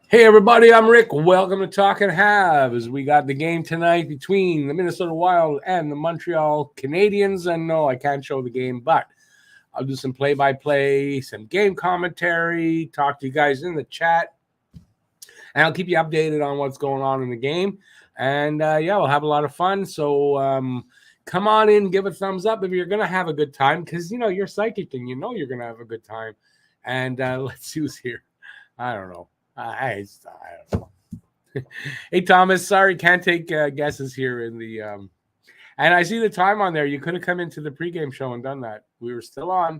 Hey everybody, I'm Rick. Welcome to Talking Habs. We got the game tonight between the Minnesota Wild and the Montreal Canadiens. And no, I can't show the game, but I'll do some play-by-play, some game commentary, talk to you guys in the chat, and I'll keep you updated on what's going on in the game. And yeah, we'll have a lot of fun. So come on in, give a thumbs up if you're gonna have a good time, because you're psychic and you're gonna have a good time. And let's see who's here. I don't know. I don't know. Hey Thomas, sorry, can't take guesses here in the. And I see the time on there. You could have come into the pregame show and done that. We were still on.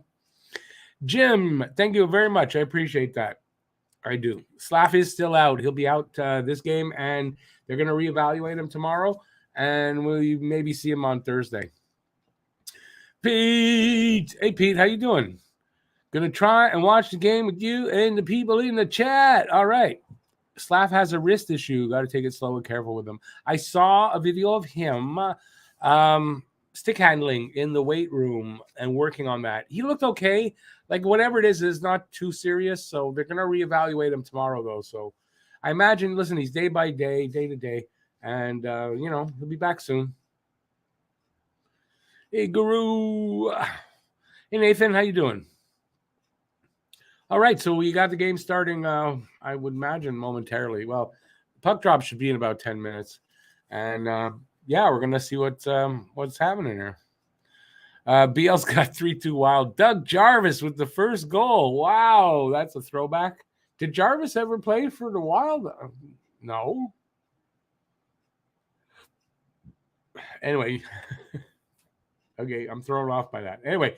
Jim, thank you very much. I appreciate that. I do. Slav is still out. He'll be out this game, and they're going to reevaluate him tomorrow, and we'll maybe see him on Thursday. Pete, hey Pete, how you doing? Gonna try and watch the game with you and the people in the chat. All right. Slav has a wrist issue. Got to take it slow and careful with him. I saw a video of him stick handling in the weight room and working on that. He looked okay. Like whatever it is not too serious. So they're going to reevaluate him tomorrow, though. So I imagine, listen, he's day by day, day to day. And, he'll be back soon. Hey, Guru. Hey, Nathan, how you doing? All right, so we got the game starting, I would imagine, momentarily. Well, puck drop should be in about 10 minutes. And, yeah, we're going to see what's happening here. BL's got 3-2 Wild. Doug Jarvis with the first goal. Wow, that's a throwback. Did Jarvis ever play for the Wild? No. Anyway. Okay, I'm thrown off by that. Anyway,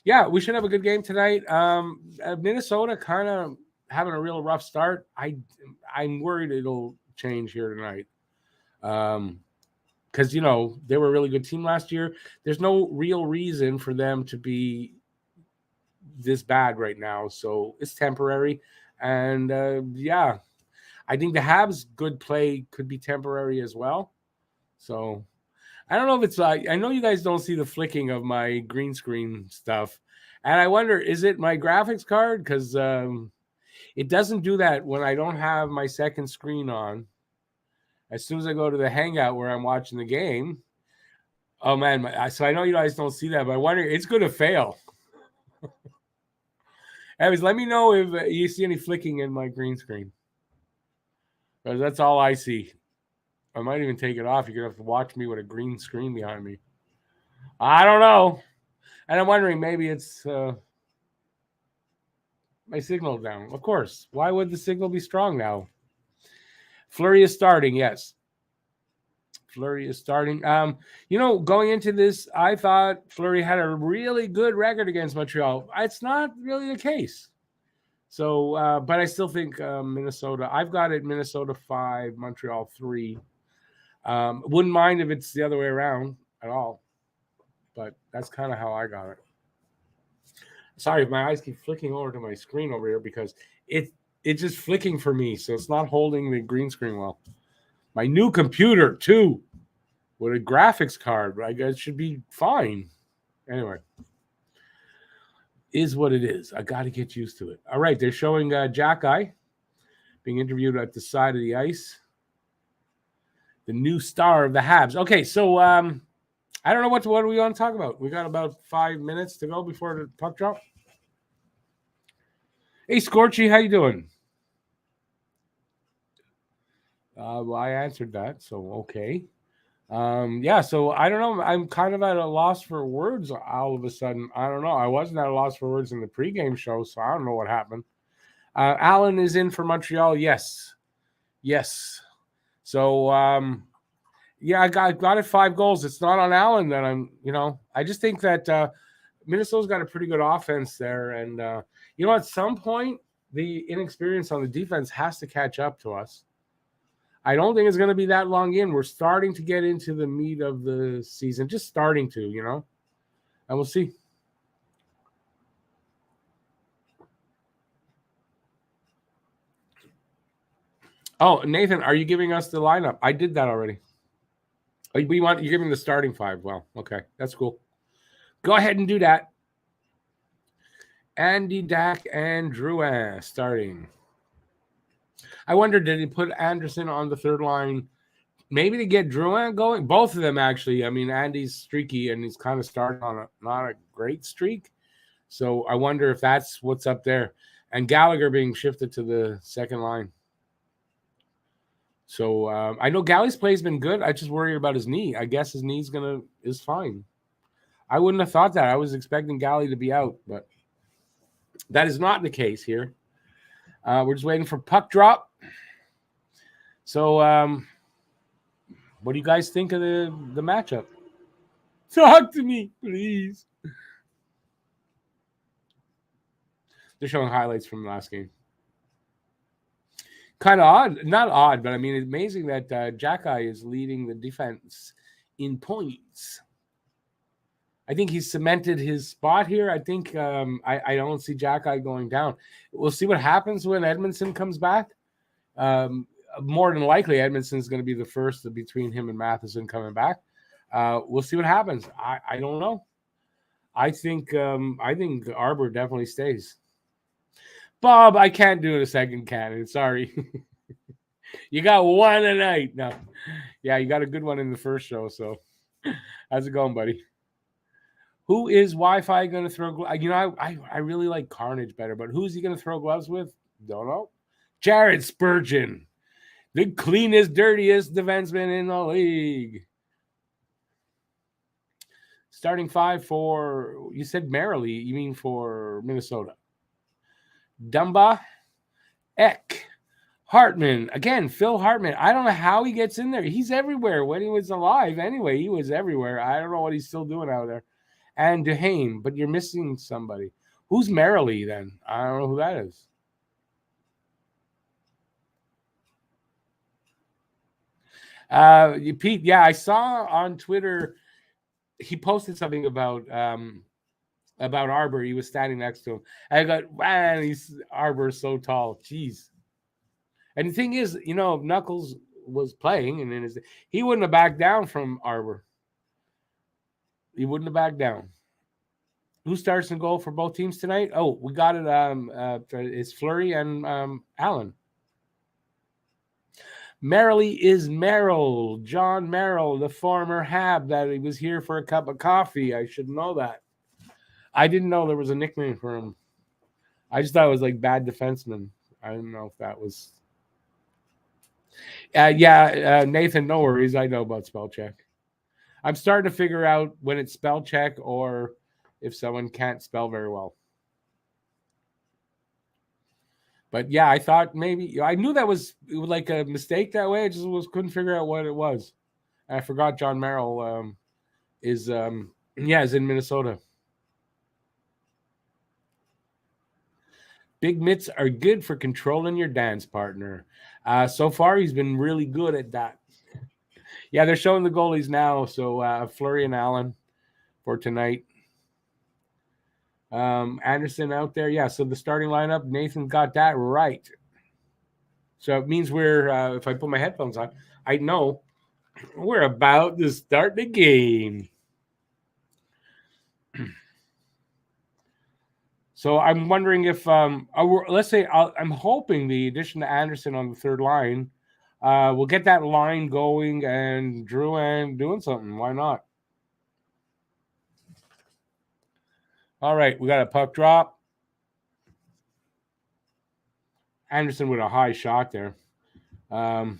yeah, we should have a good game tonight. Minnesota kind of having a real rough start. I'm worried it'll change here tonight. Because, they were a really good team last year. There's no real reason for them to be this bad right now. So it's temporary. And, yeah, I think the Habs' good play could be temporary as well. So I don't know if it's I know you guys don't see the flicking of my green screen stuff. And I wonder, is it my graphics card? Because it doesn't do that when I don't have my second screen on. As soon as I go to the Hangout where I'm watching the game, oh man! So I know you guys don't see that, but I wonder, it's going to fail. Anyways, let me know if you see any flicking in my green screen. Because that's all I see. I might even take it off. You're going to have to watch me with a green screen behind me. I don't know. And I'm wondering, maybe it's my signal down. Of course. Why would the signal be strong now? Fleury is starting, yes. Fleury is starting. Going into this, I thought Fleury had a really good record against Montreal. It's not really the case. So, but I still think Minnesota, I've got it Minnesota 5, Montreal 3. Wouldn't mind if it's the other way around at all. But that's kind of how I got it. Sorry if my eyes keep flicking over to my screen over here because it's just flicking for me, so it's not holding the green screen well. My new computer, too, with a graphics card, I guess should be fine. Anyway, is what it is. I got to get used to it. All right, they're showing Jack Eye being interviewed at the side of the ice. The new star of the Habs. Okay, so I don't know what do we want to talk about. We got about 5 minutes to go before the puck drop. Hey, Scorchy, how you doing? Well, I answered that, so okay. Yeah, so I don't know. I'm kind of at a loss for words all of a sudden. I don't know. I wasn't at a loss for words in the pregame show, so I don't know what happened. Allen is in for Montreal. Yes. So, yeah, I got it 5 goals. It's not on Allen that I just think that Minnesota's got a pretty good offense there. And, at some point, the inexperience on the defense has to catch up to us. I don't think it's going to be that long in. We're starting to get into the meat of the season, just starting to, and we'll see. Oh, Nathan, are you giving us the lineup? I did that already. You're giving the starting 5. Well, okay, that's cool. Go ahead and do that. Andy, Dak, and Drouin starting. I wonder, did he put Anderson on the third line maybe to get Drouin going? Both of them, actually. I mean, Andy's streaky, and he's kind of starting on not a great streak. So I wonder if that's what's up there. And Gallagher being shifted to the second line. So I know Galley's play has been good. I just worry about his knee. I guess his knee's is fine. I wouldn't have thought that. I was expecting Galley to be out, but that is not the case here. We're just waiting for puck drop. So what do you guys think of the matchup? Talk to me, please. They're showing highlights from the last game. Kind of odd. Not odd, but I mean, it's amazing that Jackeye is leading the defense in points. I think he's cemented his spot here. I think I don't see Jackeye going down. We'll see what happens when Edmondson comes back. More than likely, Edmondson's going to be the first between him and Matheson coming back. We'll see what happens. I don't know. I think Arbor definitely stays. Bob, I can't do a second cannon. Sorry. You got one a night. No. Yeah, you got a good one in the first show. So how's it going, buddy? Who is Wi-Fi going to throw gloves? You know, I really like Carnage better, but who's he going to throw gloves with? Don't know. Jared Spurgeon, the cleanest, dirtiest defenseman in the league. Starting five for, you said Merrily, you mean for Minnesota. Dumba, Eck, Hartman. Again, Phil Hartman. I don't know how he gets in there. He's everywhere. When he was alive, anyway, he was everywhere. I don't know what he's still doing out there. And Duhane, but you're missing somebody. Who's Merrily then? I don't know who that is. Pete, yeah, I saw on Twitter he posted something about Arbor. He was standing next to him. And I got, man, Arbor is so tall. Jeez. And the thing is, you know, Knuckles was playing, and he wouldn't have backed down from Arbor. He wouldn't have backed down. Who starts in goal for both teams tonight? Oh, we got it. It's Fleury and Allen. Merrily is Merrill. John Merrill, the former Hab, that he was here for a cup of coffee. I should know that. I didn't know there was a nickname for him. I just thought it was like bad defenseman. I don't know if that was. Nathan, no worries. I know about spell check. I'm starting to figure out when it's spell check or if someone can't spell very well. But yeah, I thought maybe I knew that was like a mistake that way. I just couldn't figure out what it was. And I forgot John Merrill is in Minnesota. Big mitts are good for controlling your dance partner. So far, he's been really good at that. Yeah, they're showing the goalies now. So Fleury and Allen for tonight. Anderson out there. Yeah, so the starting lineup, Nathan got that right. So it means we're, if I put my headphones on, I know we're about to start the game. So I'm wondering if, let's say, I'm hoping the addition to Anderson on the third line will get that line going and Drouin doing something. Why not? All right, we got a puck drop. Anderson with a high shot there. I'll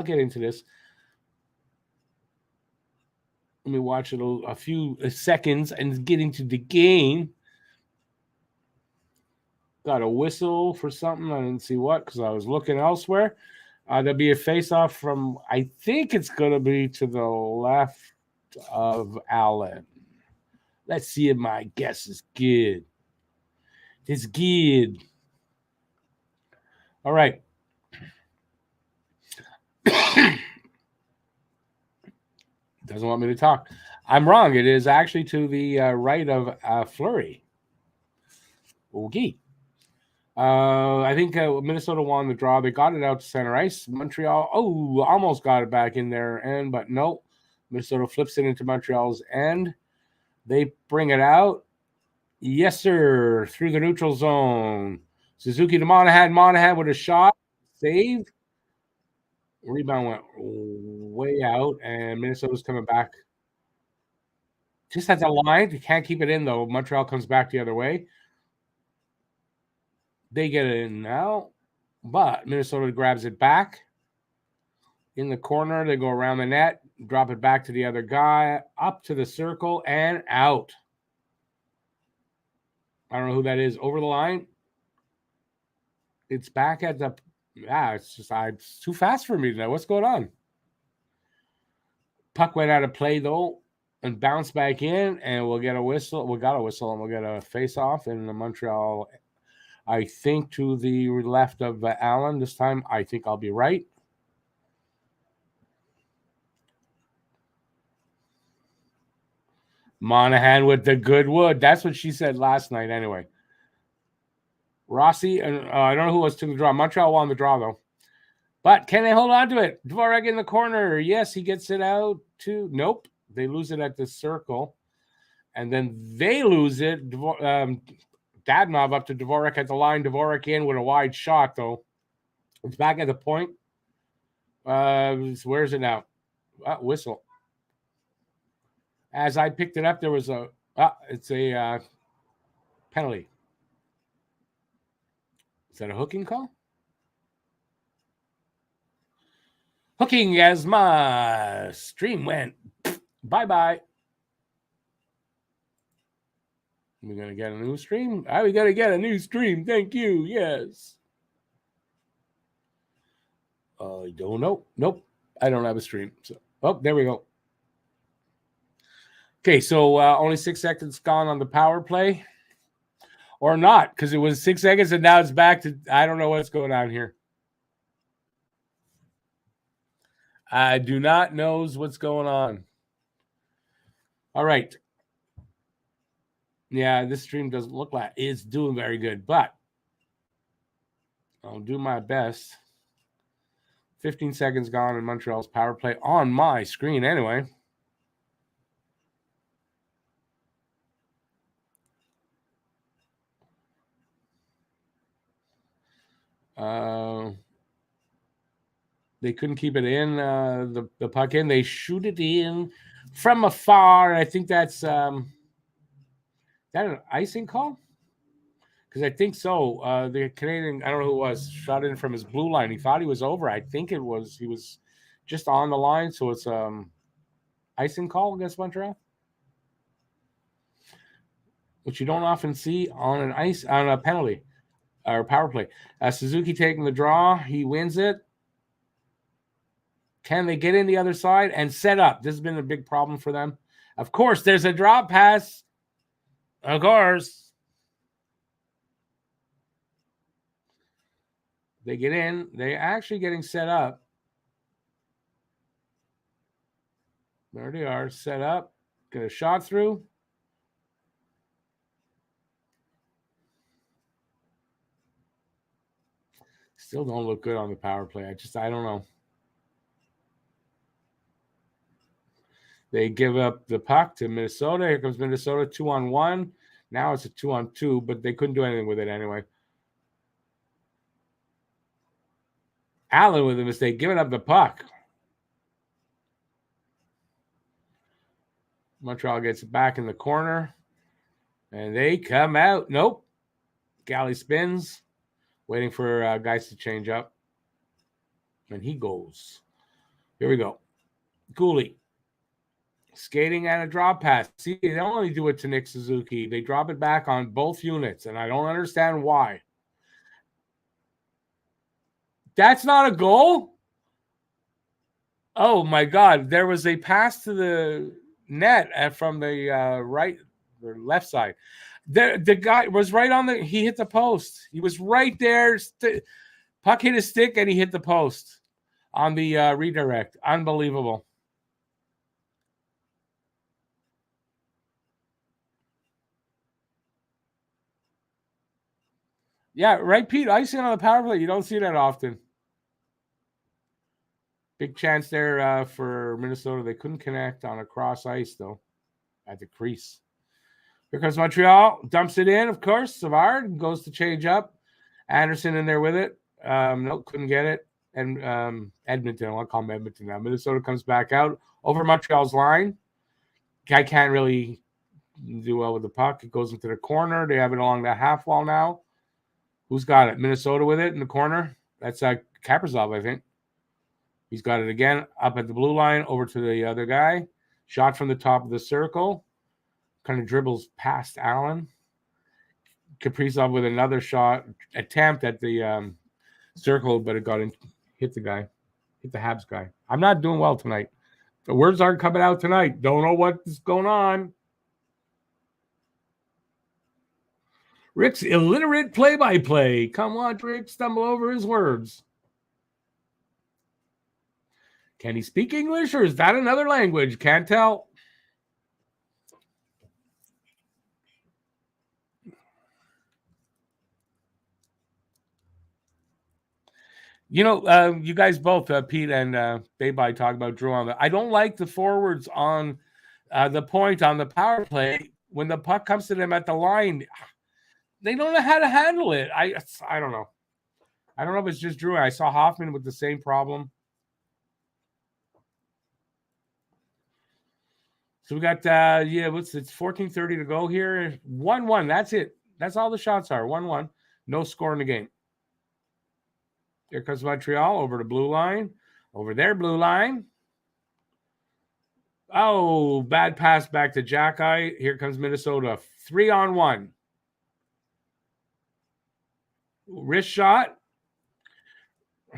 get into this. Let me watch it a few seconds and get into the game. Got a whistle for something. I didn't see what because I was looking elsewhere. There'll be a face-off from, I think it's going to be to the left of Allen. Let's see if my guess is good. It's good. All right. Doesn't want me to talk. I'm wrong. It is actually to the right of Fleury. Okay. I think Minnesota won the draw. They got it out to center ice. Montreal, almost got it back in their end, but no. Minnesota flips it into Montreal's end. They bring it out. Yes, sir. Through the neutral zone. Suzuki to Monahan. Monahan with a shot. Save. Rebound went way out, and Minnesota's coming back. Just at the line. You can't keep it in, though. Montreal comes back the other way. They get it in now, but Minnesota grabs it back. In the corner, they go around the net, drop it back to the other guy, up to the circle, and out. I don't know who that is. Over the line. It's back at the... it's just it's too fast for me to know what's going on. Puck went out of play, though, and bounced back in, and we'll get a whistle. We got a whistle, and we'll get a face-off in the Montreal, I think, to the left of Allen this time. I think I'll be right. Monahan with the good wood. That's what she said last night anyway. Rossi, I don't know who was to the draw. Montreal won the draw, though. But can they hold on to it? Dvorak in the corner. Yes, he gets it out too. Nope. They lose it at the circle. And then they lose it. Dadonov up to Dvorak at the line. Dvorak in with a wide shot, though. It's back at the point. Where is it now? Whistle. As I picked it up, there was it's a penalty. Is that a hooking call? Hooking as my stream went. Bye-bye. We're going to get a new stream? We got to get a new stream. Thank you. Yes. I don't know. Nope. I don't have a stream. So, there we go. Okay, so only 6 seconds gone on the power play. Or not, because it was 6 seconds and now it's back to... I don't know what's going on here. I do not know what's going on. All right. Yeah, this stream doesn't look like it's doing very good, but I'll do my best. 15 seconds gone in Montreal's power play on my screen anyway. They couldn't keep it in, the puck in. They shoot it in from afar. I think that's that an icing call? Because I think so. The Canadian, I don't know who it was, shot in from his blue line. He thought he was over. I think he was just on the line. So it's icing call against Montreal, which you don't often see on a penalty or power play. Suzuki taking the draw. He wins it. Can they get in the other side and set up? This has been a big problem for them. Of course, there's a drop pass. Of course. They get in. They're actually getting set up. There they are, set up. Get a shot through. Still don't look good on the power play. I don't know. They give up the puck to Minnesota. Here comes Minnesota 2-on-1. Now it's a 2-on-2, but they couldn't do anything with it anyway. Allen with a mistake, giving up the puck. Montreal gets it back in the corner. And they come out. Nope. Galley spins. Waiting for guys to change up. And he goes. Here we go. Gooley. Skating and a drop pass. See, they don't only do it to Nick Suzuki. They drop it back on both units, and I don't understand why. That's not a goal? Oh, my God. There was a pass to the net from the right or left side. The guy was right on the – he hit the post. He was right there. Puck hit his stick, and he hit the post on the redirect. Unbelievable. Yeah, right, Pete. Icing on the power play. You don't see that often. Big chance there for Minnesota. They couldn't connect on a cross ice, though, at the crease. Here comes Montreal. Dumps it in, of course. Savard goes to change up. Anderson in there with it. Nope, couldn't get it. And Edmonton, I'll call him Edmonton now. Minnesota comes back out over Montreal's line. Guy can't really do well with the puck. It goes into the corner. They have it along the half wall now. Who's got it? Minnesota with it in the corner. That's Kaprizov, I think. He's got it again up at the blue line over to the other guy. Shot from the top of the circle. Kind of dribbles past Allen. Kaprizov with another shot attempt at the circle, but it got in, hit the guy, hit the Habs guy. I'm not doing well tonight. The words aren't coming out tonight. Don't know what's going on. Rick's illiterate play-by-play. Come on, Rick, stumble over his words. Can he speak English or is that another language? Can't tell. You know, you guys both, Pete and Bay-Bye, talk about Drew on the. I don't like the forwards on the point on the power play when the puck comes to them at the line. They don't know how to handle it. I don't know. I don't know if it's just Drew. I saw Hoffman with the same problem. So we got it's 14:30 to go here. 1-1. That's it. That's all the shots are. 1-1. No score in the game. Here comes Montreal over the blue line. Over their blue line. Oh, bad pass back to Jackeye. Here comes Minnesota. 3-on-1. Wrist shot.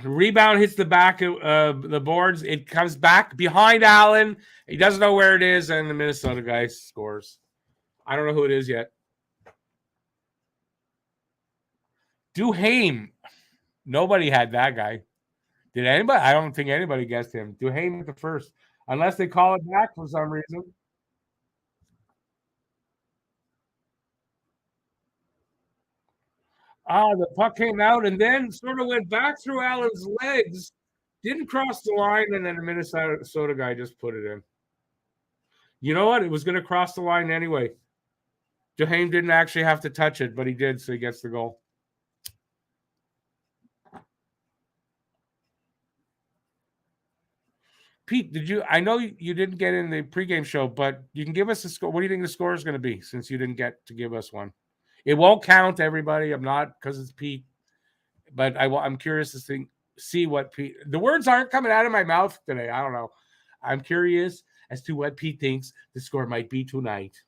Rebound hits the back of the boards. It comes back behind Allen. He doesn't know where it is, and the Minnesota guy scores. I don't know who it is yet. Duhaime. Nobody had that guy. Did anybody? I don't think anybody guessed him. Duhaime at the first. Unless they call it back for some reason. The puck came out and then sort of went back through Allen's legs. Didn't cross the line, and then the Minnesota guy just put it in. You know what? It was going to cross the line anyway. Duhaime didn't actually have to touch it, but he did, so he gets the goal. Pete, I know you didn't get in the pregame show, but you can give us a score. What do you think the score is going to be since you didn't get to give us one? It won't count, everybody. I'm not, because it's Pete, but I'm curious to see what Pete. The words aren't coming out of my mouth today. I don't know. I'm curious as to what Pete thinks the score might be tonight.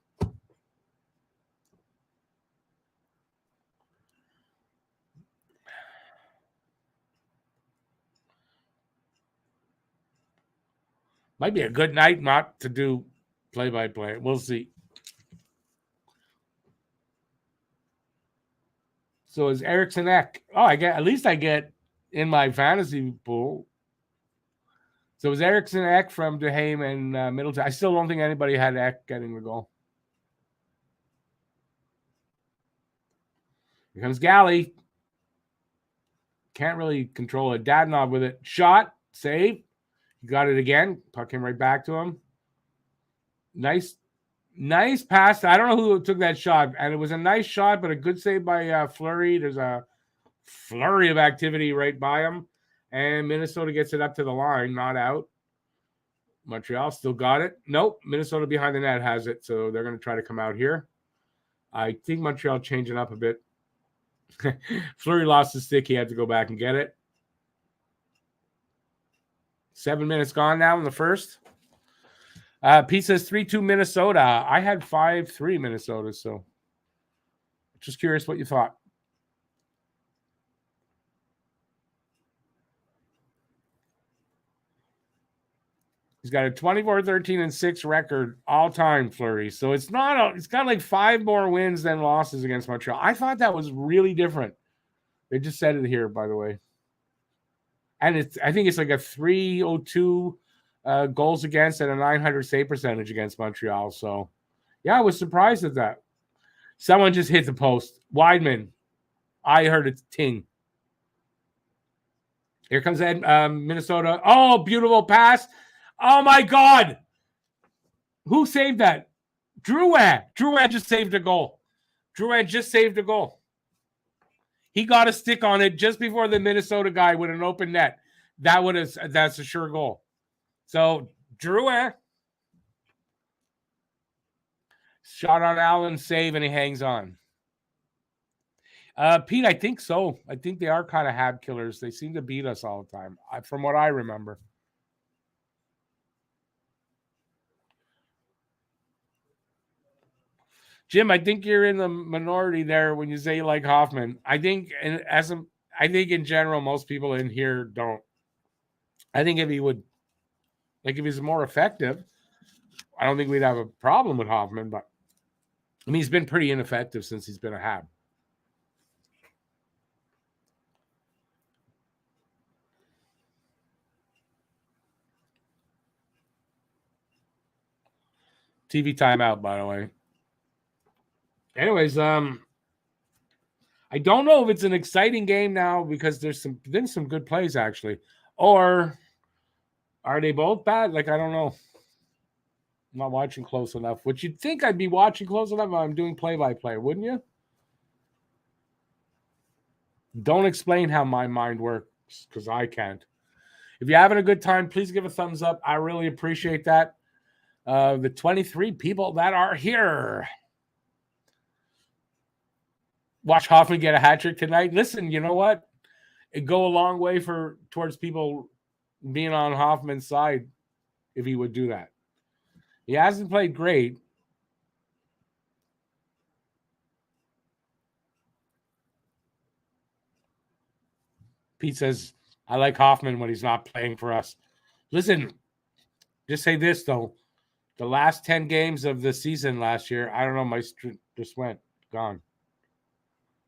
Might be a good night not to do play-by-play. We'll see. So is Eriksson Ek. Oh, I get in my fantasy pool. So it was Eriksson Ek from Duhaime and Middleton. I still don't think anybody had Ek getting the goal. Here comes Galley. Can't really control it. Dadonov with it. Shot. Save. He got it again. Puck came right back to him. Nice pass. I don't know who took that shot. And it was a nice shot, but a good save by Fleury. There's a flurry of activity right by him. And Minnesota gets it up to the line, not out. Montreal still got it. Nope. Minnesota behind the net has it. So they're going to try to come out here. I think Montreal changing up a bit. Fleury lost the stick. He had to go back and get it. 7 minutes gone now in the first. Pete says 3-2 Minnesota. I had 5-3 Minnesota, so just curious what you thought. He's got a 24-13-6 record all time, Fleury. So it's got like 5 more wins than losses against Montreal. I thought that was really different. They just said it here, by the way. And I think it's like a 302 goals against and a 900 save percentage against Montreal. So, yeah, I was surprised at that. Someone just hit the post. Weidman. I heard it ting. Here comes Minnesota. Oh, beautiful pass. Oh, my God. Who saved that? Drouin. Drouin just saved a goal. He got a stick on it just before the Minnesota guy with an open net. That's a sure goal. So Drouin shot on Allen, save, and he hangs on. Pete, I think so. I think they are kind of Hab killers. They seem to beat us all the time, from what I remember. Jim, I think you're in the minority there when you say you like Hoffman. I think, I think in general, most people in here don't. I think if he's more effective, I don't think we'd have a problem with Hoffman. But I mean, he's been pretty ineffective since he's been a Hab. TV timeout, by the way. Anyways, I don't know if it's an exciting game now because there's been some good plays actually, or are they both bad? Like I don't know. I'm not watching close enough. Which you'd think I'd be watching close enough if I'm doing play-by-play, wouldn't you? Don't explain how my mind works because I can't. If you're having a good time, please give a thumbs up. I really appreciate that. The 23 people that are here. Watch Hoffman get a hat trick tonight. Listen, you know what? It'd go a long way towards people being on Hoffman's side if he would do that. He hasn't played great. Pete says, I like Hoffman when he's not playing for us. Listen, just say this, though. The last 10 games of the season last year, I don't know, my just went gone.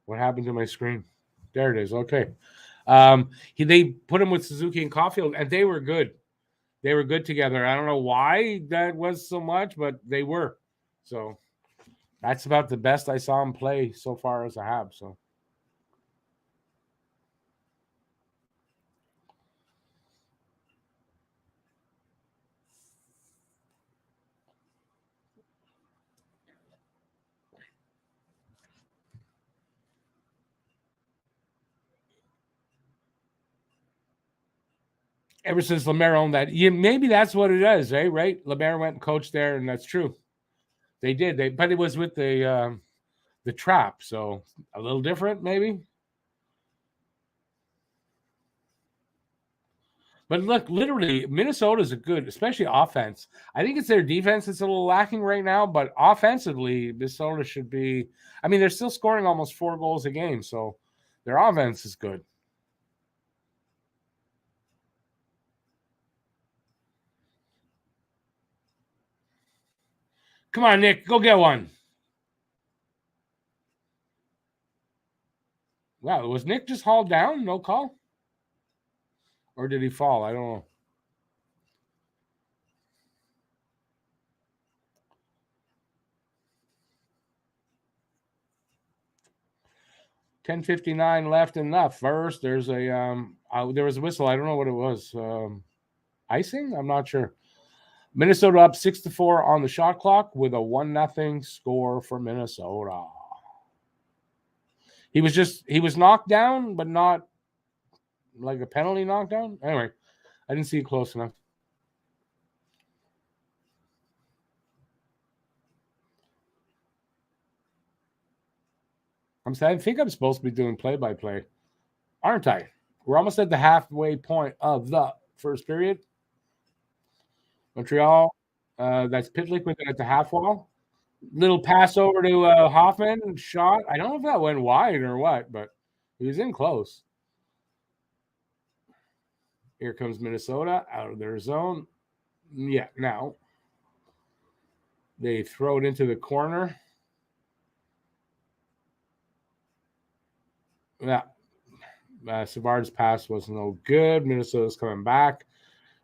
What happened to my screen? There it is. Okay. They put him with Suzuki and Caulfield, and they were good. They were good together. I don't know why that was so much, but they were. So that's about the best I saw him play so far as a Hab. So ever since Lemaire owned that, maybe that's what it is, eh? Right? Lemaire went and coached there, and that's true. They did. But it was with the trap, so a little different, maybe. But look, literally, Minnesota's a good, especially offense. I think it's their defense that's a little lacking right now, but offensively, Minnesota should be. I mean, they're still scoring almost 4 goals a game, so their offense is good. Come on, Nick, go get one. Wow, was Nick just hauled down? No call? Or did he fall? I don't know. $10:59 left in the first. There's there was a whistle. I don't know what it was. Icing? I'm not sure. Minnesota up 6-4 on the shot clock with a 1-0 score for Minnesota. He was knocked down, but not like a penalty knockdown. Anyway, I didn't see it close enough. I think I'm supposed to be doing play-by-play, aren't I? We're almost at the halfway point of the first period. Montreal, that's Pitlick with it at the half wall. Little pass over to Hoffman, shot. I don't know if that went wide or what, but he was in close. Here comes Minnesota out of their zone. Yeah, now they throw it into the corner. Yeah, Savard's pass was no good. Minnesota's coming back.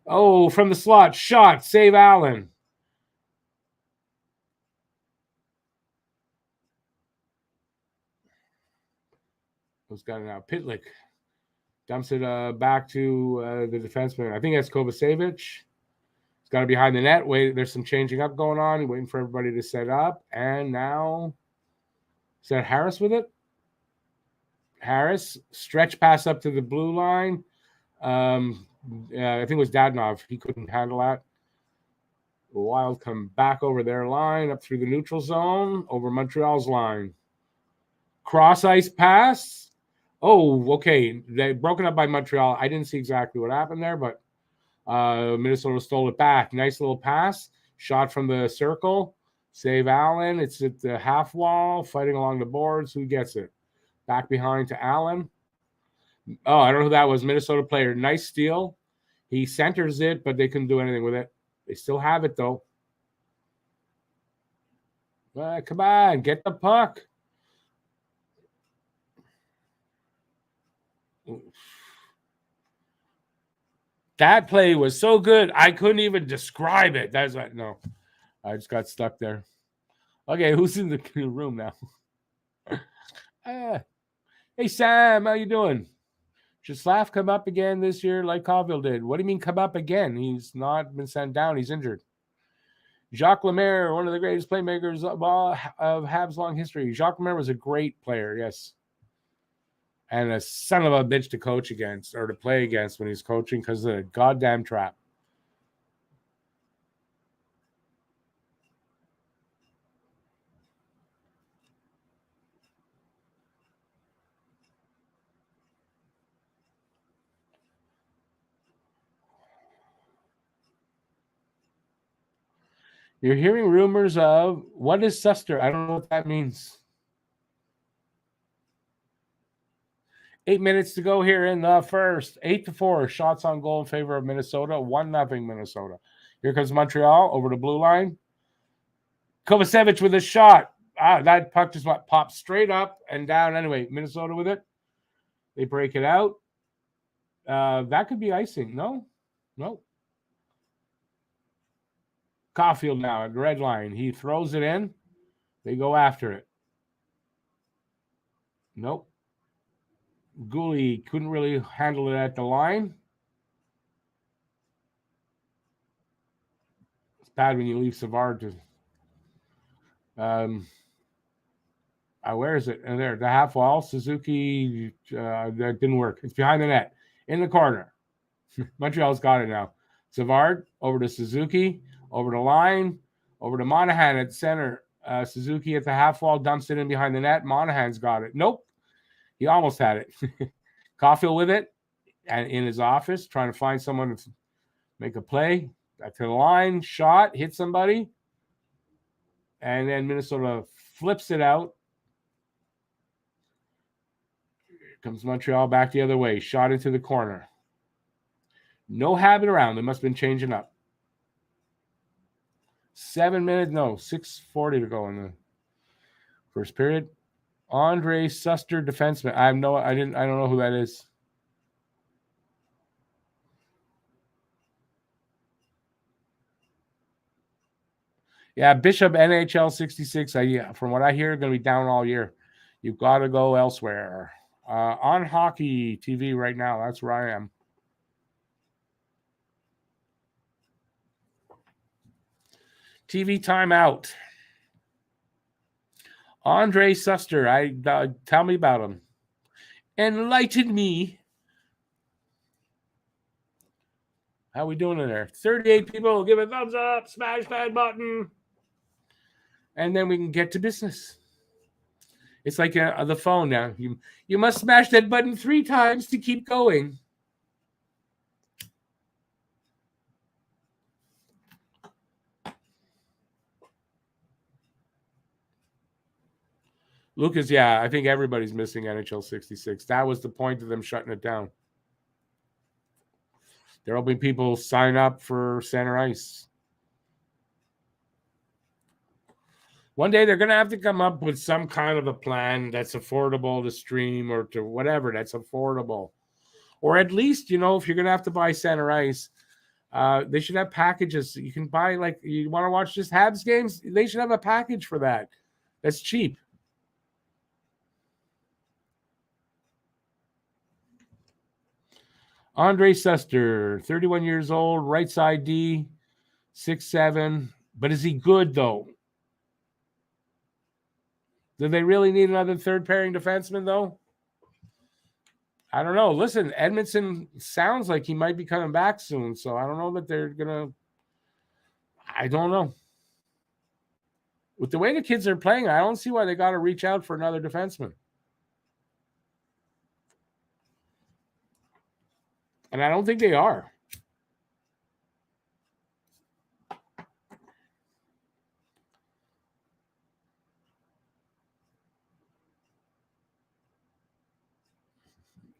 Oh, from the slot, shot, save Allen. Who's got it now? Pitlick dumps it back to the defenseman. I think that's Kovacevic. He's got it behind the net. Wait, there's some changing up going on. Waiting for everybody to set up. And now, is that Harris with it? Harris, stretch pass up to the blue line. I think it was Dadonov. He couldn't handle that. The Wild come back over their line, up through the neutral zone, over Montreal's line. Cross ice pass. Oh, okay. They broken up by Montreal. I didn't see exactly what happened there, but Minnesota stole it back. Nice little pass. Shot from the circle. Save Allen. It's at the half wall, fighting along the boards. Who gets it? Back behind to Allen. Oh, I don't know who that was. Minnesota player. Nice steal. He centers it, but they couldn't do anything with it. They still have it, though. Come on, get the puck. That play was so good, I couldn't even describe it. That's right. No, I just got stuck there. Okay, who's in the room now? Hey, Sam, how you doing? Should Slav come up again this year like Caulfield did? What do you mean come up again? He's not been sent down. He's injured. Jacques Lemaire, one of the greatest playmakers of Habs' long history. Jacques Lemaire was a great player, yes. And a son of a bitch to coach against or to play against when he's coaching because of the goddamn trap. You're hearing rumors of what is Suster? I don't know what that means. 8 minutes to go here in the first. 8-4 shots on goal in favor of Minnesota. 1-0 Minnesota. Here comes Montreal over the blue line. Kovacevic with a shot. That puck just popped straight up and down. Anyway, Minnesota with it. They break it out. That could be icing. No. Caulfield now at the red line. He throws it in. They go after it. Nope. Gooley couldn't really handle it at the line. It's bad when you leave Savard to. Where is it? And there, the half wall. Suzuki, that didn't work. It's behind the net, in the corner. Montreal's got it now. Savard over to Suzuki, over the line, over to Monahan at center. Suzuki at the half wall dumps it in behind the net. Monahan's got it. Nope. He almost had it. Caulfield with it and in his office trying to find someone to make a play. Back to the line, shot, hit somebody. And then Minnesota flips it out. Here comes Montreal back the other way. Shot into the corner. No Habit around. They must have been changing up. 6:40 to go in the first period. Andre Suster, defenseman. I don't know who that is. Yeah, Bishop NHL 66. From what I hear, going to be down all year. You've got to go elsewhere. On Hockey TV right now. That's where I am. TV timeout. Andre Suster, tell me about him. Enlighten me. How we doing in there? 38 people. Give a thumbs up. Smash that button. And then we can get to business. It's like the phone now. You must smash that button 3 times to keep going. Lucas, yeah, I think everybody's missing NHL 66. That was the point of them shutting it down. There will be people sign up for center ice. One day they're going to have to come up with some kind of a plan that's affordable to stream or to whatever that's affordable. Or at least, if you're going to have to buy center ice, they should have packages. You can buy, like, you want to watch just Habs games? They should have a package for that. That's cheap. Andre Suster, 31 years old, right side D, 6'7". But is he good, though? Do they really need another third pairing defenseman, though? I don't know. Listen, Edmondson sounds like he might be coming back soon, so I don't know that they're gonna. I don't know. With the way the kids are playing, I don't see why they got to reach out for another defenseman. And I don't think they are.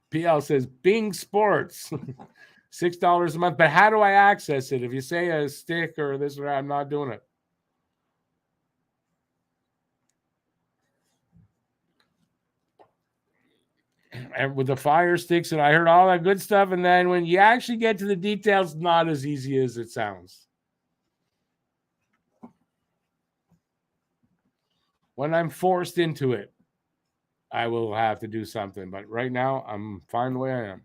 PL says Bing Sports, $6 a month. But how do I access it? If you say a stick or this or that, I'm not doing it. And with the fire sticks, and I heard all that good stuff. And then when you actually get to the details, not as easy as it sounds. When I'm forced into it, I will have to do something. But right now, I'm fine the way I am.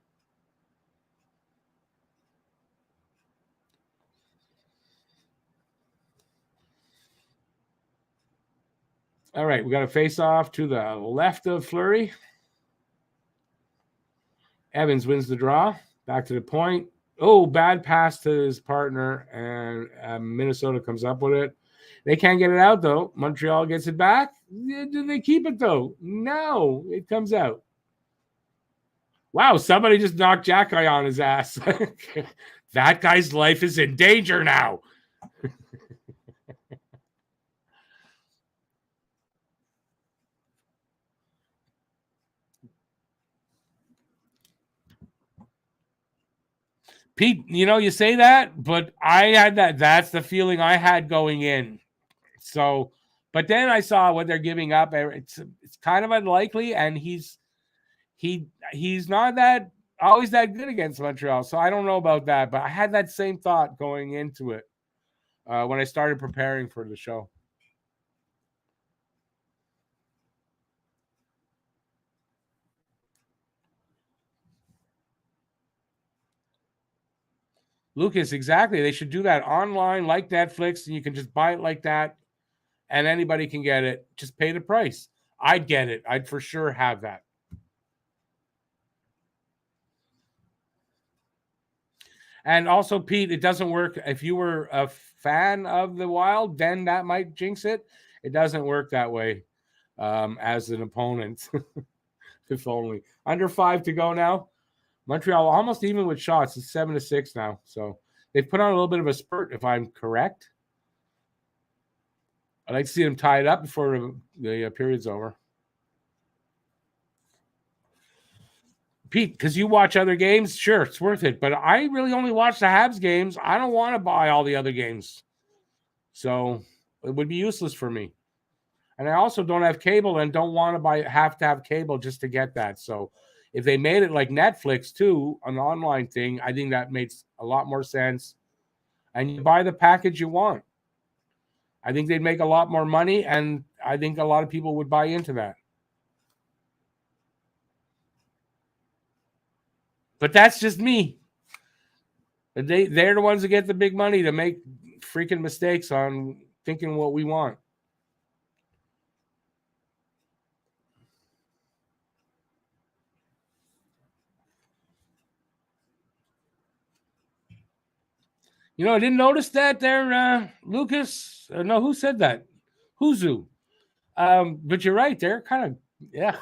All right, we got a face off to the left of Fleury. Evans wins the draw. Back to the point. Oh, bad pass to his partner, and Minnesota comes up with it. They can't get it out, though. Montreal gets it back. Do they keep it, though? No, it comes out. Wow, somebody just knocked Jack Guy on his ass. That guy's life is in danger now. Pete, you say that, but I had that. That's the feeling I had going in. So, but then I saw what they're giving up. It's kind of unlikely, and he's not that always that good against Montreal. So I don't know about that, but I had that same thought going into it when I started preparing for the show. Lucas, exactly. They should do that online like Netflix, and you can just buy it like that, and anybody can get it. Just pay the price. I'd get it. I'd for sure have that. And also, Pete, it doesn't work. If you were a fan of the Wild, then that might jinx it. It doesn't work that way as an opponent. If only. Under 5 to go now. Montreal almost even with shots. It's 7-6 now. So they've put on a little bit of a spurt, if I'm correct. I'd like to see them tie it up before the period's over. Pete, because you watch other games, sure, it's worth it. But I really only watch the Habs games. I don't want to buy all the other games. So it would be useless for me. And I also don't have cable and don't want to have to have cable just to get that. So if they made it like Netflix too, an online thing, I think that makes a lot more sense. And you buy the package you want. I think they'd make a lot more money, and I think a lot of people would buy into that. But that's just me. They're the ones that get the big money to make freaking mistakes on thinking what we want. I didn't notice that there, Lucas. No, who said that? Huzu. But you're right. They're kind of, yeah.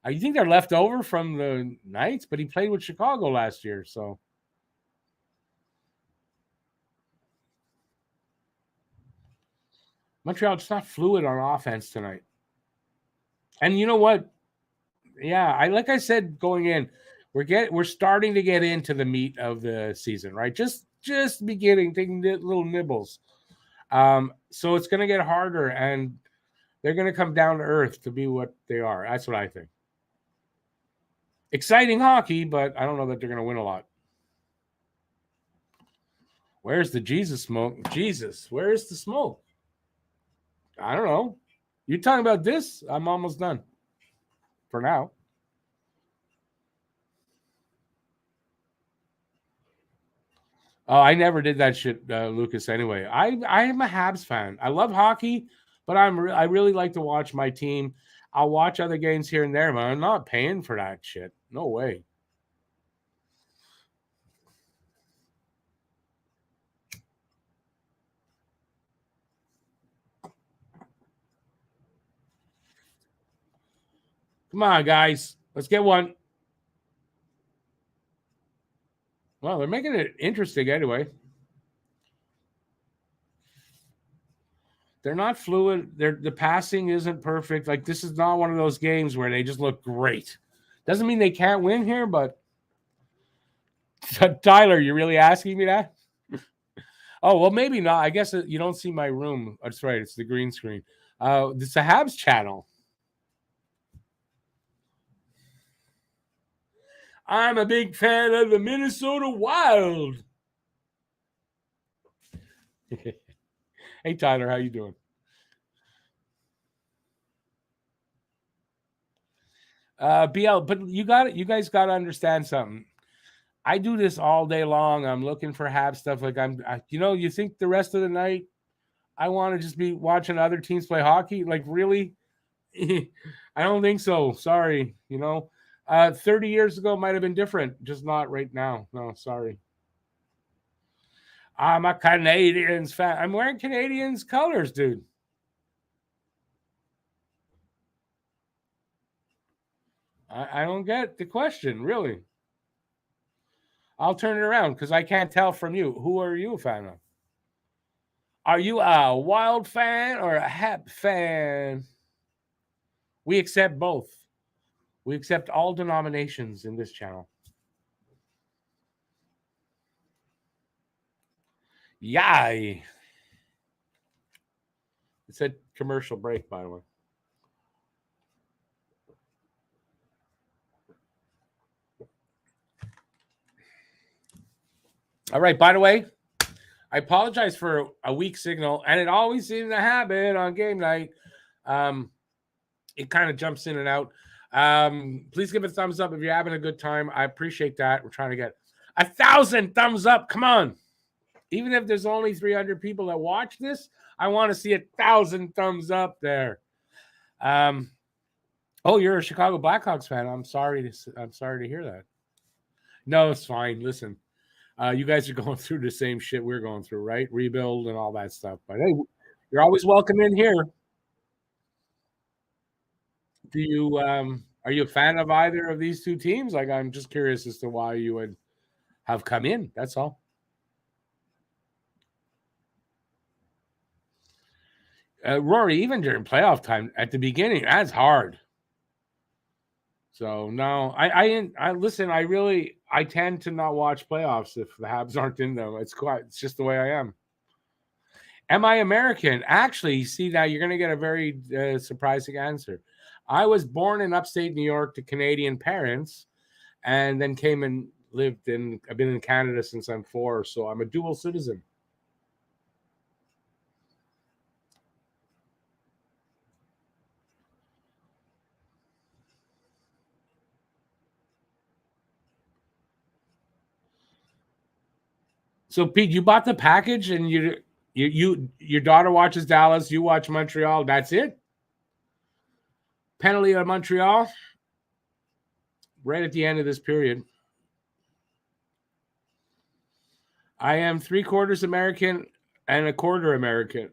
You think they're left over from the Knights, but he played with Chicago last year, so. Montreal just not fluid on offense tonight. And you know what? Yeah, like I said going in, we're starting to get into the meat of the season, right? Just beginning, taking little nibbles. So it's going to get harder, and they're going to come down to earth to be what they are. That's what I think. Exciting hockey, but I don't know that they're going to win a lot. Where's the Jesus smoke? Jesus, where's the smoke? I don't know. You talking about this? I'm almost done. For now. Oh, I never did that shit, Lucas. Anyway, I am a Habs fan. I love hockey, but I really like to watch my team. I'll watch other games here and there, but I'm not paying for that shit. No way. Come on, guys. Let's get one. Well, they're making it interesting anyway. They're not fluid. The passing isn't perfect. Like, this is not one of those games where they just look great. Doesn't mean they can't win here, but Tyler, you're really asking me that? Oh, well, maybe not. I guess you don't see my room. That's right. It's the green screen. It's a Habs channel. I'm a big fan of the Minnesota Wild. Hey, Tyler, how you doing? BL, but you guys got to understand something. I do this all day long. I'm looking for Habs stuff. Like you think the rest of the night I want to just be watching other teams play hockey? Like, really? I don't think so. Sorry. 30 years ago might have been different, just not right now. No, sorry. I'm a Canadiens fan. I'm wearing Canadiens colors, dude. I don't get the question, really. I'll turn it around because I can't tell from you. Who are you a fan of? Are you a Wild fan or a Hab fan? We accept both. We accept all denominations in this channel. Yay. It's a commercial break, by the way. All right, by the way, I apologize for a weak signal, and it always seems to happen on game night. It kind of jumps in and out. Please give a thumbs up if you're having a good time. I appreciate that. We're trying to get 1,000 thumbs up. Come on. Even if there's only 300 people that watch this, I want to see 1,000 thumbs up there. Oh, you're a Chicago Blackhawks fan. I'm sorry to hear that. No, it's fine. Listen, you guys are going through the same shit we're going through, right? Rebuild and all that stuff. But hey, you're always welcome in here. Do you are you a fan of either of these two teams? Like, I'm just curious as to why you would have come in. That's all. Rory, even during playoff time at the beginning, that's hard. So no, I listen. I tend to not watch playoffs if the Habs aren't in them. It's just the way I am. Am I American? Actually, see, now you're going to get a very surprising answer. I was born in upstate New York to Canadian parents, and then came and lived in. I've been in Canada since I'm 4, so I'm a dual citizen. So, Pete, you bought the package, and your daughter watches Dallas. You watch Montreal. That's it. Penalty of Montreal. Right at the end of this period. I am 3/4 American and a quarter American.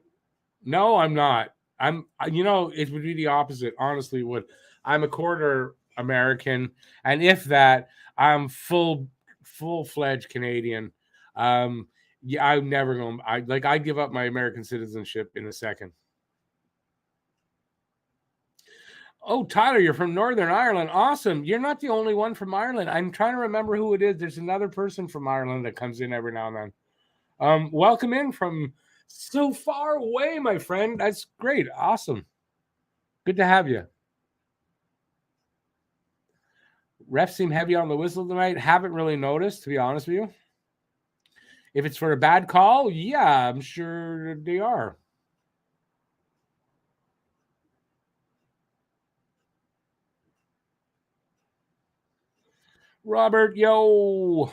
No, I'm not. It would be the opposite. Honestly, it would. I'm a quarter American, and if that, I'm full-fledged Canadian. Yeah, I'm never going. I give up my American citizenship in a second. Oh, Tyler, you're from Northern Ireland. Awesome. You're not the only one from Ireland. I'm trying to remember who it is. There's another person from Ireland that comes in every now and then. Welcome in from so far away, my friend. That's great. Awesome. Good to have you. Refs seem heavy on the whistle tonight. Haven't really noticed, to be honest with you. If it's for a bad call, yeah, I'm sure they are. Robert, yo.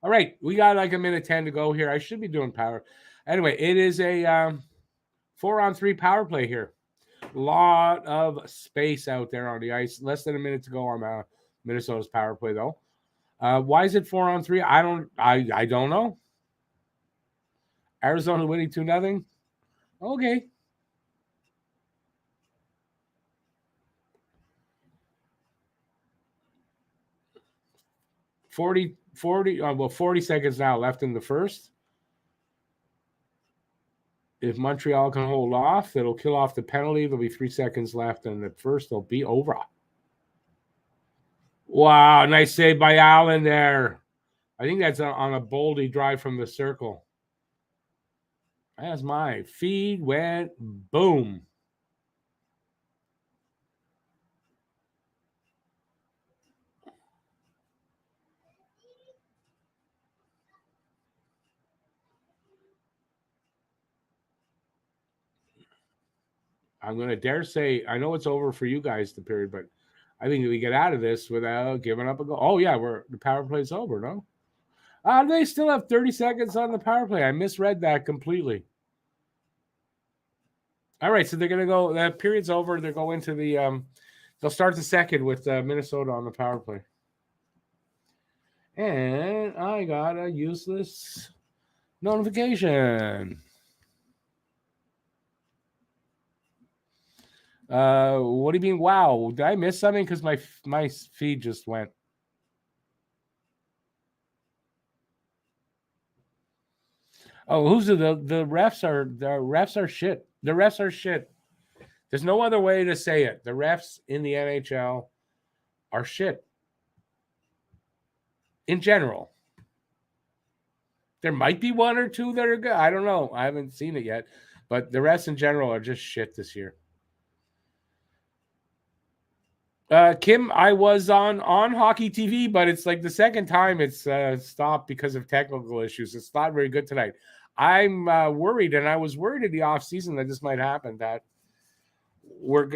All right, we got like a minute 10 to go here. I should be doing power. Anyway, it is a 4-on-3 power play here. Lot of space out there on the ice. Less than a minute to go on Minnesota's power play, though. Why is it 4-on-3? I don't know. Arizona winning 2-0. Okay. 40 40 seconds now left in the first. If Montreal can hold off, it'll kill off the penalty. There'll be 3 seconds left, and at first they'll be over. Wow, nice save by Allen there. I think that's on a boldy drive from the circle. As my feed went boom. I'm going to dare say, I know it's over for you guys, the period, but I think we get out of this without giving up a goal. Oh, yeah, the power play's over, no? They still have 30 seconds on the power play. I misread that completely. All right, so they're going to go, the period's over. They'll go into the, they'll start the second with Minnesota on the power play. And I got a useless notification. What do you mean? Wow, did I miss something? Because my feed just went. Oh, who's the refs are shit. The refs are shit. There's no other way to say it. The refs in the NHL are shit. In general. There might be one or two that are good. I don't know. I haven't seen it yet. But the refs in general are just shit this year. Kim, I was on Hockey TV, but it's like the second time it's stopped because of technical issues. It's not very good tonight. I'm worried, and I was worried in the off season that this might happen, that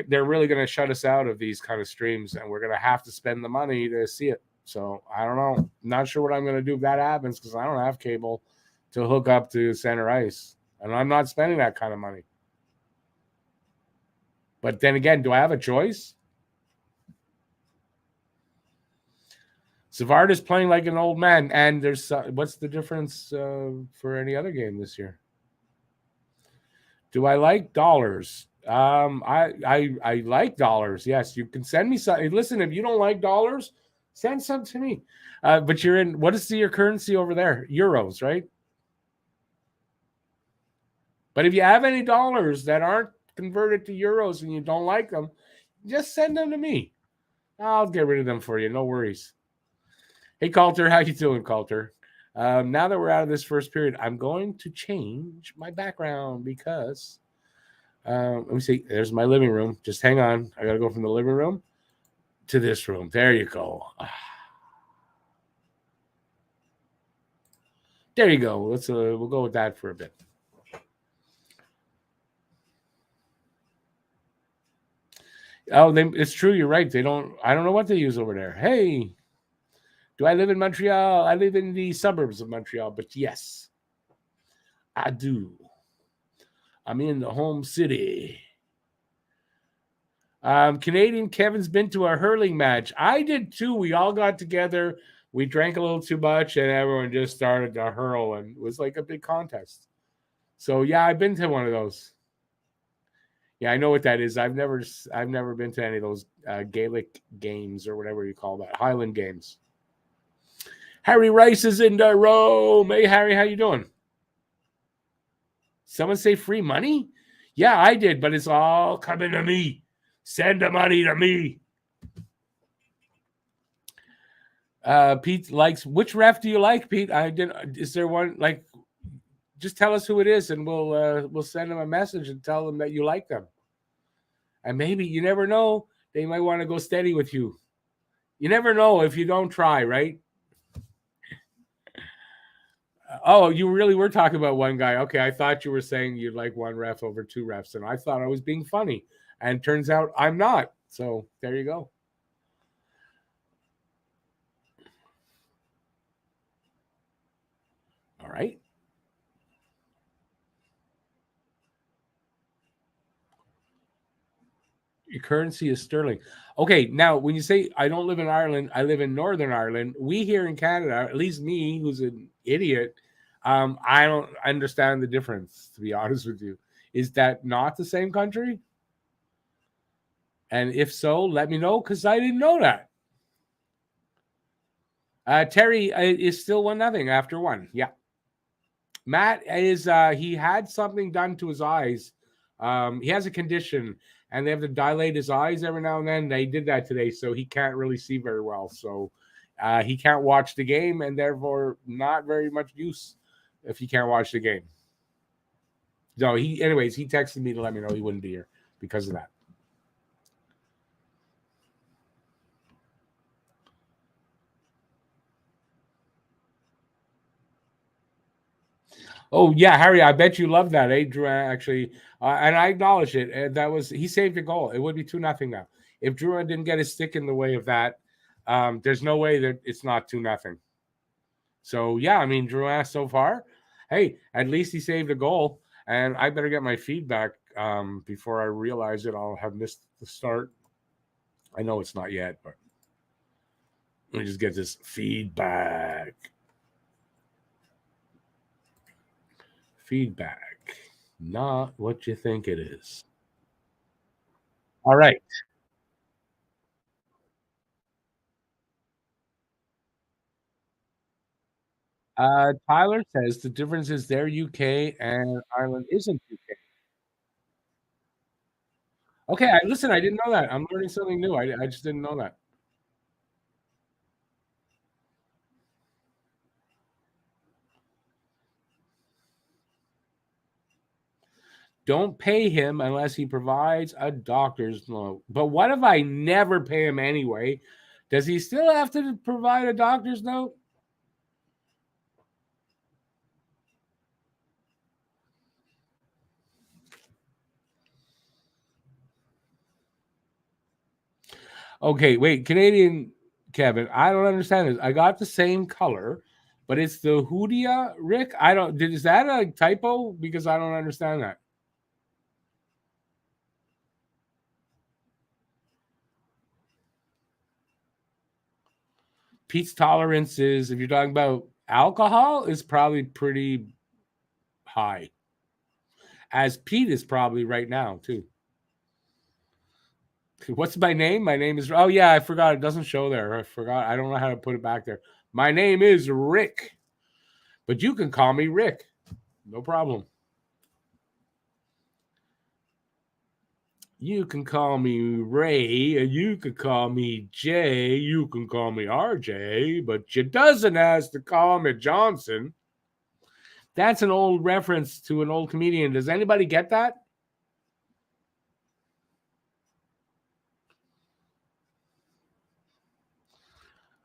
they're really going to shut us out of these kind of streams, and we're going to have to spend the money to see it. So I don't know. Not sure what I'm going to do if that happens, because I don't have cable to hook up to center ice, and I'm not spending that kind of money. But then again, do I have a choice? Savard is playing like an old man, and there's what's the difference for any other game this year? Do I like dollars? I like dollars. Yes, you can send me some. Listen, if you don't like dollars, send some to me. But you're in. What is your currency over there? Euros, right? But if you have any dollars that aren't converted to euros and you don't like them, just send them to me. I'll get rid of them for you. No worries. Hey, Coulter, how you doing, Coulter? Now that we're out of this first period, I'm going to change my background because let me see. There's my living room. Just hang on. I got to go from the living room to this room. There you go. There you go. Let's we'll go with that for a bit. Oh, it's true. You're right. I don't know what they use over there. Hey. Do I live in Montreal? I live in the suburbs of Montreal, but yes, I do. I'm in the home city. Canadian Kevin's been to a hurling match. I did too. We all got together. We drank a little too much, and everyone just started to hurl, and it was like a big contest. So yeah, I've been to one of those. Yeah, I know what that is. I've never been to any of those Gaelic games or whatever you call that, Highland games. Harry Rice is in the room. Hey, Harry, how you doing? Someone say free money? Yeah, I did, but it's all coming to me. Send the money to me. Pete likes, which ref do you like, Pete? Is there one, like, just tell us who it is, and we'll send them a message and tell them that you like them. And maybe, you never know, they might want to go steady with you. You never know if you don't try, right? Oh, you really were talking about one guy. Okay, I thought you were saying you'd like one ref over two refs, and I thought I was being funny. And turns out I'm not. So there you go. All right. Your currency is sterling. Okay, now when you say I don't live in Ireland, I live in Northern Ireland. We here in Canada, at least me, who's an idiot, I don't understand the difference, to be honest with you. Is that not the same country? And if so, let me know, because I didn't know that. Terry is still 1-0 after one. Yeah. Matt is he had something done to his eyes. He has a condition, and they have to dilate his eyes every now and then. They did that today, so he can't really see very well. So he can't watch the game, and therefore not very much use if he can't watch the game. So anyways, he texted me to let me know he wouldn't be here because of that. Oh yeah, Harry, I bet you love that, eh, Drouin? Actually, and I acknowledge it. That was he saved a goal. It would be 2-0 now if Drouin didn't get his stick in the way of that. There's no way that it's not 2-0. So yeah, I mean Drouin so far, hey, at least he saved a goal. And I better get my feedback before I realize it. I'll have missed the start. I know it's not yet, but let me just get this feedback. Feedback, not what you think it is. All right. Tyler says the difference is they're UK and Ireland isn't UK. Okay, listen, I didn't know that. I'm learning something new. I just didn't know that. Don't pay him unless he provides a doctor's note. But what if I never pay him anyway? Does he still have to provide a doctor's note? Okay, wait, Canadian Kevin, I don't understand this. I got the same color, but it's the Hoodia, Rick. I don't. Is that a typo? Because I don't understand that. Pete's tolerance is, if you're talking about alcohol, is probably pretty high. As Pete is probably right now too. What's my name? My name is. Oh yeah, I forgot. It doesn't show there. I forgot. I don't know how to put it back there. My name is Rick, but you can call me Rick. No problem. You can call me Ray, and you can call me Jay. You can call me RJ, but you doesn't have to call me Johnson. That's an old reference to an old comedian. Does anybody get that?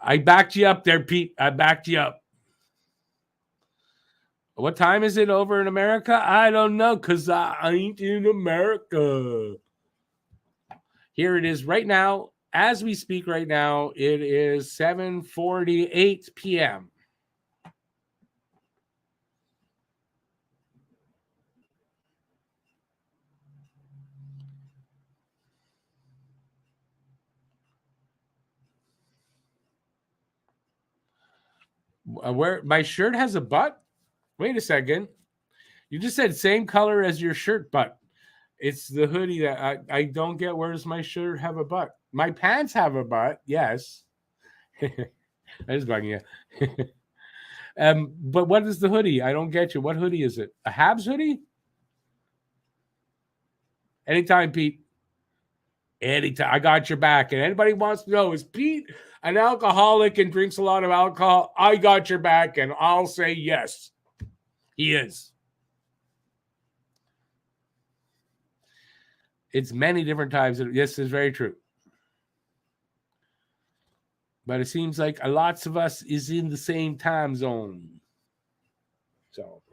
I backed you up there, Pete. I backed you up. What time is it over in America? I don't know because I ain't in America. Here it is right now. As we speak right now, it is 7:48 p.m. Where my shirt has a butt? Wait a second. You just said same color as your shirt butt. It's the hoodie that I don't get. Where does my shirt have a butt? My pants have a butt. Yes. That is bugging you. But what is the hoodie? I don't get you. What hoodie is it? A Habs hoodie? Anytime, Pete. Anytime. I got your back. And anybody wants to know, is Pete an alcoholic and drinks a lot of alcohol? I got your back, and I'll say yes. He is. It's many different times. Yes, it's very true. But it seems like a lots of us is in the same time zone. So,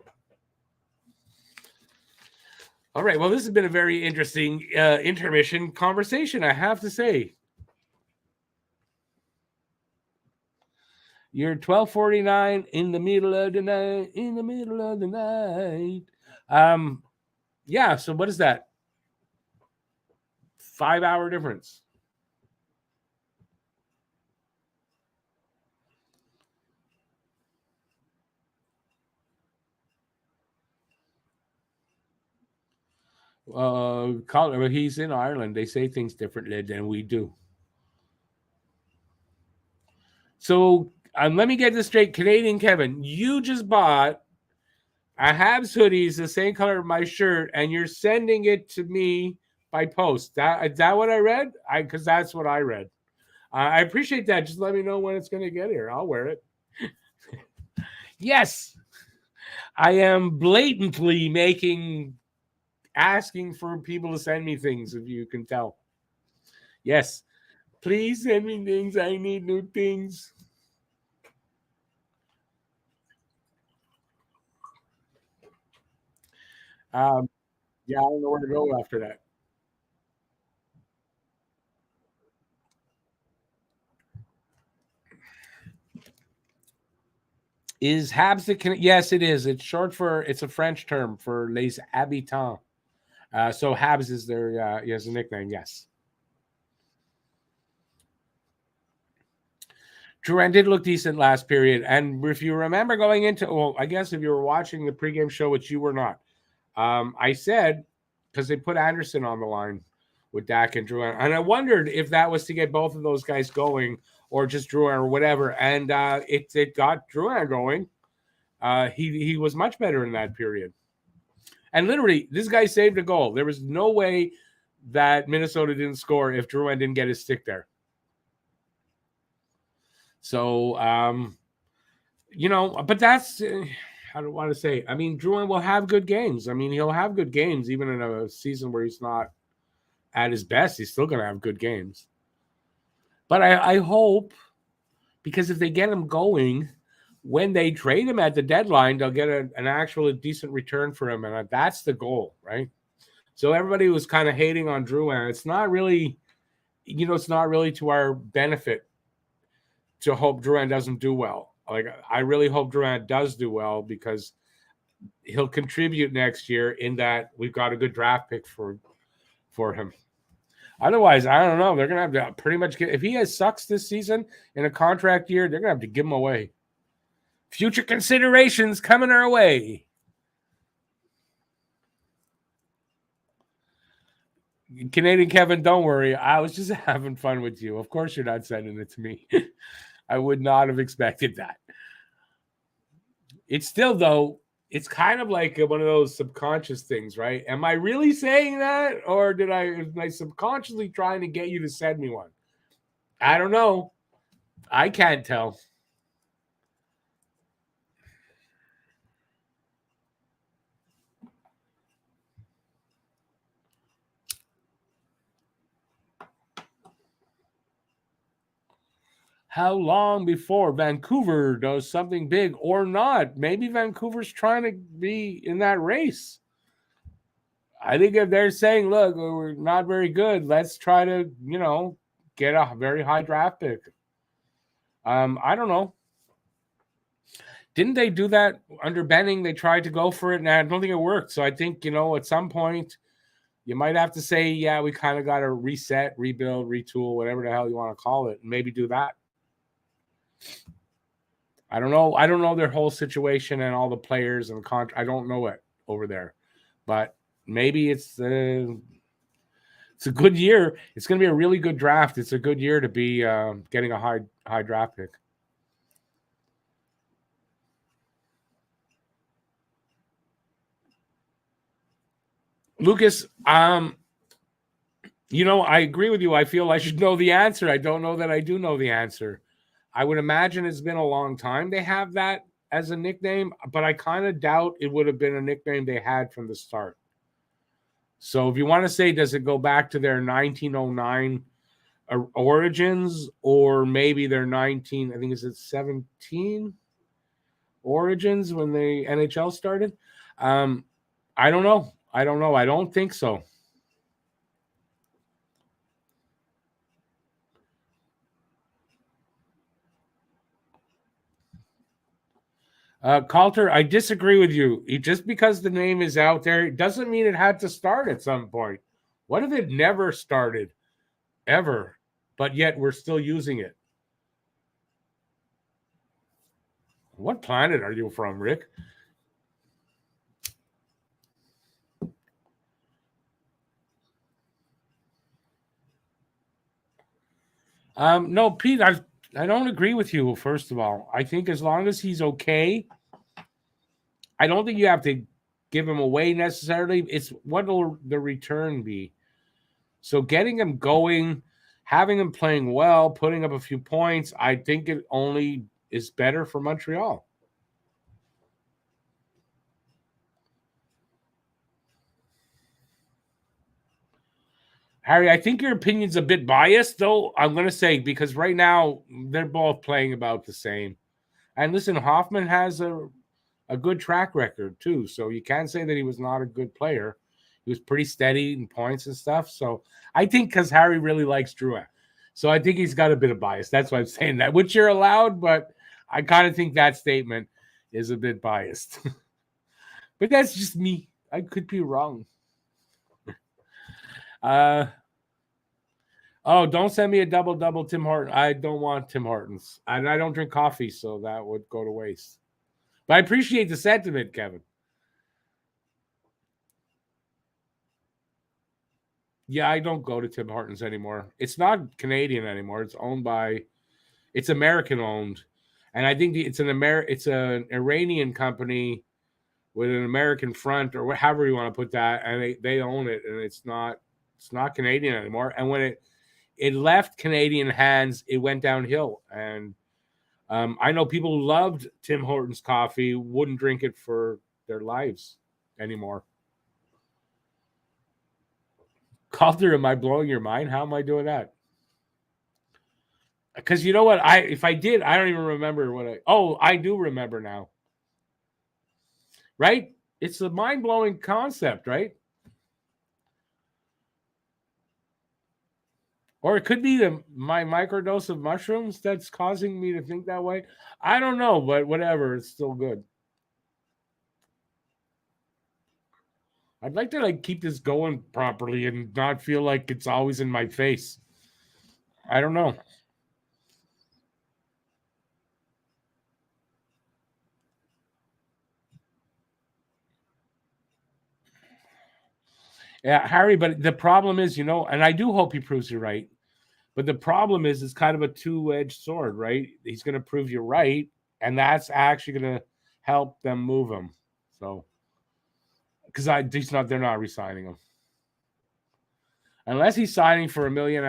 all right. Well, this has been a very interesting intermission conversation, I have to say. You're 12:49 in the middle of the night. In the middle of the night. Um, yeah. So what is that? 5 hour difference. He's in Ireland. They say things differently than we do. So Let me get this straight. Canadian Kevin, you just bought a Habs hoodie, is the same color of my shirt, and you're sending it to me by post. Is that what I read? Because that's what I read. I appreciate that. Just let me know when it's going to get here. I'll wear it. Yes, I am blatantly asking for people to send me things, if you can tell. Yes, please send me things. I need new things. Yeah, I don't know where to go after that. Is Habs the Yes, it is. It's short for, it's a French term for les habitants. So Habs is their a nickname. Yes. Duran did look decent last period, and if you remember going into, well, I guess if you were watching the pregame show, which you were not, I said, because they put Anderson on the line with Dak and Drouin, and I wondered if that was to get both of those guys going or just Drouin or whatever, and it got Drouin going. He was much better in that period, and literally this guy saved a goal. There was no way that Minnesota didn't score if Drouin didn't get his stick there. So but that's I don't want to say. I mean, Drouin will have good games. I mean, he'll have good games even in a season where he's not at his best. He's still going to have good games. But I hope, because if they get him going, when they trade him at the deadline, they'll get an actual decent return for him, and that's the goal, right? So everybody was kind of hating on Drouin. It's not really, it's not really to our benefit to hope Drouin doesn't do well. Like, I really hope Drouin does do well, because he'll contribute next year, in that we've got a good draft pick for him. Otherwise, I don't know. They're going to have to pretty much if he has sucks this season in a contract year, they're going to have to give him away. Future considerations coming our way. Canadian Kevin, don't worry. I was just having fun with you. Of course, you're not sending it to me. I would not have expected that. It's still, though, it's kind of like one of those subconscious things, right? Am I really saying that, or am I subconsciously trying to get you to send me one? I don't know. I can't tell. How long before Vancouver does something big or not? Maybe Vancouver's trying to be in that race. I think if they're saying, look, we're not very good, let's try to, get a very high draft pick. I don't know. Didn't they do that under Benning? They tried to go for it, and I don't think it worked. So I think, at some point, you might have to say, yeah, we kind of got to reset, rebuild, retool, whatever the hell you want to call it, and maybe do that. I don't know. I don't know their whole situation and all the players and I don't know it over there, but maybe it's a good year. It's going to be a really good draft. It's a good year to be getting a high draft pick. Lucas, I agree with you. I feel I should know the answer. I don't know that I do know the answer. I would imagine it's been a long time they have that as a nickname, but I kind of doubt it would have been a nickname they had from the start. So if you want to say, does it go back to their 1909 origins, or maybe their I think it's 17 origins when the NHL started? I don't know. I don't think so. Calter, I disagree with you. Just because the name is out there, it doesn't mean it had to start at some point. What if it never started, ever, but yet we're still using it? What planet are you from, Rick? No, Pete, I don't agree with you, first of all. I think as long as he's okay, I don't think you have to give him away necessarily. It's what will the return be? So getting him going, having him playing well, putting up a few points, I think it only is better for Montreal. Harry, I think your opinion's a bit biased, though. I'm going to say because right now they're both playing about the same. And listen, Hoffman has a good track record too, so you can't say that he was not a good player. He was pretty steady in points and stuff. So I think because Harry really likes Drouin, so I think he's got a bit of bias. That's why I'm saying that, which you're allowed, but I kind of think that statement is a bit biased. But that's just me. I could be wrong. Oh, don't send me a double Tim Horton. I don't want Tim Hortons. And I don't drink coffee, so that would go to waste. But I appreciate the sentiment, Kevin. Yeah, I don't go to Tim Hortons anymore. It's not Canadian anymore. It's American owned. And I think it's an Iranian company with an American front or however you want to put that, and they own it, and it's not Canadian anymore. And when it left Canadian hands, it went downhill. And I know people who loved Tim Hortons coffee wouldn't drink it for their lives anymore. Calder, am I blowing your mind? How am I doing that? Because you know what? If I did, I don't even remember I do remember now. Right? It's a mind-blowing concept, right? Or it could be my microdose of mushrooms that's causing me to think that way. I don't know, but whatever. It's still good. I'd like to keep this going properly and not feel like it's always in my face. I don't know. Yeah, Harry, but the problem is, and I do hope he proves you right. But the problem is, it's kind of a two-edged sword, right? He's going to prove you right, and that's actually going to help them move him. So, because they're not re-signing him unless he's signing for $1.5 million.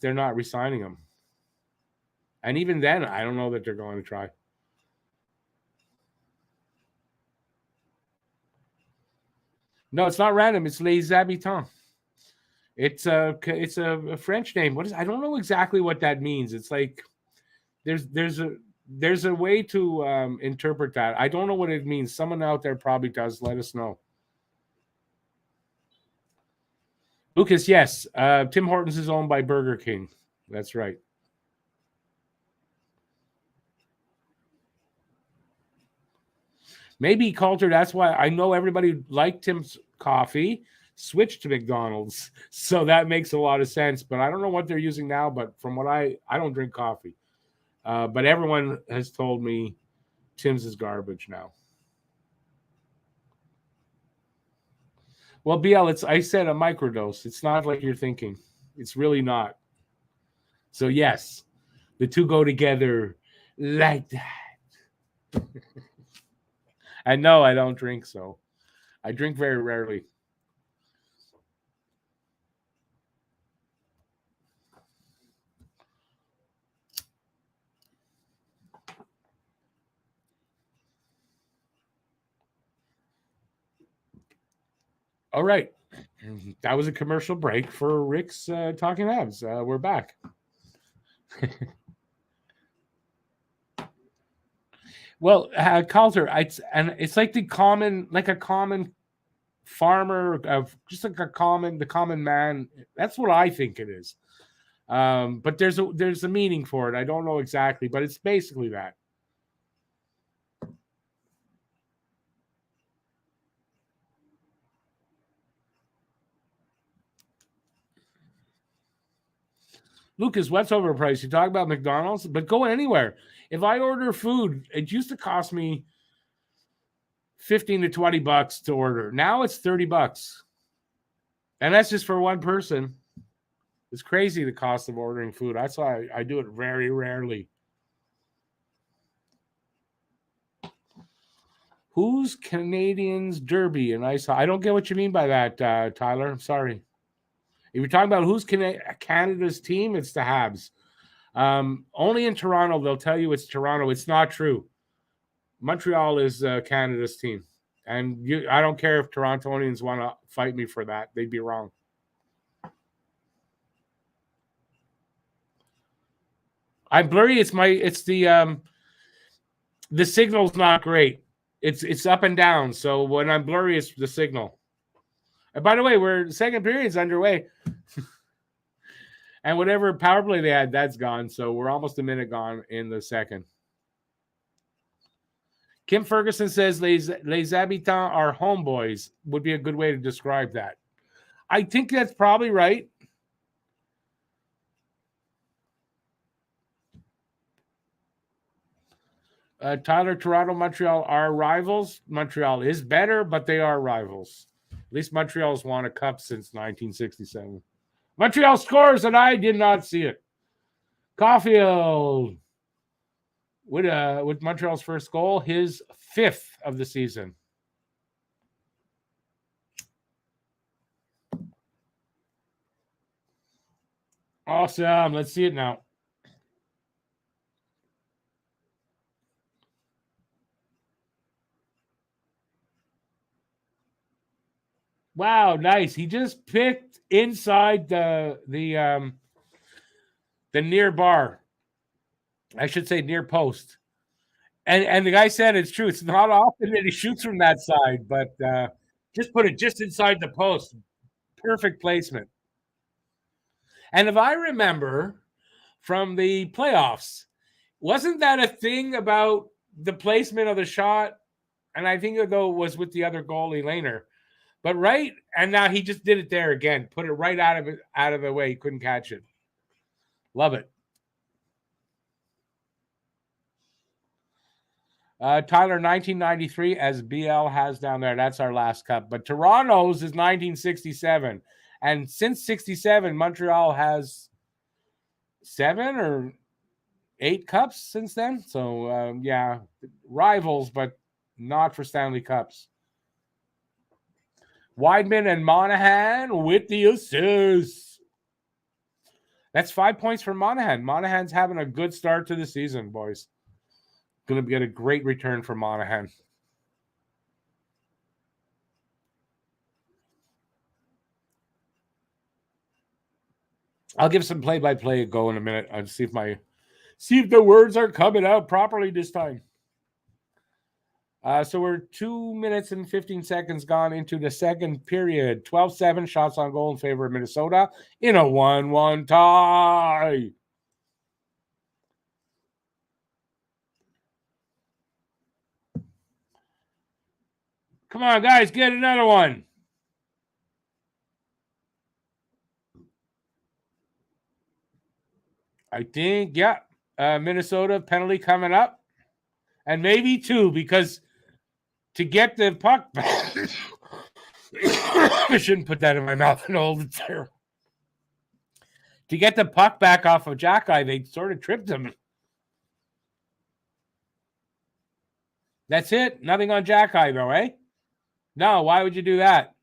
They're not re-signing him, and even then, I don't know that they're going to try. No, it's not random. It's Les Habitants. It's a French name. I don't know exactly what that means. It's like there's a way to interpret that. I don't know what it means. Someone out there probably does. Let us know. Lucas, yes. Tim Hortons is owned by Burger King. That's right. Maybe Coulter, that's why I know everybody liked Tim's coffee, switched to McDonald's. So that makes a lot of sense. But I don't know what they're using now. But from what I don't drink coffee. But everyone has told me Tim's is garbage now. Well, BL, I said a microdose. It's not like you're thinking. It's really not. So yes, the two go together like that. And no, I don't drink, so I drink very rarely. All right. That was a commercial break for Rick's Talking Habs. We're back. Well, Calter, it's like a common farmer of just like the common man. That's what I think it is. But there's a meaning for it. I don't know exactly, but it's basically that. Lucas, what's overpriced? You talk about McDonald's, but go anywhere. If I order food, it used to cost me 15 to $20 to order. Now it's $30. And that's just for one person. It's crazy the cost of ordering food. That's why I do it very rarely. Who's Canadiens Derby and ice? I don't get what you mean by that, Tyler. I'm sorry. If you're talking about who's Canada's team, it's the Habs. Only in Toronto, they'll tell you it's Toronto. It's not true. Montreal is Canada's team. And I don't care if Torontonians want to fight me for that. They'd be wrong. I'm blurry. It's the signal's not great. It's up and down. So when I'm blurry, it's the signal. And by the way, the second period's underway. And whatever power play they had, that's gone. So we're almost a minute gone in the second. Kim Ferguson says les habitants are homeboys would be a good way to describe that. I think that's probably right. Tyler, Toronto, Montreal are rivals. Montreal is better, but they are rivals. At least Montreal's won a cup since 1967. Montreal scores, and I did not see it. Caulfield with Montreal's first goal, his 5th of the season. Awesome. Let's see it now. Wow, nice. He just picked inside the near bar. I should say near post. And the guy said it's true. It's not often that he shoots from that side, but just put it just inside the post. Perfect placement. And if I remember from the playoffs, wasn't that a thing about the placement of the shot? And I think it was with the other goalie, Lehner. But right, and now he just did it there again. Put it right out of the way. He couldn't catch it. Love it. Tyler, 1993, as BL has down there. That's our last cup. But Toronto's is 1967. And since 67, Montreal has 7 or 8 cups since then. So, yeah, rivals, but not for Stanley Cups. Weidman and Monahan with the assists. That's 5 points for Monahan. Monahan's having a good start to the season, boys. Going to get a great return for Monahan. I'll give some play-by-play a go in a minute and see if the words are coming out properly this time. So we're 2 minutes and 15 seconds gone into the second period. 12-7 shots on goal in favor of Minnesota in a 1-1 tie. Come on, guys, get another one. I think, yeah, Minnesota penalty coming up. And maybe 2, because to get the puck back, I shouldn't put that in my mouth and hold it there. To get the puck back off of Jackeye, they sort of tripped him. That's it. Nothing on Jackeye, though, eh? No, why would you do that?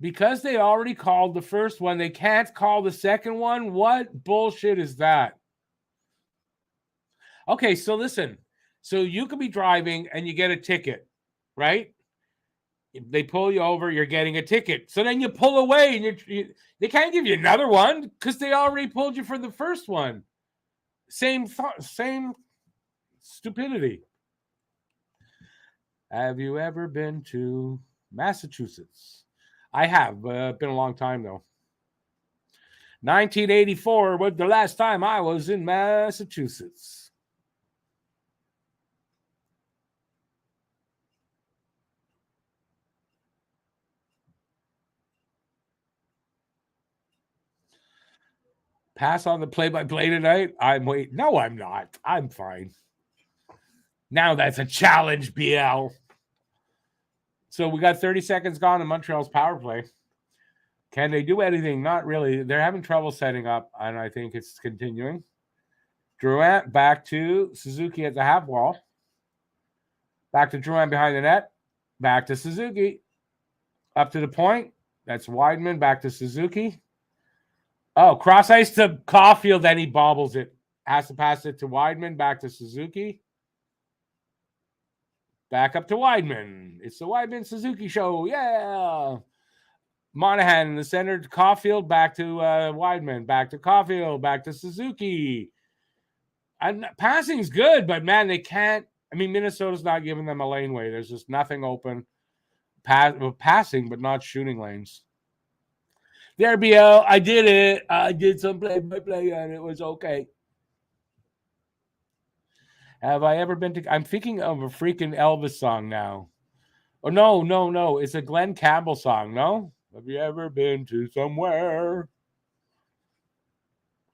Because they already called the first one, they can't call the second one? What bullshit is that? Okay, so listen. So you could be driving and you get a ticket, right? They pull you over, you're getting a ticket. So then you pull away and they can't give you another one because they already pulled you for the first one. Same stupidity. Have you ever been to Massachusetts? I have, but been a long time though. 1984 was the last time I was in Massachusetts. Pass on the play-by-play tonight? I'm waiting. No, I'm not. I'm fine. Now that's a challenge, BL. So we got 30 seconds gone in Montreal's power play. Can they do anything? Not really. They're having trouble setting up, and I think it's continuing. Drouin back to Suzuki at the half wall. Back to Drouin behind the net. Back to Suzuki. Up to the point. That's Wideman. Back to Suzuki. Oh, cross ice to Caulfield. Then he bobbles it. Has to pass it to Wideman. Back to Suzuki. Back up to Wideman. It's the Wideman-Suzuki show. Yeah. Monahan in the center to Caulfield. Back to Wideman. Back to Caulfield. Back to Suzuki. And passing's good, but man, they can't. I mean, Minnesota's not giving them a laneway. There's just nothing open. Passing, but not shooting lanes. There, BL. I did it. I did some play-by-play, and it was okay. Have I ever been to... I'm thinking of a freaking Elvis song now. Oh, no. It's a Glenn Campbell song, no? Have you ever been to somewhere?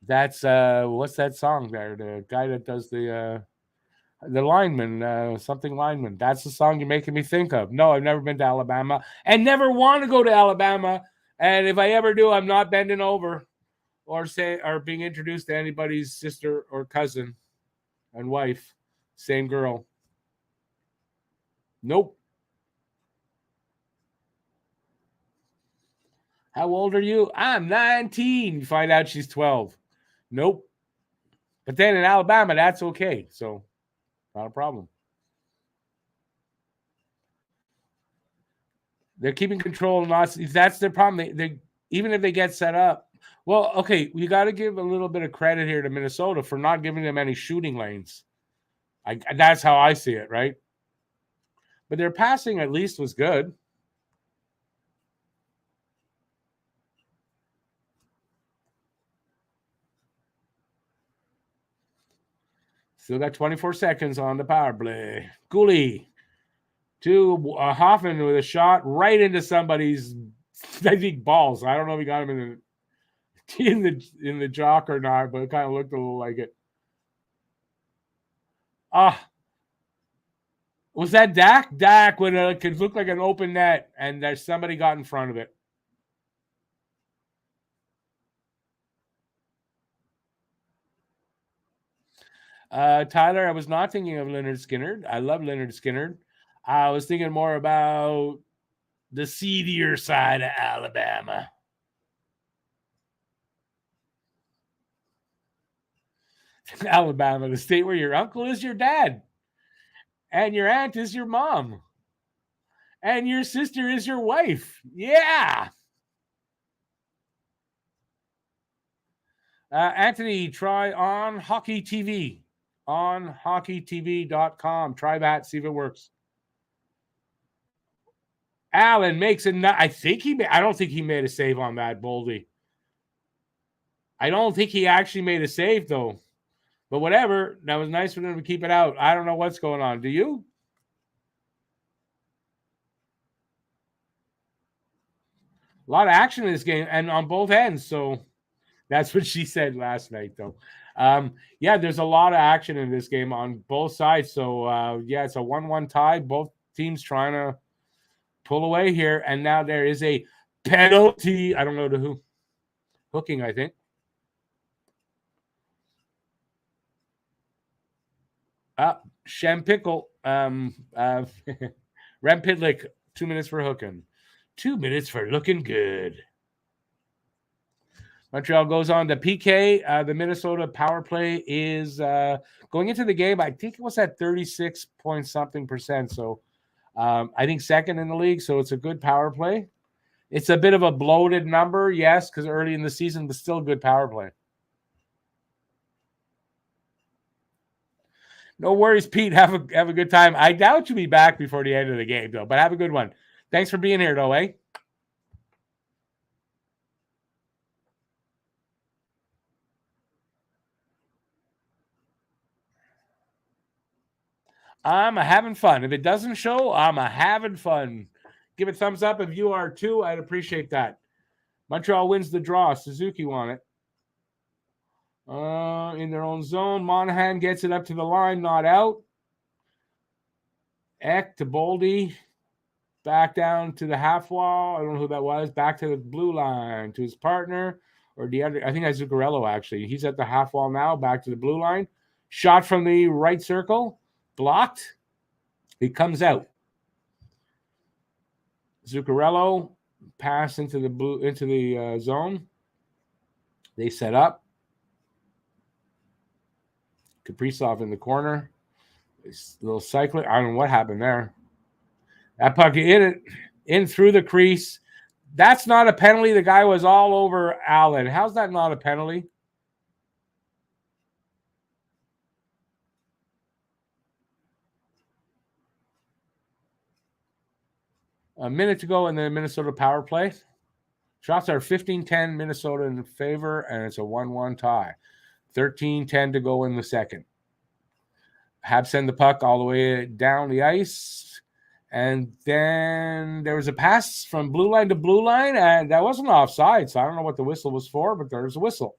That's, what's that song there? The guy that does the lineman, something lineman. That's the song you're making me think of. No, I've never been to Alabama and never want to go to Alabama. And if I ever do, I'm not bending over or being introduced to anybody's sister or cousin and wife. Same girl. Nope. How old are you? I'm 19. You find out she's 12. Nope. But then in Alabama, that's okay. So, not a problem. They're keeping control. That's their problem. They even if they get set up. Well, okay, we got to give a little bit of credit here to Minnesota for not giving them any shooting lanes. That's how I see it, right? But their passing at least was good. Still got 24 seconds on the power play. Cooley to Hoffman with a shot right into somebody's, I think, balls. I don't know if he got him in the jock or not, but it kind of looked a little like it. Was that Dak? Dak when it could look like an open net and there's somebody got in front of it. Tyler, I was not thinking of Leonard Skinner. I love Leonard Skinner. I was thinking more about the seedier side of Alabama. Alabama, the state where your uncle is your dad, and your aunt is your mom, and your sister is your wife. Yeah. Anthony, try on Hockey TV. On hockeytv.com. Try that, see if it works. Allen makes it. I don't think he made a save on that, Boldy. I don't think he actually made a save, though. But whatever. That was nice for them to keep it out. I don't know what's going on. Do you? A lot of action in this game and on both ends. So that's what she said last night, though. Yeah, there's a lot of action in this game on both sides. So, yeah, it's a 1-1 tie. Both teams trying to pull away here. And now there is a penalty. I don't know to who. Hooking, I think. Shampickle. Rem Pitlick, 2 minutes for hooking. 2 minutes for looking good. Montreal goes on to PK. The Minnesota power play is going into the game. I think it was at 36 point something percent. So I think second in the league. So it's a good power play. It's a bit of a bloated number, yes, because early in the season, but still a good power play. No worries, Pete. Have a good time. I doubt you'll be back before the end of the game, though. But have a good one. Thanks for being here, though, eh? I'm having fun. If it doesn't show, I'm having fun. Give it thumbs up if you are too. I'd appreciate that. Montreal wins the draw. Suzuki won it. In their own zone. Monahan gets it up to the line, not out. Eck to Boldy. back down to the half wall. I don't know who that was. Back to the blue line to his partner or the other. I think that's Zuccarello, actually. He's at the half wall now. Back to the blue line. Shot from the right circle. Blocked. He comes out. Zuccarello pass into the zone. They set up. Kaprizov in the corner. This little cycling. I don't know what happened there. That puck in through the crease. That's not a penalty. The guy was all over Allen. How's that not a penalty? A minute to go in the Minnesota power play. Shots are 15-10 Minnesota in favor, and it's a 1-1 tie. 13-10 to go in the second. Habs send the puck all the way down the ice. And then there was a pass from blue line to blue line, and that wasn't offside, so I don't know what the whistle was for, but there's a whistle.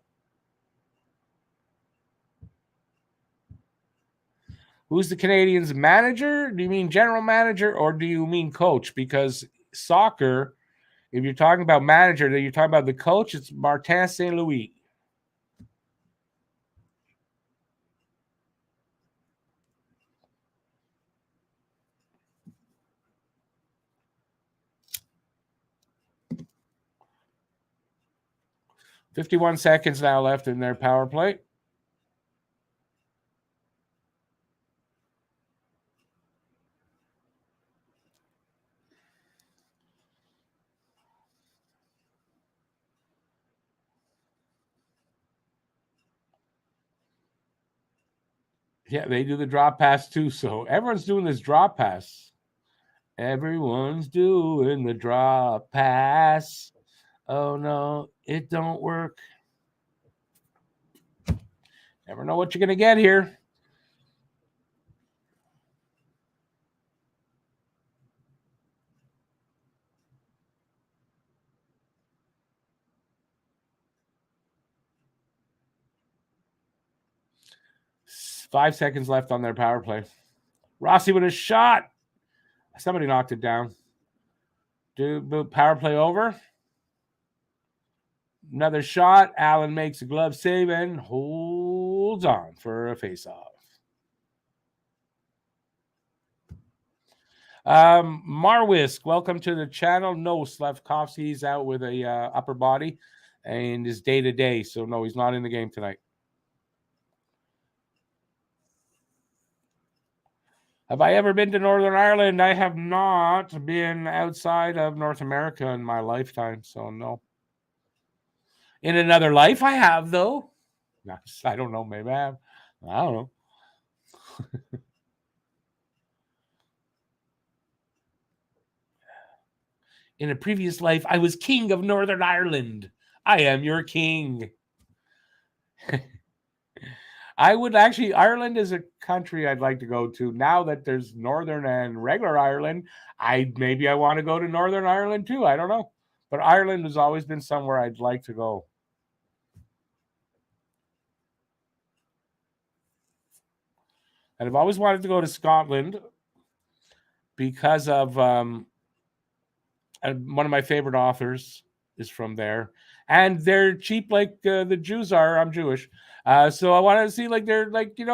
Who's the Canadiens' manager? Do you mean general manager, or do you mean coach? Because soccer, if you're talking about manager, then you're talking about the coach, it's Martin St. Louis. $51 seconds now left in their power play. Yeah, they do the drop pass too. So everyone's doing this drop pass. Everyone's doing the drop pass. Oh no, it don't work. Never know what you're going to get here. Five seconds left on their power play. Rossi with a shot. Somebody knocked it down. Power play over. Another shot. Allen makes a glove save and holds on for a faceoff. Marwisk, welcome to the channel. No, Slavkovsky's out with a upper body and is day-to-day, so no, he's not in the game tonight. Have I ever been to Northern Ireland? I have not been outside of North America in my lifetime, so no. In another life, I have, though. I don't know. Maybe I have. I don't know. In a previous life, I was king of Northern Ireland. I am your king. I would actually, Ireland is a country I'd like to go to. Now that there's Northern and regular Ireland, maybe I want to go to Northern Ireland too. I don't know. But Ireland has always been somewhere I'd like to go. And I've always wanted to go to Scotland because of one of my favorite authors is from there. And they're cheap like the Jews are. I'm Jewish. So I wanted to see like they're like, they're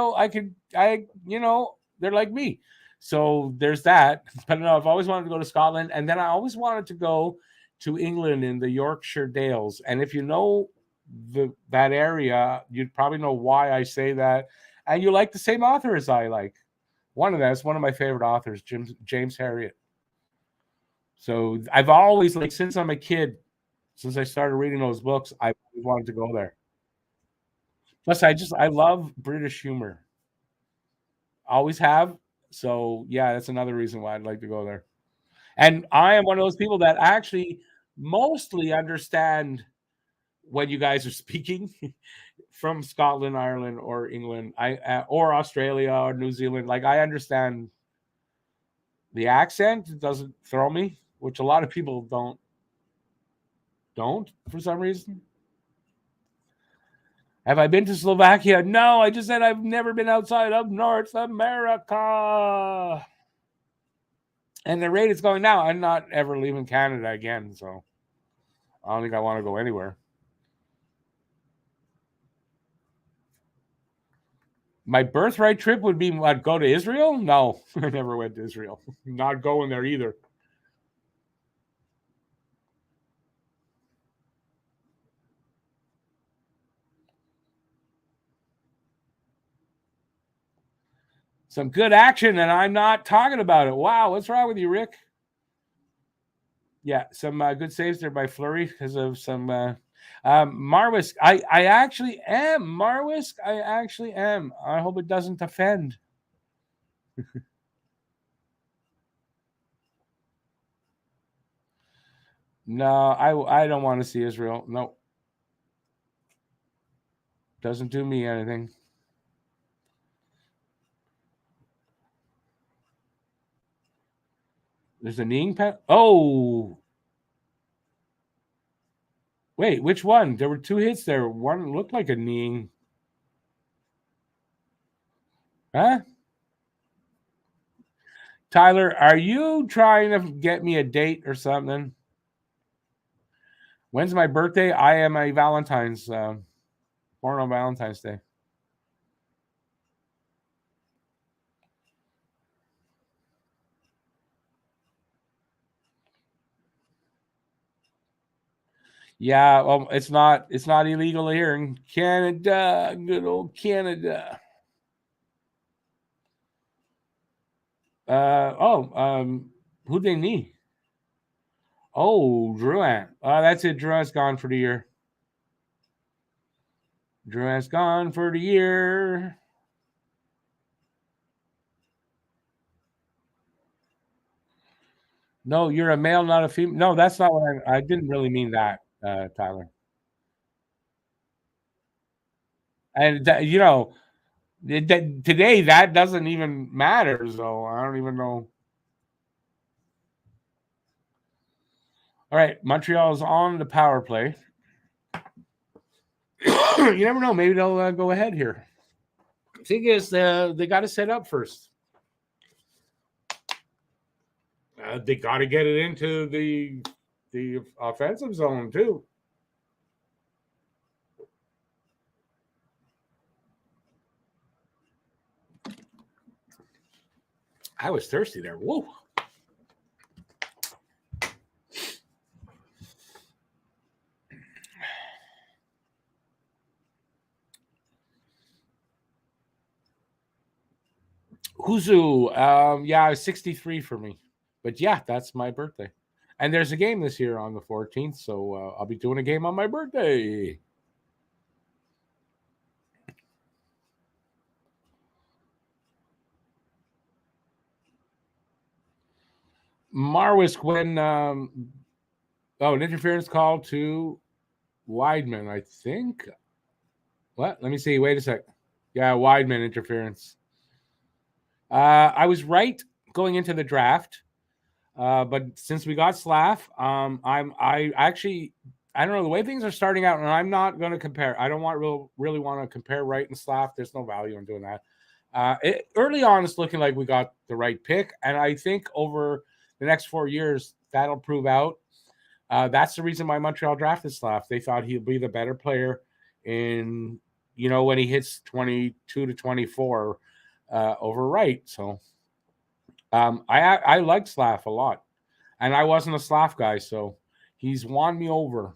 like me. So there's that. But no, I've always wanted to go to Scotland. And then I always wanted to go to England in the Yorkshire Dales. And if you know that area, you'd probably know why I say that. And you like the same author as I like. One of that's one of my favorite authors, James Herriot. So I've always, like, since I'm a kid, since I started reading those books, I wanted to go there. Plus, I love British humor. Always have. So yeah, that's another reason why I'd like to go there. And I am one of those people that actually mostly understand when you guys are speaking from Scotland, Ireland, or England, or Australia or New Zealand. Like, I understand the accent. It doesn't throw me, which a lot of people don't for some reason. Have I been to Slovakia? No, I just said I've never been outside of North America. And the rate is going down. I'm not ever leaving Canada again, so I don't think I want to go anywhere. My birthright trip would be what, go to Israel? No, I never went to Israel. Not going there either. Some good action, and I'm not talking about it. Wow, what's wrong with you, Rick? Yeah, some good saves there by Fleury because of some Marwisk. I actually am Marwisk. I actually am. I hope it doesn't offend. No, I don't want to see Israel. No, doesn't do me anything. There's a kneeing pen. Oh, wait, which one? There were two hits there. One looked like a kneeing. Huh? Tyler, are you trying to get me a date or something? When's my birthday? I am a Valentine's, born on Valentine's Day. Yeah, well, it's not illegal here in Canada. Good old Canada. Who'd they knee? Oh, Drouin. That's it. Drouin's gone for the year. Drouin's gone for the year. No, you're a male, not a female. No, that's not what I didn't really mean that, Tyler. And today that doesn't even matter. So I don't even know. All right, Montreal's on the power play. You never know. Maybe they'll go ahead here. Thing is, they got to set up first. They got to get it into the offensive zone too. I was thirsty there. Whoa. Huzu. Yeah, it was 63 for me. But yeah, that's my birthday. And there's a game this year on the 14th, so I'll be doing a game on my birthday. Marwisk when an interference call to Weidman, I think. What? Let me see. Wait a sec. Yeah, Weidman interference. I was right going into the draft, but since we got Slav, I don't know the way things are starting out, and I'm not going to compare. I don't really want to compare Wright and Slav. There's no value in doing that. Early on, it's looking like we got the right pick, and I think over the next 4 years that'll prove out. That's the reason why Montreal drafted Slav. They thought he'd be the better player in when he hits 22 to 24 over Wright. So I like Slav a lot, and I wasn't a Slav guy, so he's won me over.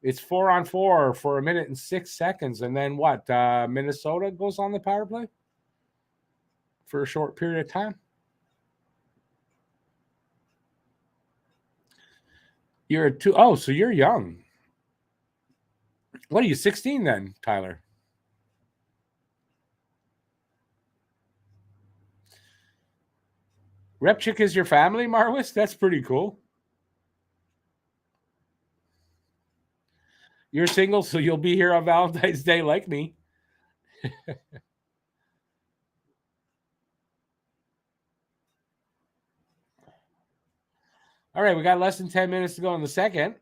It's 4-on-4 for a minute and 6 seconds, and then what? Minnesota goes on the power play for a short period of time. You're a two. Oh, so you're young. What are you, 16 then, Tyler? Repchik is your family, Marwis? That's pretty cool. You're single, so you'll be here on Valentine's Day like me. All right, we got less than 10 minutes to go in the second.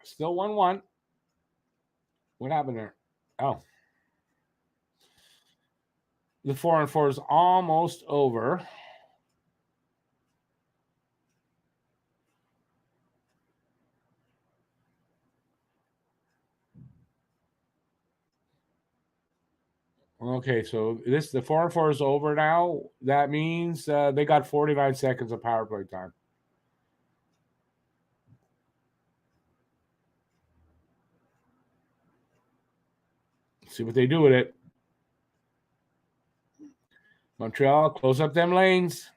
Still 1-1. What happened there? Oh. The 4-on-4 is almost over. Okay, so the 4-4 is over now. That means they got 49 seconds of power play time. See what they do with it. Montreal, close up them lanes.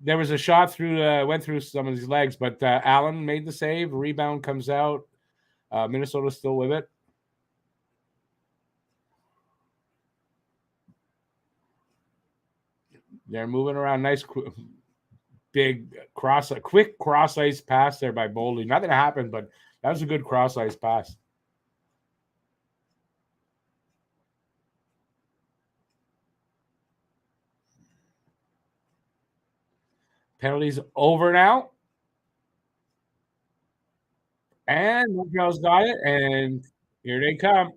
There was a shot went through some of his legs, but Allen made the save. Rebound comes out. Minnesota's still with it. They're moving around. Nice, quick cross ice pass there by Boldy. Nothing happened, but that was a good cross ice pass. Penalties over now. And Montreal's got it, and here they come.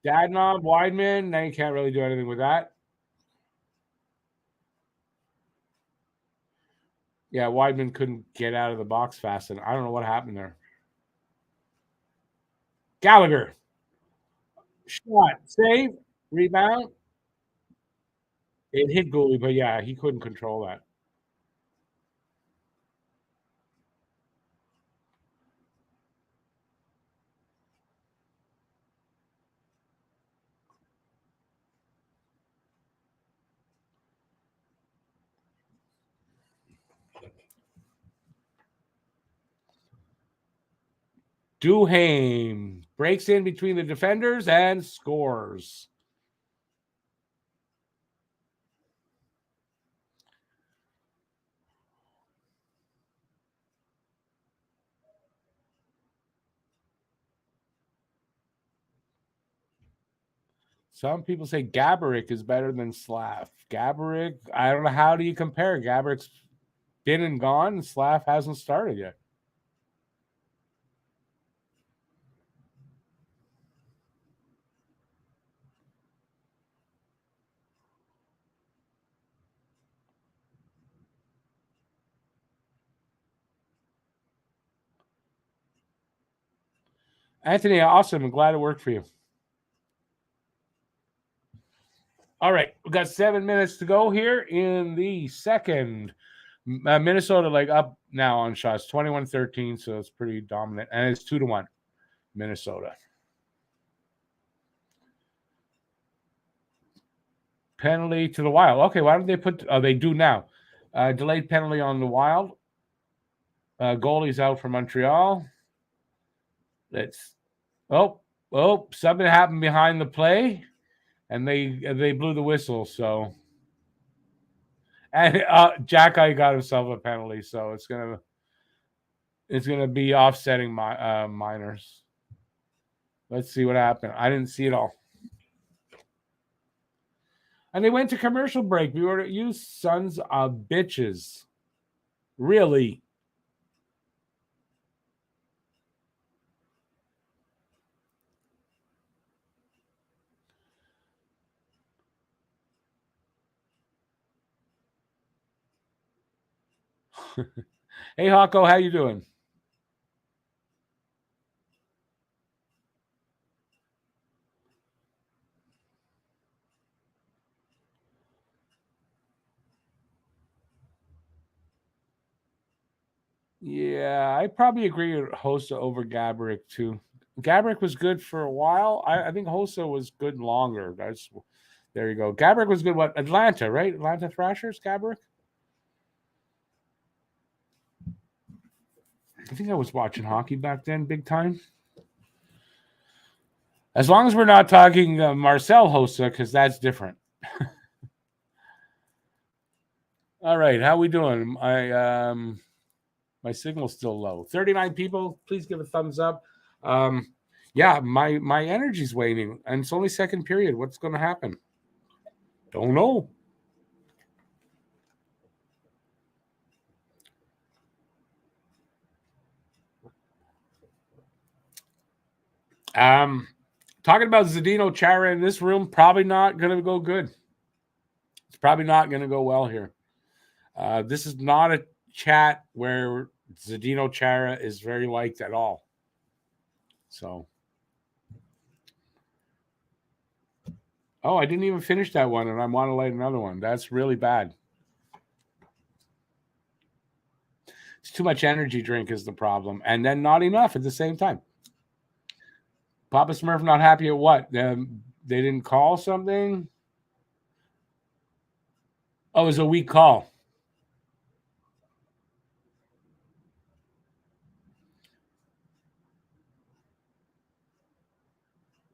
Dadnov, Weidman. Now you can't really do anything with that. Yeah, Weidman couldn't get out of the box fast enough. I don't know what happened there. Gallagher. Shot. Save. Rebound. It hit goalie, but yeah, he couldn't control that. Duhaime breaks in between the defenders and scores. Some people say Gaborik is better than Slav. Gaborik, I don't know, how do you compare? Gaborik's been and gone, and Slav hasn't started yet. Anthony, awesome. I'm glad it worked for you. All right, we've got 7 minutes to go here in the second. Minnesota up now on shots, 21-13, so it's pretty dominant, and it's 2-1 Minnesota. Penalty to the Wild. Okay, why don't they put? Oh, they do now. Delayed penalty on the Wild. Goalie's out for Montreal. Something happened behind the play, and they blew the whistle. So, and Jack got himself a penalty, so it's gonna be offsetting minors. Let's see what happened. I didn't see it all. And they went to commercial break. We were you sons of bitches. Really? Hey, Hawko, how you doing? Yeah, I probably agree with Hossa over Gaborik too. Gaborik was good for a while. I think Hossa was good longer. There you go. Gaborik was good. What, Atlanta, right? Atlanta Thrashers, Gaborik. I think I was watching hockey back then, big time. As long as we're not talking Marcel Hossa, because that's different. All right, how we doing? My signal's still low. 39 people. Please give a thumbs up. Yeah, my energy's waning, and it's only second period. What's going to happen? Don't know. Talking about Zdeno Chara in this room, probably not going to go good. It's probably not going to go well here. This is not a chat where Zdeno Chara is very liked at all. So, Oh, I didn't even finish that one, and I want to light another one. That's really bad. It's too much energy drink is the problem, and then not enough at the same time. Papa Smurf not happy at what? They didn't call something? Oh, it was a weak call.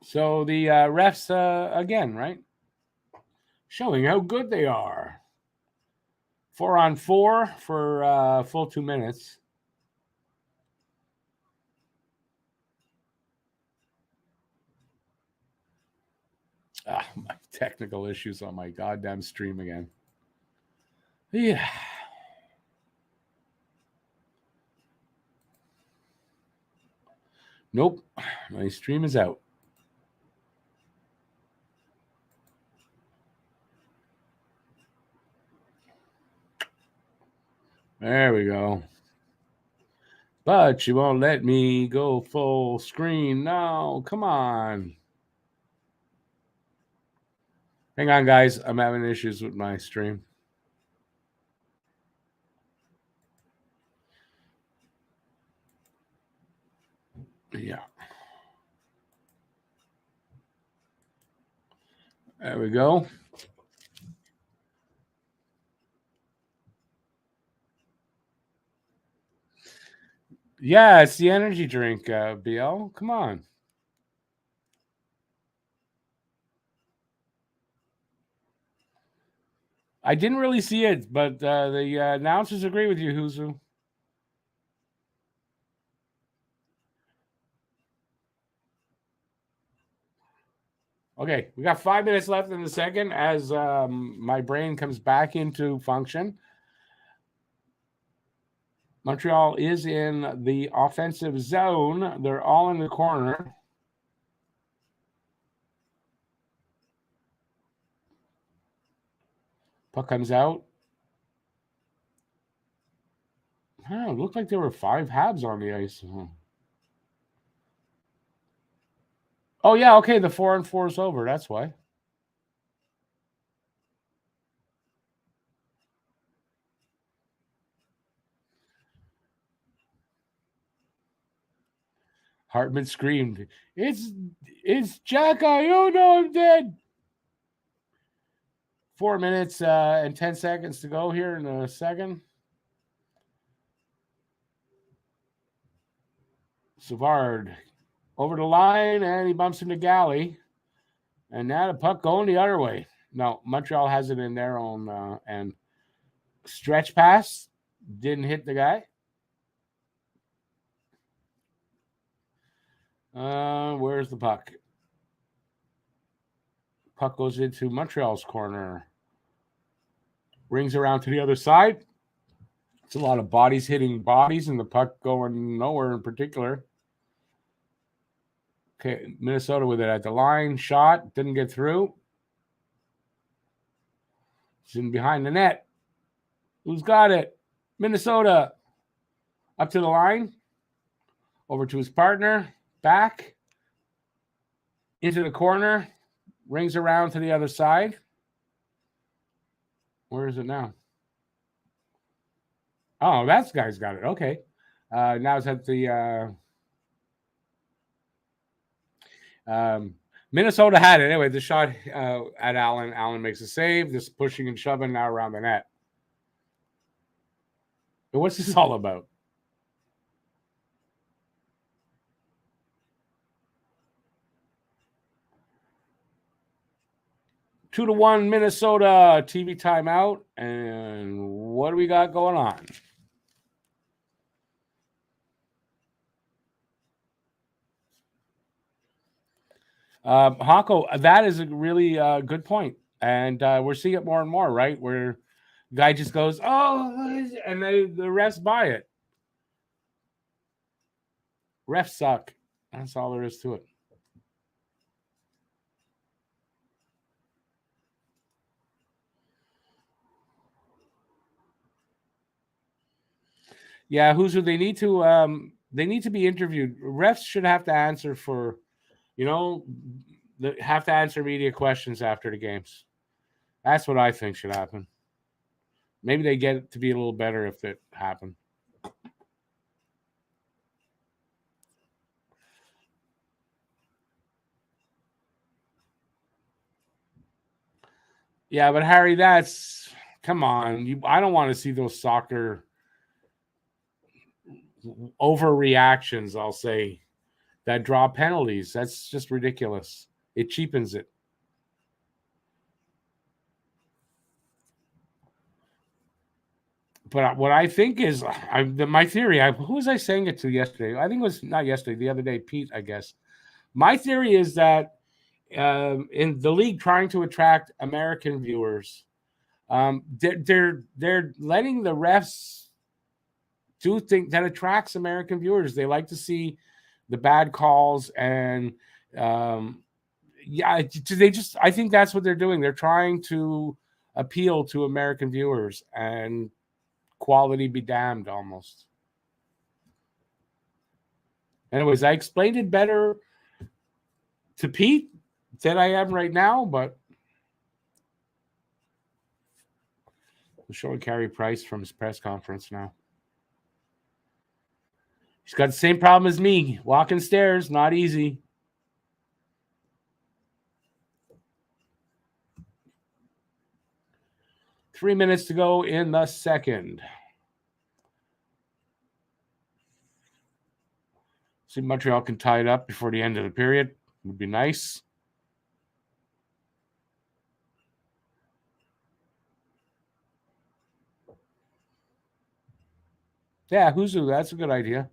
So the refs, again, right? Showing how good they are. 4-on-4 for full 2 minutes. My technical issues on my goddamn stream again. Yeah. Nope. My stream is out. There we go. But you won't let me go full screen. No, come on. Hang on, guys. I'm having issues with my stream. Yeah. There we go. Yeah, it's the energy drink, BL. Come on. I didn't really see it, but the announcers agree with you, Huzu. Okay, we got 5 minutes left in the second as my brain comes back into function. Montreal is in the offensive zone. They're all in the corner. Puck comes out. Oh, it looked like there were 5 Habs on the ice. Oh, yeah, okay, the 4-on-4 is over. That's why. Hartman screamed, It's Jack. You know I'm dead. 4 minutes and 10 seconds to go here in a second. Savard over the line, and he bumps into Galley. And now the puck going the other way. No, Montreal has it in their own and stretch pass. Didn't hit the guy. Where's the puck? Puck goes into Montreal's corner. Rings around to the other side. It's a lot of bodies hitting bodies and the puck going nowhere in particular. Okay, Minnesota with it at the line. Shot. Didn't get through. It's in behind the net. Who's got it? Minnesota. Up to the line. Over to his partner. Back. Into the corner. Rings around to the other side. Where is it now? Oh, that guy's got it. Okay. Now it's at the Minnesota had it. Anyway, the shot at Allen. Allen makes a save. This pushing and shoving now around the net. But what's this all about? Two to one Minnesota TV timeout. And what do we got going on? Hako, that is a really good point. And we're seeing it more and more, right? Where guy just goes, oh, and the refs buy it. Refs suck. That's all there is to it. Yeah, Who's they need to be interviewed. Refs should have to answer for, They have to answer media questions after the games. That's what I think should happen. Maybe they get it to be a little better if it happened. Yeah, but Harry, that's come on. I don't want to see those soccer overreactions, I'll say, that draw penalties. That's just ridiculous. It cheapens it. But what I think is, my theory, who was I saying it to yesterday? I think it was not yesterday, the other day, Pete, I guess. My theory is that in the league trying to attract American viewers, they're letting the refs do things that attracts American viewers. They like to see the bad calls, and I think that's what they're doing. They're trying to appeal to American viewers, and quality be damned almost. Anyways, I explained it better to Pete than I am right now, but we're showing Carey Price from his press conference now. He's got the same problem as me. Walking stairs, not easy. Three minutes to go in the second. See, Montreal can tie it up before the end of the period. Would be nice. Yeah, Huzu, that's a good idea.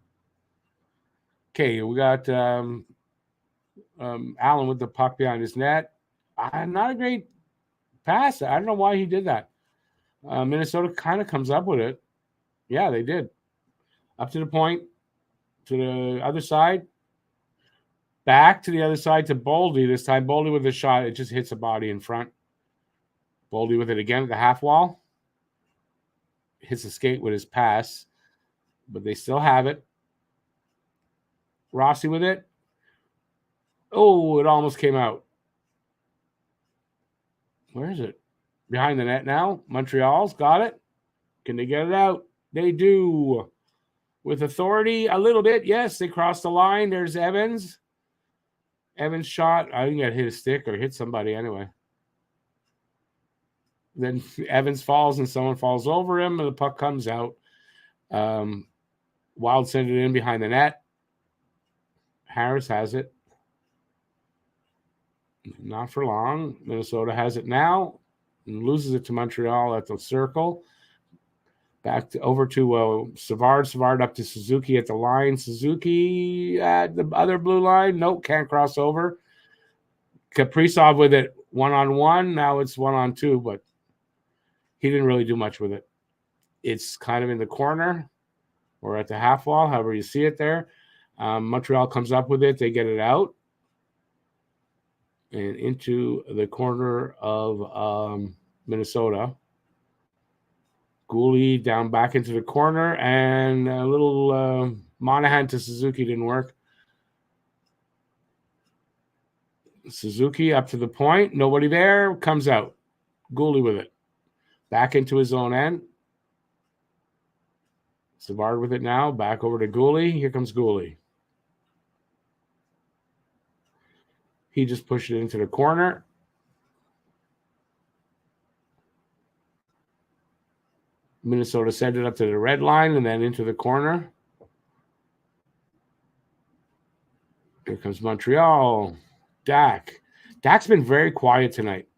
Okay, we got Allen with the puck behind his net. Not a great pass. I don't know why he did that. Minnesota kind of comes up with it. Yeah, they did. Up to the point, to the other side. Back to the other side to Boldy this time. Boldy with a shot. It just hits a body in front. Boldy with it again at the half wall. Hits a skate with his pass, but they still have it. Rossi with it. Oh, it almost came out. Where is it? Behind the net now. Montreal's got it. Can they get it out? They do. With authority, a little bit. Yes, they crossed the line. There's Evans. Evans shot. I think that hit a stick or hit somebody anyway. Then Evans falls and someone falls over him and the puck comes out. Wild sent it in behind the net. Harris has it. Not for long. Minnesota has it now and loses it to Montreal at the circle. Back over to Savard. Savard up to Suzuki at the line. Suzuki at the other blue line. Nope, can't cross over. Kaprizov with it one-on-one. Now it's one-on-two, but he didn't really do much with it. It's kind of in the corner or at the half wall, however you see it there. Montreal comes up with it. They get it out and into the corner of Minnesota. Gooley down back into the corner, and a little Monahan to Suzuki didn't work. Suzuki up to the point. Nobody there. Comes out. Gooley with it. Back into his own end. Savard with it now. Back over to Gooley. Here comes Gooley. He just pushed it into the corner. Minnesota sent it up to the red line and then into the corner. Here comes Montreal. Dak. Dak's been very quiet tonight.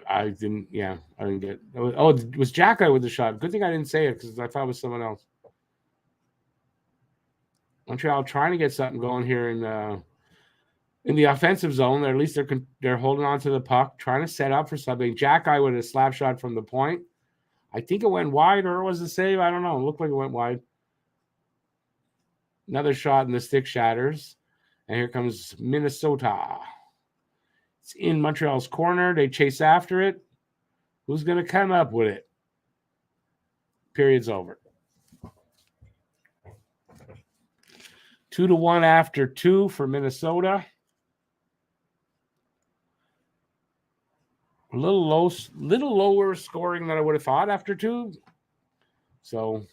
I didn't get. It was Jacka with the shot. Good thing I didn't say it because I thought it was someone else. Montreal trying to get something going here in the offensive zone. Or at least they're holding on to the puck, trying to set up for something. Jacka with a slap shot from the point. I think it went wide, or was it save? I don't know. It looked like it went wide. Another shot and the stick shatters. And here comes Minnesota. It's in Montreal's corner. They chase after it. Who's going to come up with it? Period's over. 2-1 after 2 for Minnesota. A little lower scoring than I would have thought after 2. So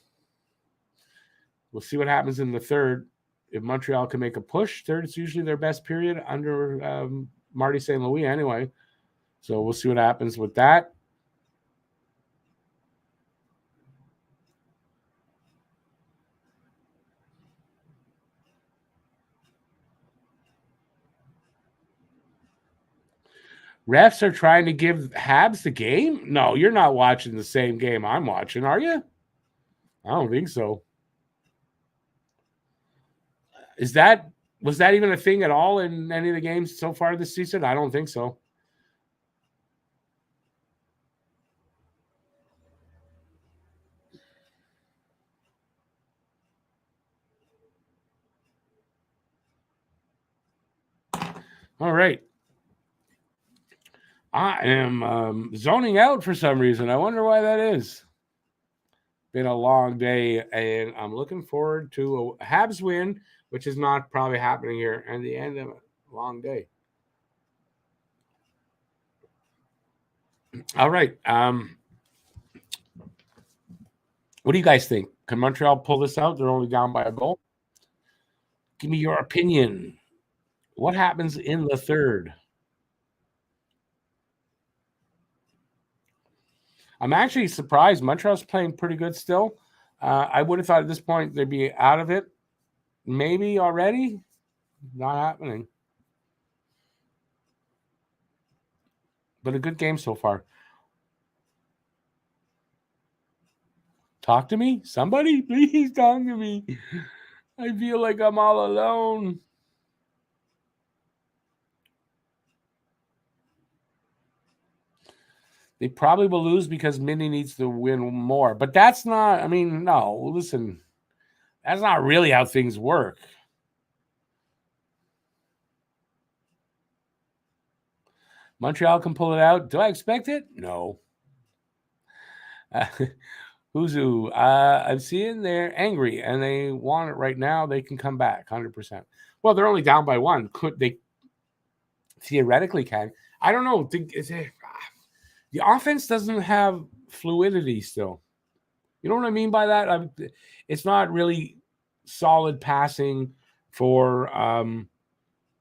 we'll see what happens in the third. If Montreal can make a push, third is usually their best period under Marty St. Louis anyway. So we'll see what happens with that. Refs are trying to give Habs the game? No, you're not watching the same game I'm watching, are you? I don't think so. Was that even a thing at all in any of the games so far this season? I don't think so. All right. I am zoning out for some reason. I wonder why that is. Been a long day, and I'm looking forward to a Habs win, which is not probably happening here, and the end of a long day. All right. What do you guys think? Can Montreal pull this out? They're only down by a goal. Give me your opinion. What happens in the third? I'm actually surprised. Montreal's playing pretty good still. I would have thought at this point they'd be out of it. Maybe already. Not happening. But a good game so far. Talk to me? Somebody? Please talk to me. I feel like I'm all alone. They probably will lose because Minnie needs to win more. But that's not, I mean, no, listen, that's not really how things work. Montreal can pull it out. Do I expect it? No. Huzu, I'm seeing they're angry and they want it right now. They can come back 100%. Well, they're only down by 1. Could they theoretically can? I don't know. The offense doesn't have fluidity still. You know what I mean by that? It's not really solid passing for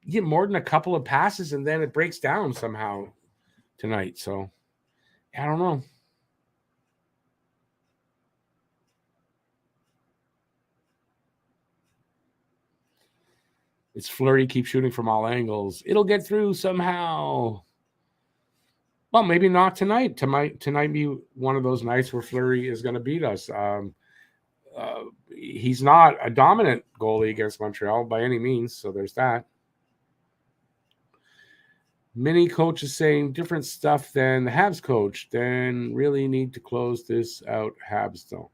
you get more than a couple of passes and then it breaks down somehow tonight. So I don't know. It's Fleury, keep shooting from all angles. It'll get through somehow. Well, maybe not tonight. Tonight be one of those nights where Fleury is going to beat us. He's not a dominant goalie against Montreal by any means, so there's that. Many coaches saying different stuff than the Habs coach. Then really need to close this out, Habs, though.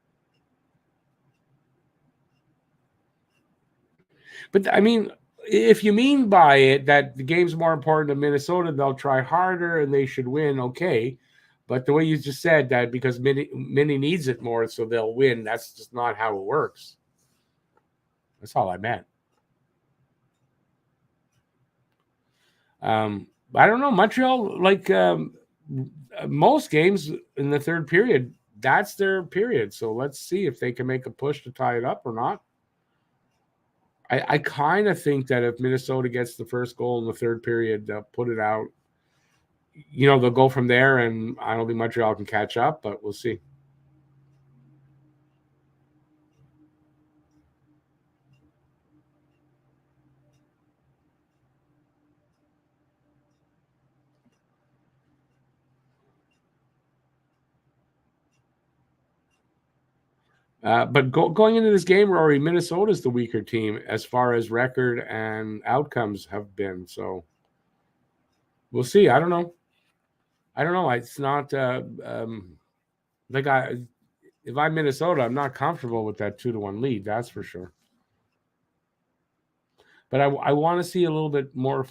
But, I mean, if you mean by it that the game's more important to Minnesota, they'll try harder and they should win, okay. But the way you just said that because Minnie needs it more, so they'll win, that's just not how it works. That's all I meant. I don't know. Montreal, like most games in the third period, that's their period. So let's see if they can make a push to tie it up or not. I kind of think that if Minnesota gets the first goal in the third period, they'll put it out. You know, they'll go from there, and I don't think Montreal can catch up, but we'll see. But going into this game, Rory, Minnesota's the weaker team as far as record and outcomes have been. So we'll see. I don't know. It's not like if I'm Minnesota, I'm not comfortable with that 2-1 lead. That's for sure. But I want to see a little bit more,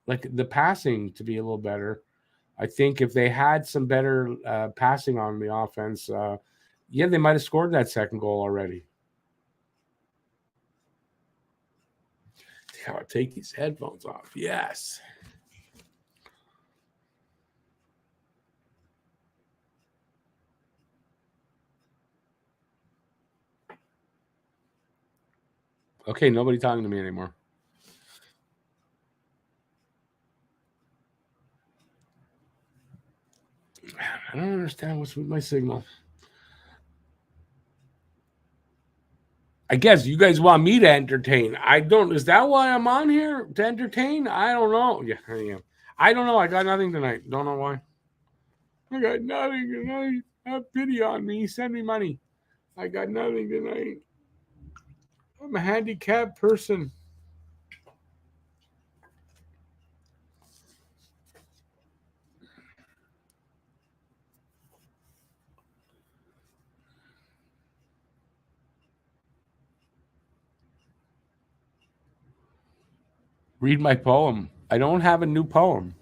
like the passing to be a little better. I think if they had some better passing on the offense, they might have scored that second goal already. I'll take these headphones off. Yes. Okay, nobody talking to me anymore. I don't understand what's with my signal. I guess you guys want me to entertain. I don't. Is that why I'm on here to entertain? I don't know. Yeah, I am. I don't know. I got nothing tonight. Don't know why. I got nothing tonight. Have pity on me. Send me money. I got nothing tonight. I'm a handicapped person. Read my poem. I don't have a new poem.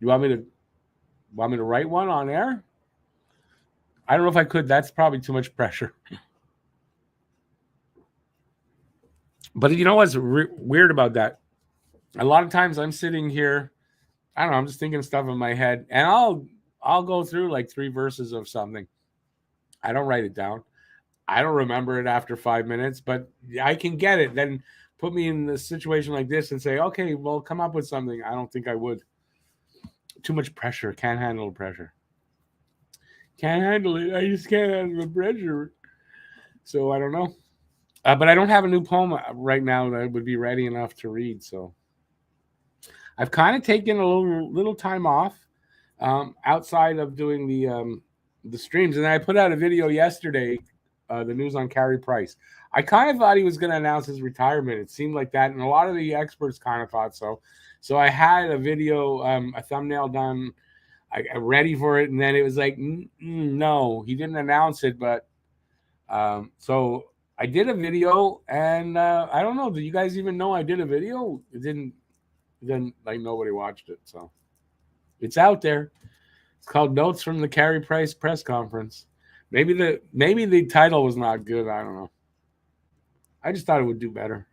You want me to write one on air? I don't know if I could. That's probably too much pressure. But you know what's weird about that? A lot of times I'm sitting here, I don't know, I'm just thinking stuff in my head, and I'll go through like 3 verses of something. I don't write it down. I don't remember it after 5 minutes, but I can get it. Then put me in a situation like this and say, okay, well, come up with something. I don't think I would. Too much pressure. Can't handle the pressure. Can't handle it. I just can't handle the pressure. So I don't know. But I don't have a new poem right now that would be ready enough to read. So I've kind of taken a little time off outside of doing the streams, and I put out a video yesterday. The news on Carey Price. I kind of thought he was going to announce his retirement. It seemed like that, and a lot of the experts kind of thought so. So I had a video, a thumbnail done, I ready for it, and then it was like, no, he didn't announce it, but so I did a video, and I don't know. Do you guys even know I did a video? It didn't. Then like nobody watched it, so it's out there. It's called Notes from the Carey Price press conference. Maybe the title was not good. I don't know. I just thought it would do better.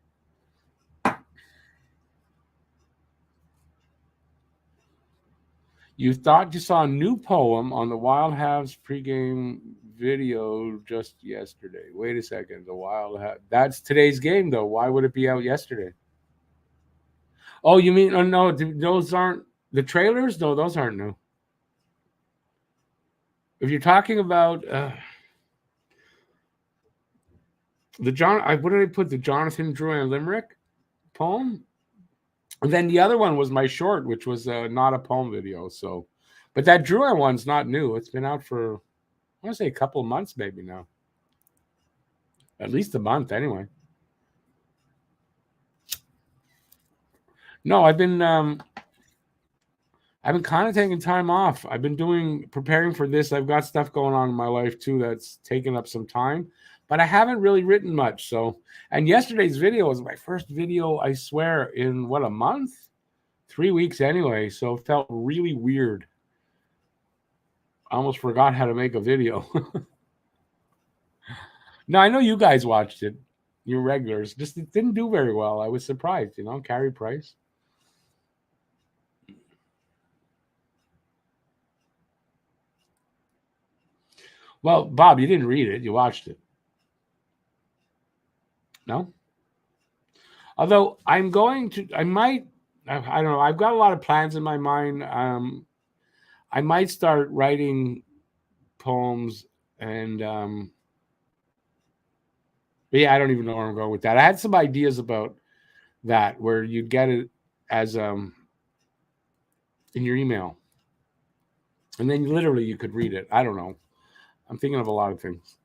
You thought you saw a new poem on the Wild Habs pregame video just yesterday. Wait a second. The Wild Habs. That's today's game, though. Why would it be out yesterday? Oh, you mean? Oh no, those aren't the trailers. No, those aren't new. If you're talking about what did I put? The Jonathan Drouin Limerick poem. And then the other one was my short, which was not a poem video. So, but that Drouin one's not new. It's been out for, I want to say a couple of months, maybe now. At least a month, anyway. No, I've been kind of taking time off. I've been preparing for this. I've got stuff going on in my life too that's taken up some time, but I haven't really written much. So, and yesterday's video was my first video, I swear, in what, a month? 3 weeks anyway. So it felt really weird. I almost forgot how to make a video. No, I know you guys watched it. You're regulars. Just it didn't do very well. I was surprised, Carey Price. Well, Bob, you didn't read it. You watched it. No? Although I might, I don't know. I've got a lot of plans in my mind. I might start writing poems and, but yeah, I don't even know where I'm going with that. I had some ideas about that where you'd get it as, in your email. And then literally you could read it. I don't know. I'm thinking of a lot of things.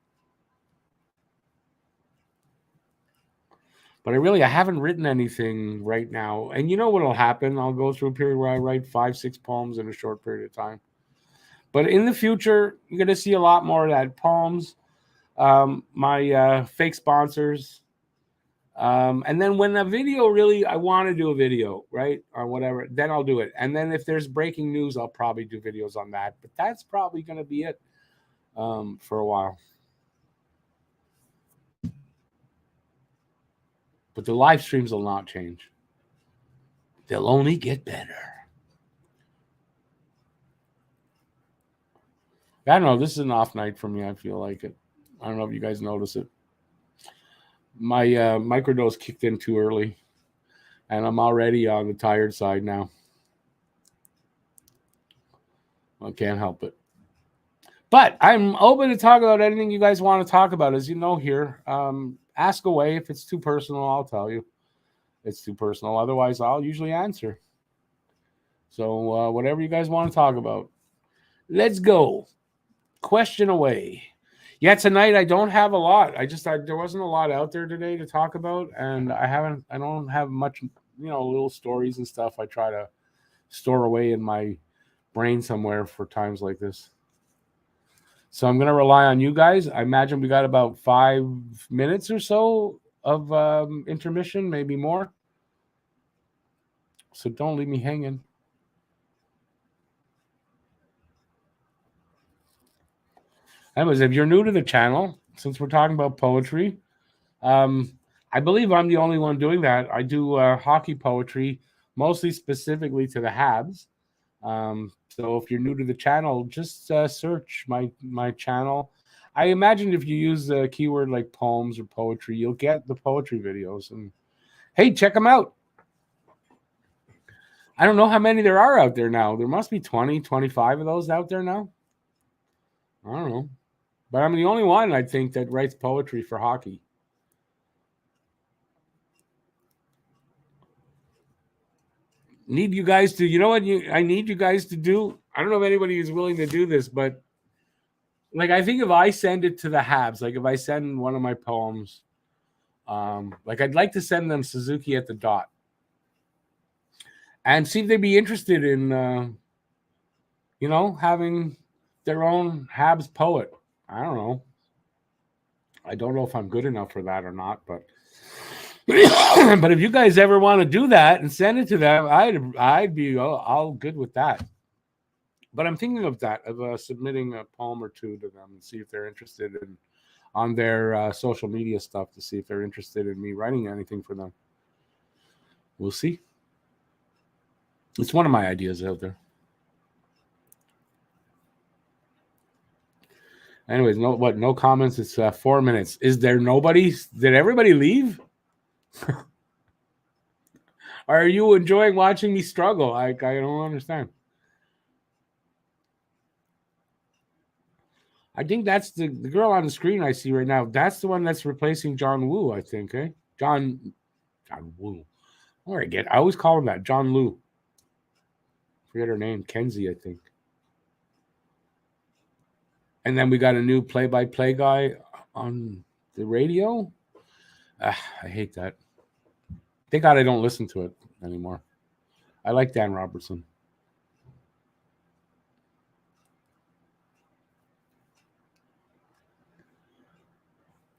But I haven't written anything right now. And you know what'll happen? I'll go through a period where I write 5-6 poems in a short period of time. But in the future, you're going to see a lot more of that. Poems, my fake sponsors. And then when a video I want to do a video, right? Or whatever, then I'll do it. And then if there's breaking news, I'll probably do videos on that. But that's probably going to be it for a while. But the live streams will not change. They'll only get better. I don't know. This is an off night for me. I feel like it. I don't know if you guys notice it. My microdose kicked in too early, and I'm already on the tired side now. I can't help it. But I'm open to talk about anything you guys want to talk about. As you know here, ask away. If it's too personal, I'll tell you. It's too personal. Otherwise, I'll usually answer. So whatever you guys want to talk about. Let's go. Question away. Yeah, tonight I don't have a lot. There wasn't a lot out there today to talk about, and I don't have much, little stories and stuff I try to store away in my brain somewhere for times like this. So I'm going to rely on you guys. I imagine we got about 5 minutes or so of intermission, maybe more. So don't leave me hanging. Anyways, if you're new to the channel, since we're talking about poetry, I believe I'm the only one doing that. I do hockey poetry, mostly specifically to the Habs. So if you're new to the channel, just search my channel. I imagine if you use the keyword like poems or poetry, you'll get the poetry videos. And hey, check them out. I don't know how many there are out there now. There must be 20, 25 of those out there now. I don't know. But I'm the only one, I think, that writes poetry for hockey. Need you guys to, I need you guys to do. I don't know if anybody is willing to do this, but like, I think if I send it to the Habs, like if I send one of my poems, like I'd like to send them Suzuki at the Dot and see if they'd be interested in, having their own Habs poet. I don't know. I don't know if I'm good enough for that or not, but but if you guys ever want to do that and send it to them, I'd be all good with that. But I'm thinking of that, of submitting a poem or two to them and see if they're interested in on their social media stuff, to see if they're interested in me writing anything for them. We'll see. It's one of my ideas out there. Anyways, no comments. It's 4 minutes. Is there nobody? Did everybody leave? Are you enjoying watching me struggle? I don't understand. I think that's the girl on the screen I see right now. That's the one that's replacing John Woo, I think, eh? John Woo. I always call him that. John Lou. Forget her name. Kenzie, I think. And then we got a new play-by-play guy on the radio. I hate that. Thank God I don't listen to it anymore. I like Dan Robertson.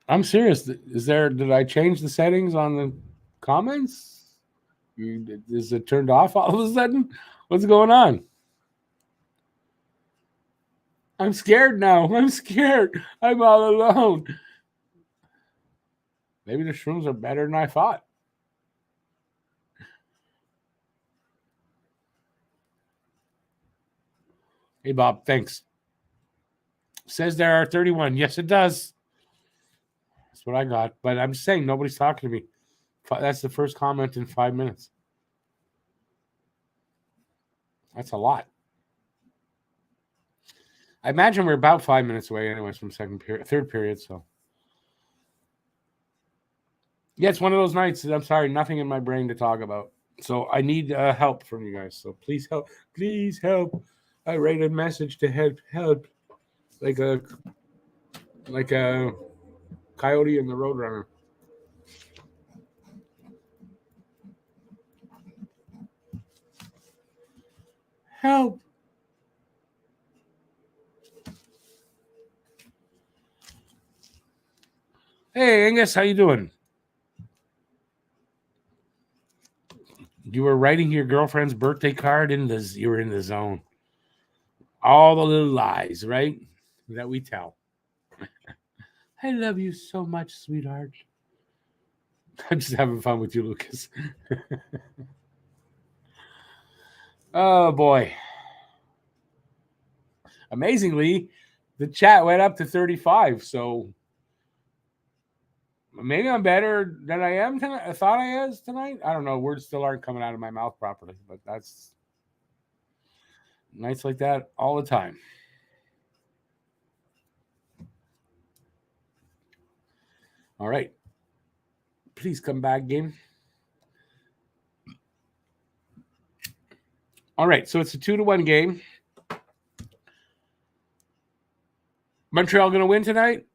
I'm serious. Did I change the settings on the comments? Is it turned off all of a sudden? What's going on? I'm scared now. I'm scared. I'm all alone. Maybe the shrooms are better than I thought. Hey, Bob, thanks. Says there are 31. Yes, it does. That's what I got. But I'm just saying, nobody's talking to me. That's the first comment in 5 minutes. That's a lot. I imagine we're about 5 minutes away anyways from third period, so. Yeah, it's one of those nights. I'm sorry, nothing in my brain to talk about. So I need help from you guys. So please help. Please help. I write a message to help. Like a coyote and the roadrunner. Help. Hey, Angus, how you doing? You were writing your girlfriend's birthday card you were in the zone. All the little lies, right? That we tell. I love you so much, sweetheart. I'm just having fun with you, Lucas. Oh, boy. Amazingly, the chat went up to 35, so maybe I'm better than I am tonight. I thought I was tonight. I don't know. Words still aren't coming out of my mouth properly, but that's nights like that all the time. All right. Please come back, game. All right, so it's a 2-1 game. Montreal going to win tonight?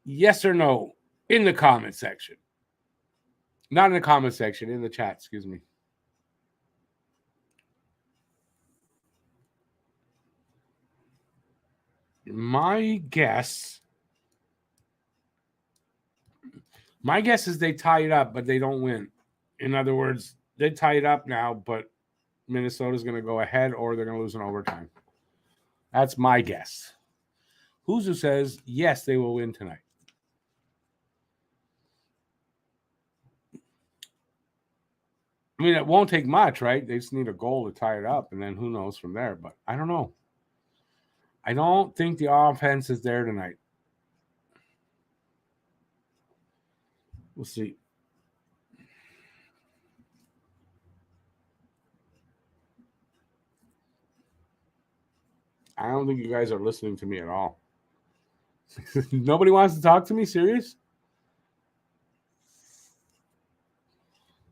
Yes or no? In the comment section. Not in the comment section, in the chat, excuse me. My guess is they tie it up, but they don't win. In other words, they tie it up now, but Minnesota's going to go ahead or they're going to lose in overtime. That's my guess. Who's says, yes, they will win tonight. I mean, it won't take much, right? They just need a goal to tie it up, and then who knows from there. But I don't know. I don't think the offense is there tonight. We'll see. I don't think you guys are listening to me at all. Nobody wants to talk to me? Serious?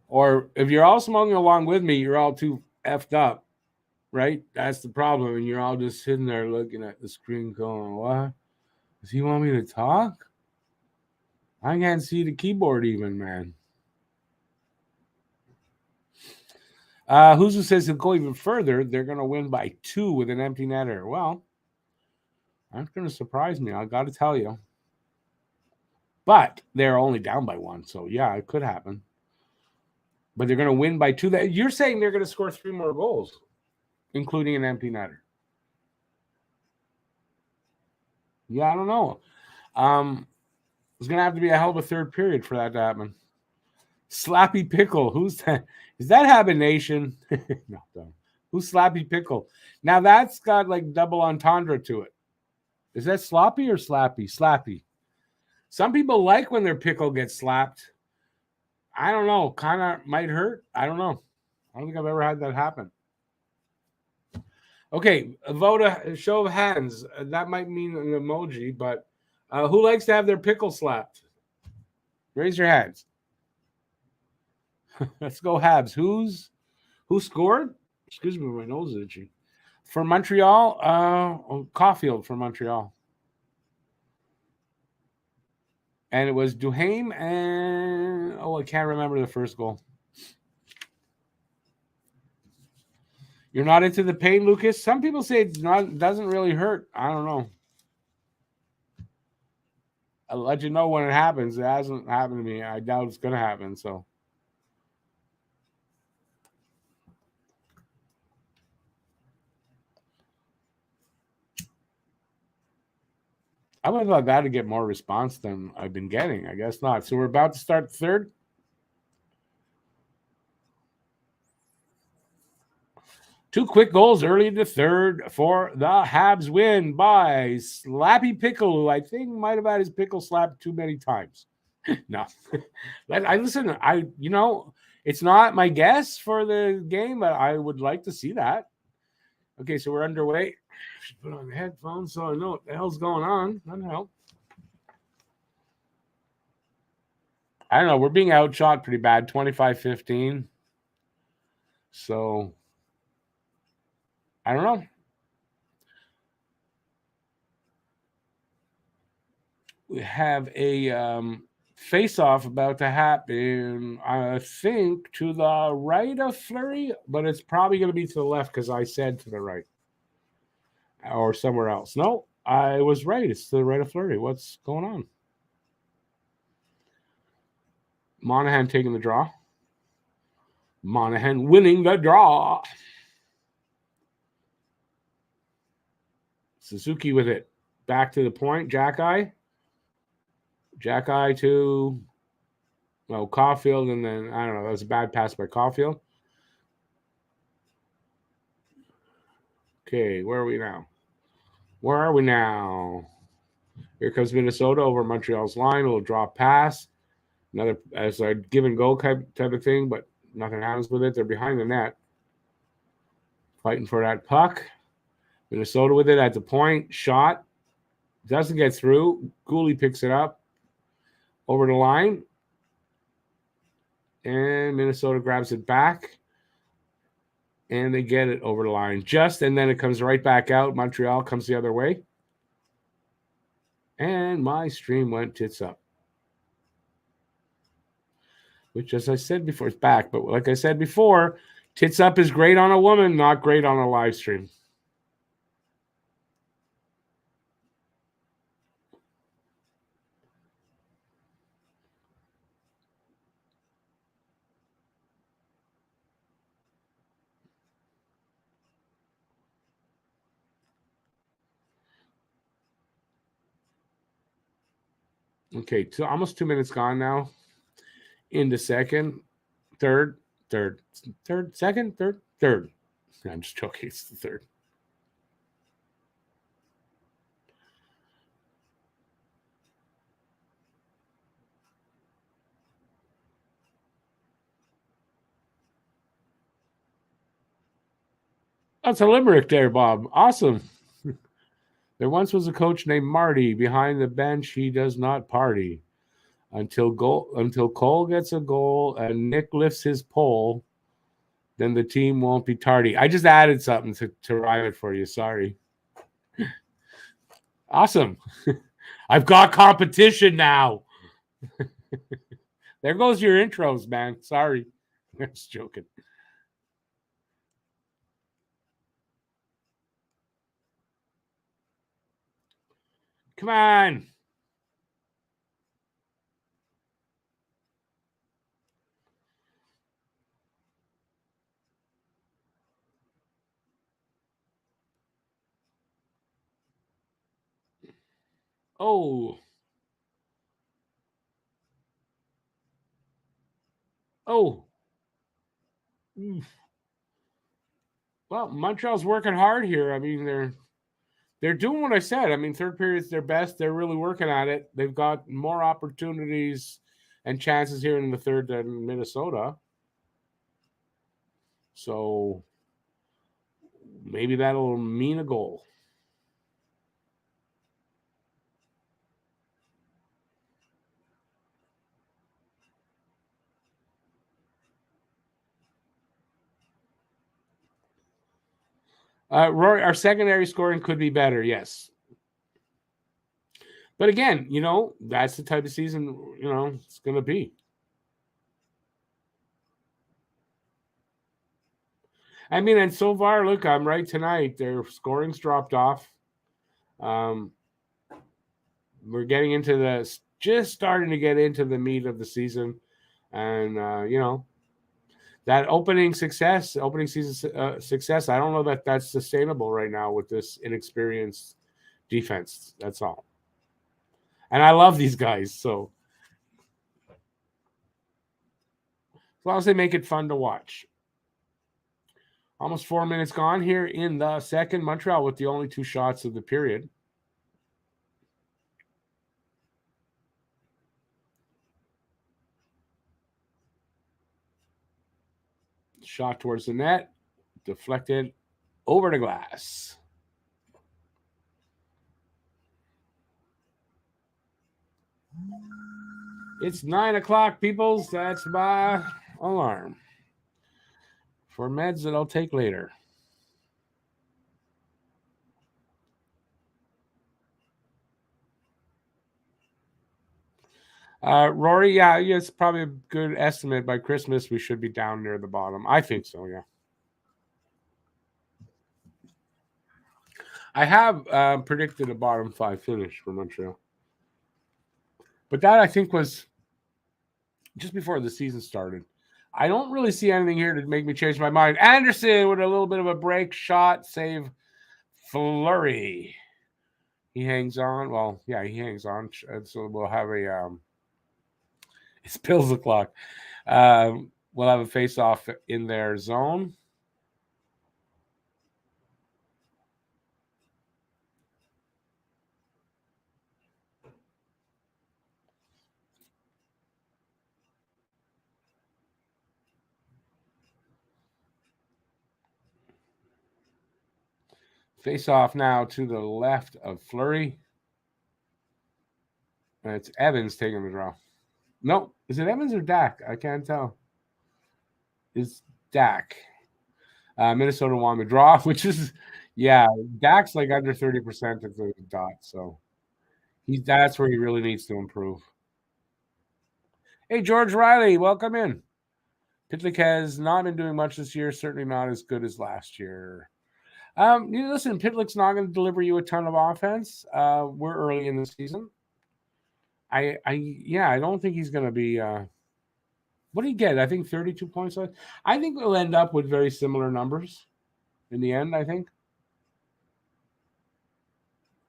Or if you're all smoking along with me, you're all too effed up, right? That's the problem. And you're all just sitting there looking at the screen going, what? Does he want me to talk? I can't see the keyboard even, man. Who says to go even further, they're going to win by 2 with an empty netter. Well, that's going to surprise me. I got to tell you. But they're only down by 1. So, yeah, it could happen. But they're going to win by 2. You're saying they're going to score 3 more goals, including an empty netter. Yeah, I don't know. It's going to have to be a hell of a third period for that to happen. Slappy Pickle. Who's that? Is that Habit Nation? No, don't. Who's Slappy Pickle? Now that's got like double entendre to it. Is that sloppy or slappy? Slappy. Some people like when their pickle gets slapped. I don't know. Kind of might hurt. I don't know. I don't think I've ever had that happen. Okay, a show of hands. That might mean an emoji, but who likes to have their pickle slapped? Raise your hands. Let's go Habs. Who scored? Excuse me, my nose is itchy. For Montreal, Caulfield for Montreal. And it was Duhaime and I can't remember the first goal. You're not into the pain, Lucas? Some people say it doesn't really hurt. I don't know. I'll let you know when it happens. It hasn't happened to me. I doubt it's going to happen, so. I would have thought that to get more response than I've been getting. I guess not. So we're about to start third. Two quick goals early in the third for the Habs win by Slappy Pickle, who I think might have had his pickle slapped too many times. No. Listen, it's not my guess for the game, but I would like to see that. Okay, so we're underway. I should put on the headphones so I know what the hell's going on. I don't know. I don't know. We're being outshot pretty bad, 25-15. So, I don't know. We have a face-off about to happen, I think, to the right of Fleury, but it's probably going to be to the left because I said to the right. Or somewhere else. No, I was right. It's to the right of Fleury. What's going on? Monahan taking the draw. Monahan winning the draw. Suzuki with it. Back to the point. Jack-Eye to Well, Caulfield, and then I don't know. That was a bad pass by Caulfield. Okay, where are we now? Where are we now? Here comes Minnesota over Montreal's line. A little drop pass. Another as a give and go type of thing, but nothing happens with it. They're behind the net, fighting for that puck. Minnesota with it at the point. Shot. Doesn't get through. Gooley picks it up. Over the line. And Minnesota grabs it back. And they get it over the line. And then it comes right back out. Montreal comes the other way. And my stream went tits up. Which, as I said before, is back. But like I said before, tits up is great on a woman, not great on a live stream. Okay, almost 2 minutes gone now. Into second, third. Second, third. I'm just joking. It's the third. That's a limerick there, Bob. Awesome. There once was a coach named Marty. Behind the bench, he does not party. Until Cole gets a goal and Nick lifts his pole, then the team won't be tardy. I just added something to rhyme it for you. Sorry. Awesome. I've got competition now. There goes your intros, man. Sorry. I'm just joking. Come on. Oh. Oh. Well, Montreal's working hard here. I mean, they're doing what I said. I mean, third period's their best. They're really working at it. They've got more opportunities and chances here in the third than Minnesota. So maybe that'll mean a goal. Rory, our secondary scoring could be better, yes. But again, that's the type of season, it's going to be. I mean, and so far, look, I'm right tonight. Their scoring's dropped off. We're getting into just starting to get into the meat of the season. And, that opening season success, I don't know that that's sustainable right now with this inexperienced defense. That's all. And I love these guys, so as long as they make it fun to watch. Almost 4 minutes gone here in the second. Montreal with the only 2 shots of the period. Shot towards the net, deflected over the glass. It's 9 o'clock, peoples. That's my alarm for meds that I'll take later. Rory, yeah, it's probably a good estimate. By Christmas, we should be down near the bottom. I think so, yeah. I have predicted a bottom 5 finish for Montreal. But that, I think, was just before the season started. I don't really see anything here to make me change my mind. Anderson with a little bit of a break shot, save Fleury. He hangs on. Well, yeah, he hangs on. So we'll have It's Bills o'clock. We'll have a face-off in their zone. Face-off now to the left of Fleury. And it's Evans taking the draw. Nope. Is it Evans or Dak? I can't tell. It's Dak. Minnesota won the draw, which is, yeah, Dak's like under 30% of the dot. So that's where he really needs to improve. Hey, George Riley, welcome in. Pitlick has not been doing much this year, certainly not as good as last year. Listen, Pitlick's not going to deliver you a ton of offense. We're early in the season. I don't think he's going to be. What did he get? I think 32 points. I think we'll end up with very similar numbers in the end. I think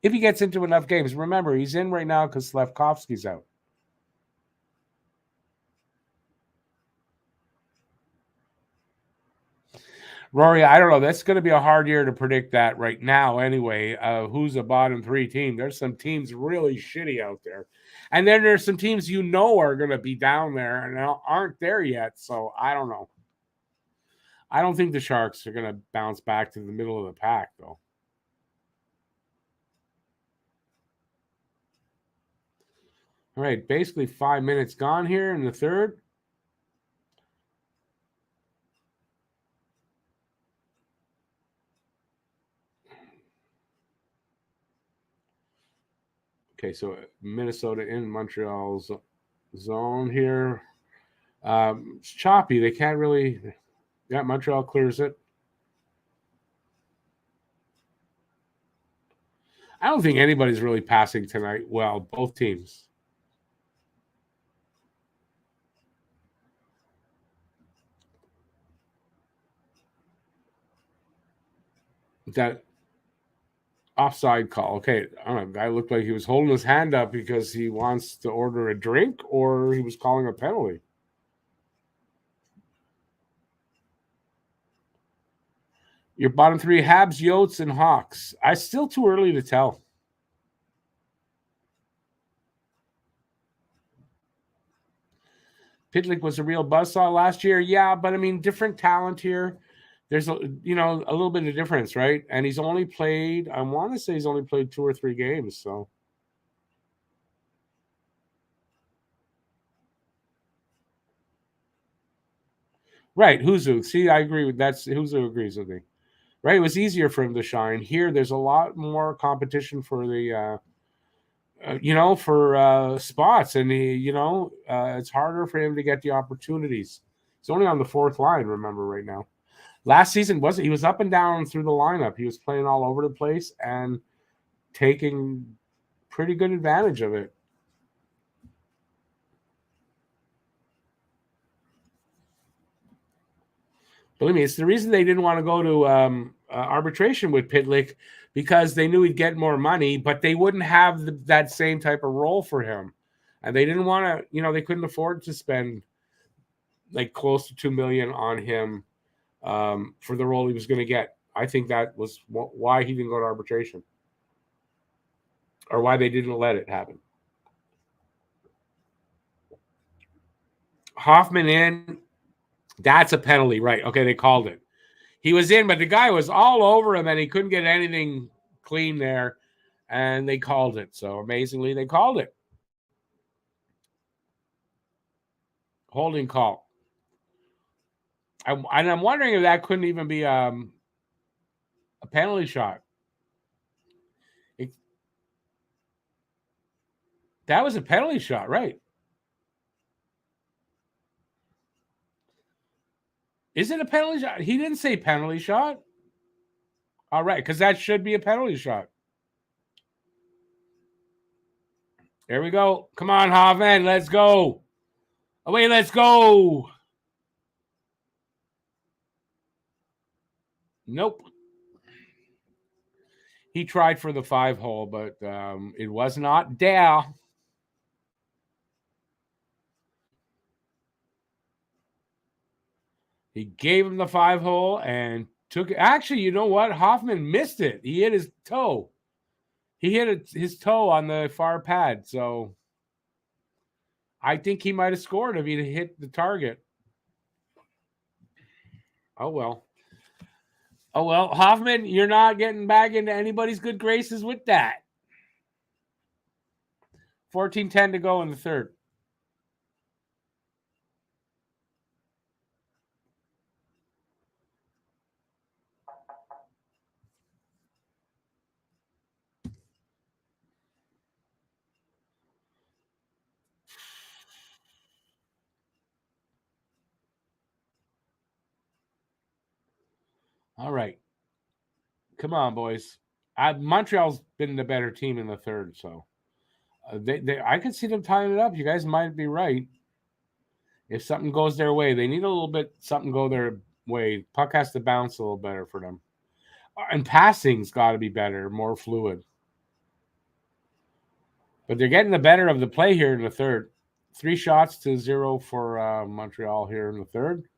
if he gets into enough games. Remember, he's in right now because Slafkovsky's out. Rory, I don't know. That's going to be a hard year to predict that right now anyway. Who's a bottom 3 team? There's some teams really shitty out there. And then there's some teams are going to be down there and aren't there yet. So I don't know. I don't think the Sharks are going to bounce back to the middle of the pack, though. All right, basically 5 minutes gone here in the third. Okay, so Minnesota in Montreal's zone here. It's choppy. They can't really. Yeah, Montreal clears it. I don't think anybody's really passing tonight. Well, both teams. That offside call. Okay, I don't know. Guy looked like he was holding his hand up because he wants to order a drink, or he was calling a penalty. Your bottom 3: Habs, Yotes, and Hawks. I still too early to tell. Pitlick was a real buzzsaw last year. Yeah, but I mean, different talent here. There's a little bit of difference, right? And he's only played, I want to say he's only played 2 or 3 games. So right, Huzu. See, I agree with that's Huzu agrees with me. Right, it was easier for him to shine. Here, there's a lot more competition for the for spots, and it's harder for him to get the opportunities. He's only on the 4th line, remember, right now. Last season he was up and down through the lineup. He was playing all over the place and taking pretty good advantage of it. Believe me, it's the reason they didn't want to go to arbitration with Pitlick, because they knew he'd get more money, but they wouldn't have that same type of role for him. And they didn't want to, they couldn't afford to spend like close to $2 million on him for the role he was going to get. I think that was why he didn't go to arbitration, or why they didn't let it happen. Hoffman in. That's a penalty, right? Okay, they called it. He was in, but the guy was all over him, and he couldn't get anything clean there, and they called it. So amazingly, they called it. Holding call. And I'm wondering if that couldn't even be a penalty shot. That was a penalty shot, right? Is it a penalty shot? He didn't say penalty shot. All right, because that should be a penalty shot. There we go. Come on, Hoffman. Let's go. Away, let's go. Nope. He tried for the 5 hole, but it was not there. He gave him the 5-hole and took it. Actually, you know what? Hoffman missed it. He hit his toe. He hit his toe on the far pad. So I think he might have scored if he'd hit the target. Oh, well. Oh, well. Hoffman, you're not getting back into anybody's good graces with that. 14-10 to go in the third. All right. Come on, boys. Montreal's been the better team in the third, so I could see them tying it up. You guys might be right. If something goes their way, they need a little bit something go their way. Puck has to bounce a little better for them. And passing's got to be better, more fluid. But they're getting the better of the play here in the third. 3 shots to 0 for Montreal here in the third.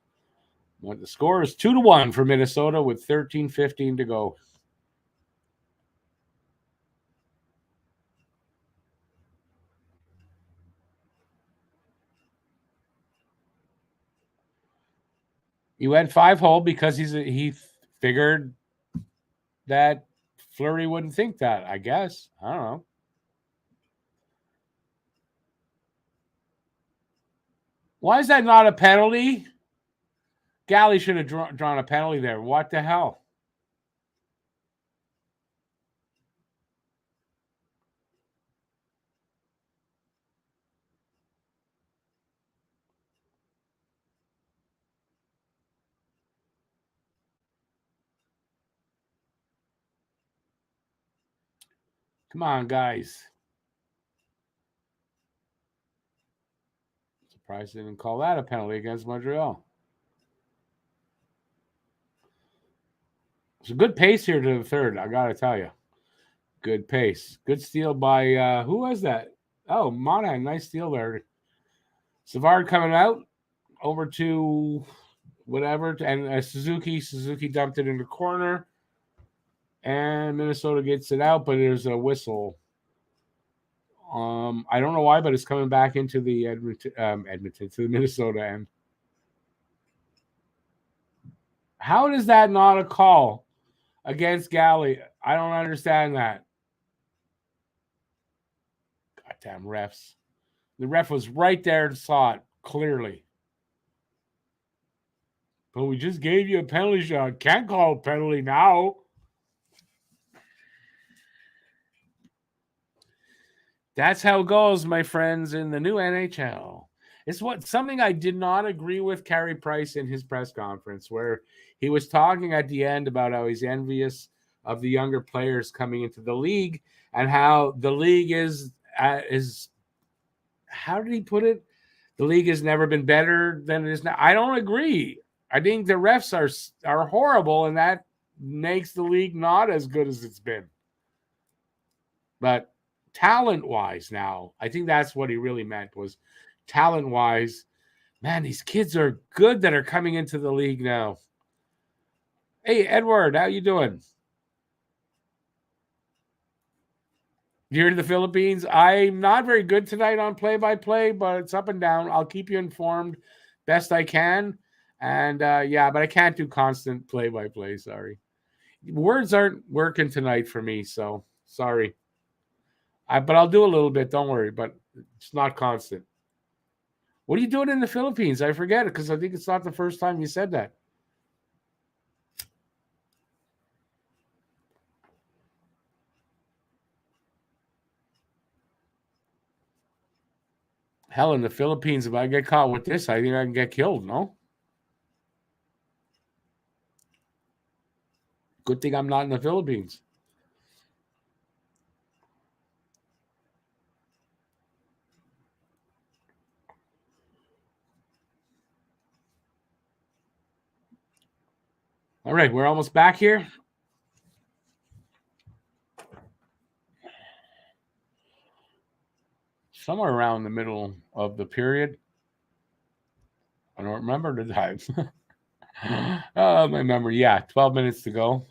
But the score is 2-1 for Minnesota with 13:15 to go. He went 5-hole because he figured that Fleury wouldn't think that, I guess. I don't know. Why is that not a penalty? Galley should have drawn a penalty there. What the hell? Come on, guys. Surprised they didn't call that a penalty against Montreal. It's a good pace here to the third, I got to tell you. Good pace. Good steal by, who was that? Oh, Monahan. Nice steal there. Savard coming out over to whatever. And Suzuki. Suzuki dumped it in the corner. And Minnesota gets it out, but there's a whistle. I don't know why, but it's coming back into the Edmonton to the Minnesota end. How is that not a call against Galley? I don't understand that. Goddamn refs. The ref was right there and saw it clearly. But we just gave you a penalty shot. Can't call a penalty now. That's how it goes, my friends, in the new NHL. It's something I did not agree with Carey Price in his press conference, where he was talking at the end about how he's envious of the younger players coming into the league and how the league is how did he put it? The league has never been better than it is now. I don't agree. I think the refs are horrible, and that makes the league not as good as it's been. But talent-wise now, I think that's what he really meant was talent-wise. Man, these kids are good that are coming into the league now. Hey, Edward, how you doing? You're in the Philippines. I'm not very good tonight on play-by-play, but it's up and down. I'll keep you informed best I can. And but I can't do constant play-by-play. Sorry. Words aren't working tonight for me, so sorry. But I'll do a little bit. Don't worry, but it's not constant. What are you doing in the Philippines? I forget it because I think it's not the first time you said that. Hell, in the Philippines, if I get caught with this, I think I can get killed, no? Good thing I'm not in the Philippines. All right, we're almost back here. Somewhere around the middle of the period. I don't remember the time. Oh, my memory. Yeah, 12 minutes to go.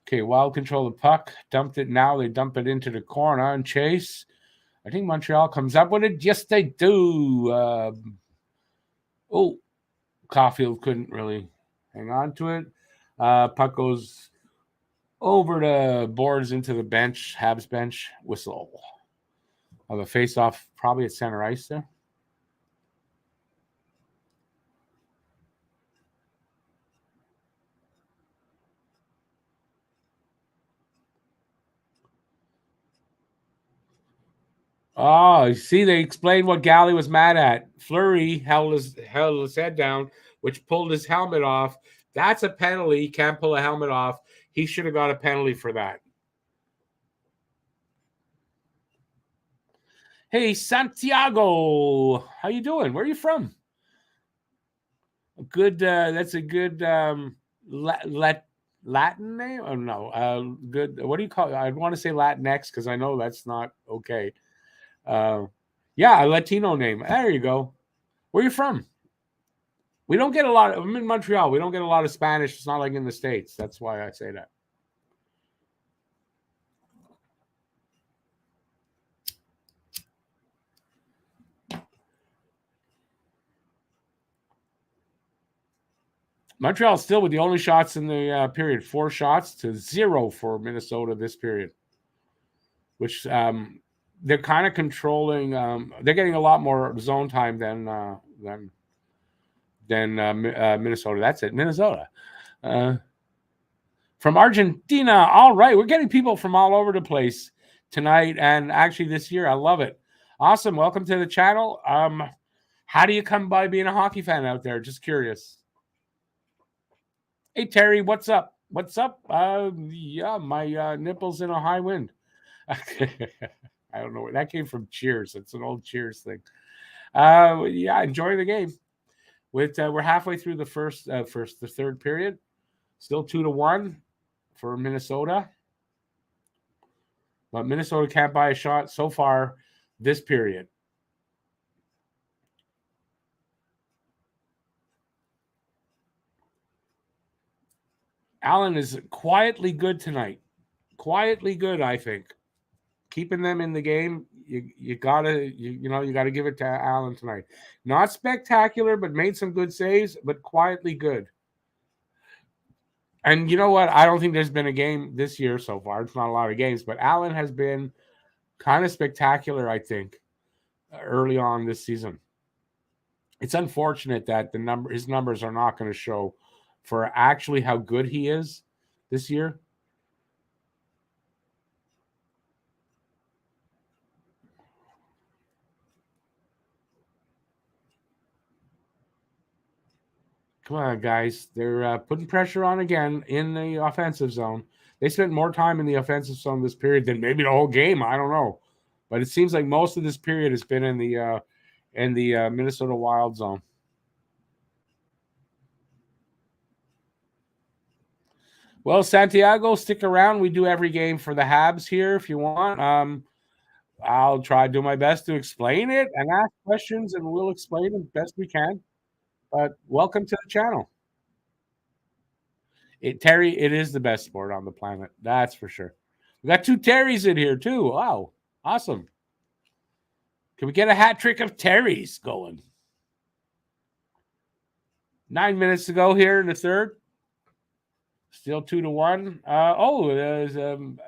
Okay, Wild control the puck. Dumped it now. They dump it into the corner and chase. I think Montreal comes up with it. Yes, they do. Caulfield couldn't really hang on to it. Puck goes over the boards into the bench, Habs bench. Whistle of a face-off, probably at center ice there. Oh, see, they explained what Galley was mad at. Fleury held his head down, which pulled his helmet off. That's a penalty. He can't pull a helmet off. He should have got a penalty for that. Hey, Santiago, how you doing? Where are you from? Good. That's a good Latin name. Oh no, good. What do you call it? I want to say Latinx because I know that's not okay. Yeah, a Latino name. There you go. Where are you from? We don't get a lot. I'm in Montreal. We don't get a lot of Spanish. It's not like in the States. That's why I say that. Montreal still with the only shots in the period. 4 shots to 0 for Minnesota this period, which they're kind of controlling. They're getting a lot more zone time than Minnesota. That's it, Minnesota. From Argentina. All right, we're getting people from all over the place tonight, and actually this year. I love it. Awesome. Welcome to the channel. How do you come by being a hockey fan out there? Just curious. Hey Terry, what's up? What's up? Yeah, my nipples in a high wind. I don't know where that came from. Cheers. It's an old Cheers thing. Yeah, enjoy the game. We're halfway through the third period. Still 2-1 for Minnesota. But Minnesota can't buy a shot so far this period. Allen is quietly good tonight. Quietly good, I think. Keeping them in the game, you gotta give it to Allen tonight. Not spectacular, but made some good saves, but quietly good. And you know what? I don't think there's been a game this year so far. It's not a lot of games, but Allen has been kind of spectacular, I think, early on this season. It's unfortunate that his numbers are not going to show for actually how good he is this year. Come on, guys. They're putting pressure on again in the offensive zone. They spent more time in the offensive zone this period than maybe the whole game. I don't know. But it seems like most of this period has been in the Minnesota Wild zone. Well, Santiago, stick around. We do every game for the Habs here if you want. I'll try to do my best to explain it and ask questions, and we'll explain it best we can. But welcome to the channel. Terry, it is the best sport on the planet. That's for sure. We got 2 Terrys in here, too. Wow. Awesome. Can we get a hat trick of Terrys going? 9 minutes to go here in the third. Still 2-1.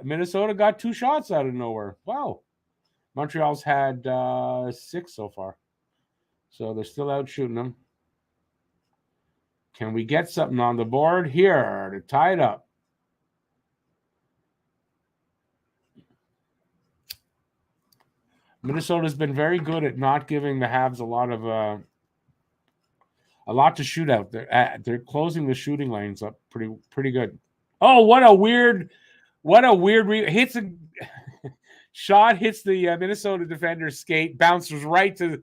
Minnesota got 2 shots out of nowhere. Wow. Montreal's had 6 so far. So they're still out shooting them. Can we get something on the board here to tie it up? Minnesota's been very good at not giving the Habs a lot to shoot out there. They're closing the shooting lanes up pretty good. Oh, what a weird hits a shot, hits the Minnesota defender's skate, bounces right to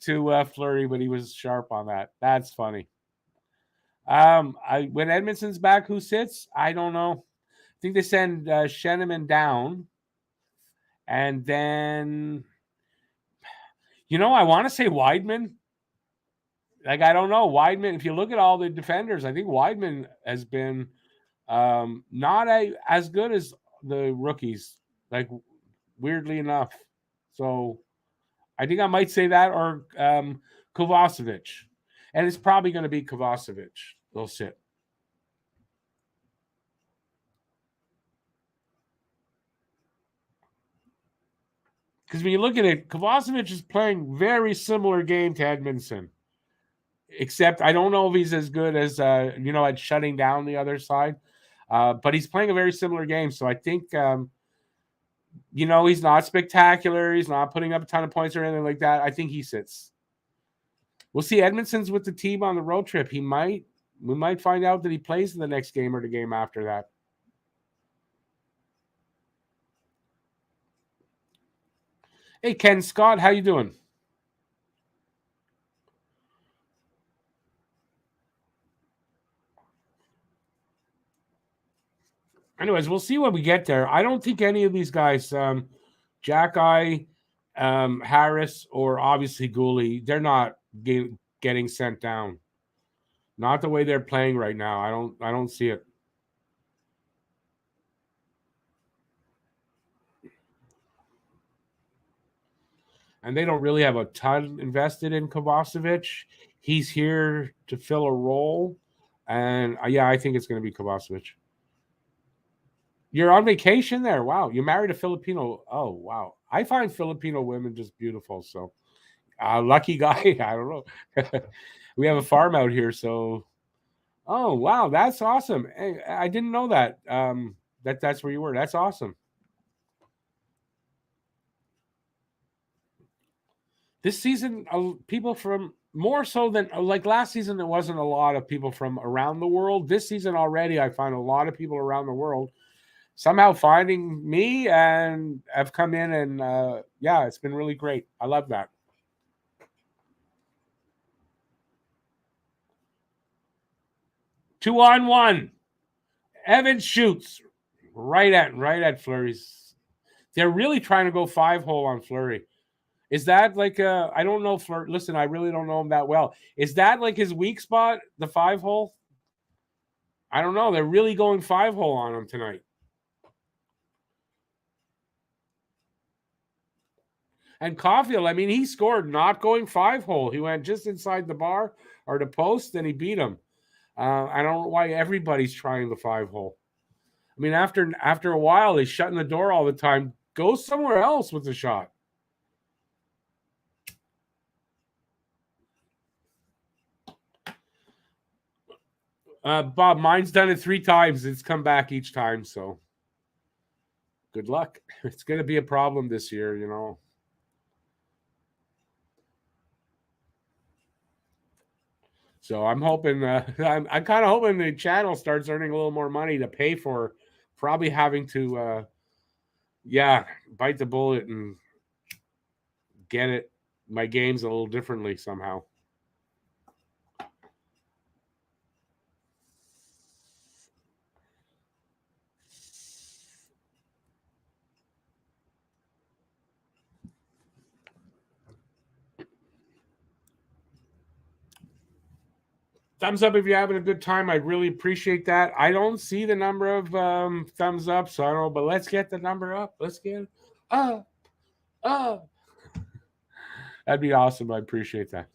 Fleury, but he was sharp on that. That's funny. When Edmondson's back, who sits? I don't know. I think they send Sheneman down, and then I want to say Weidman. like I don't know. Weidman, if you look at all the defenders, I think Weidman has been not as good as the rookies, like weirdly enough. So I think I might say that or Kovacevic. And it's probably going to be Kovacevic. They'll sit. Because when you look at it, Kovacevic is playing very similar game to Edmondson. Except I don't know if he's as good as, at shutting down the other side. But he's playing a very similar game. So I think, he's not spectacular. He's not putting up a ton of points or anything like that. I think he sits. We'll see. Edmondson's with the team on the road trip. We might find out that he plays in the next game or the game after that. Hey, Ken Scott, how you doing? Anyways, we'll see when we get there. I don't think any of these guys, Jack Harris, or obviously Gooley, they're not getting sent down. Not the way they're playing right now. I don't see it. And they don't really have a ton invested in Kovacevic. He's here to fill a role. And I think it's going to be Kovacevic. You're on vacation there. Wow. You married a Filipino. Oh, wow. I find Filipino women just beautiful. So, lucky guy. I don't know. We have a farm out here. So, oh, wow. That's awesome. Hey, I didn't know that. That's where you were. That's awesome. This season, people from more so than like last season, there wasn't a lot of people from around the world. This season already, I find a lot of people around the world somehow finding me and have come in and it's been really great. I love that. Two on one. Evans shoots right at Fleury's. They're really trying to go 5-hole on Fleury. Is that like I don't know Fleury. Listen, I really don't know him that well. Is that like his weak spot, the 5-hole? I don't know. They're really going 5-hole on him tonight. And Caulfield, I mean, he scored not going 5-hole. He went just inside the bar or the post, and he beat him. I don't know why everybody's trying the 5-hole. I mean, after a while, he's shutting the door all the time. Go somewhere else with the shot. Bob, mine's done it 3 times. It's come back each time, so good luck. It's going to be a problem this year, So I'm hoping, I'm kind of hoping the channel starts earning a little more money to pay for probably having to, bite the bullet and get my games a little differently somehow. Thumbs up if you're having a good time. I really appreciate that. I don't see the number of thumbs up, so I don't know, but let's get the number up. Let's get it up. That'd be awesome. I appreciate that.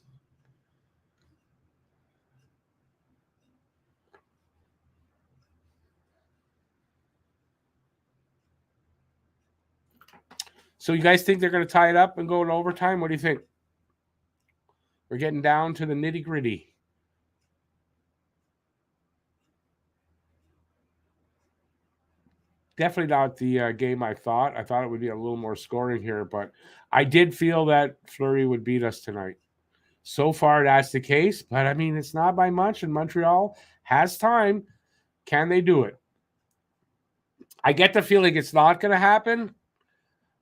So you guys think they're going to tie it up and go in overtime? What do you think? We're getting down to the nitty gritty. Definitely not the game I thought. I thought it would be a little more scoring here, but I did feel that Fleury would beat us tonight. So far, that's the case, but I mean, it's not by much, and Montreal has time. Can they do it? I get the feeling it's not going to happen,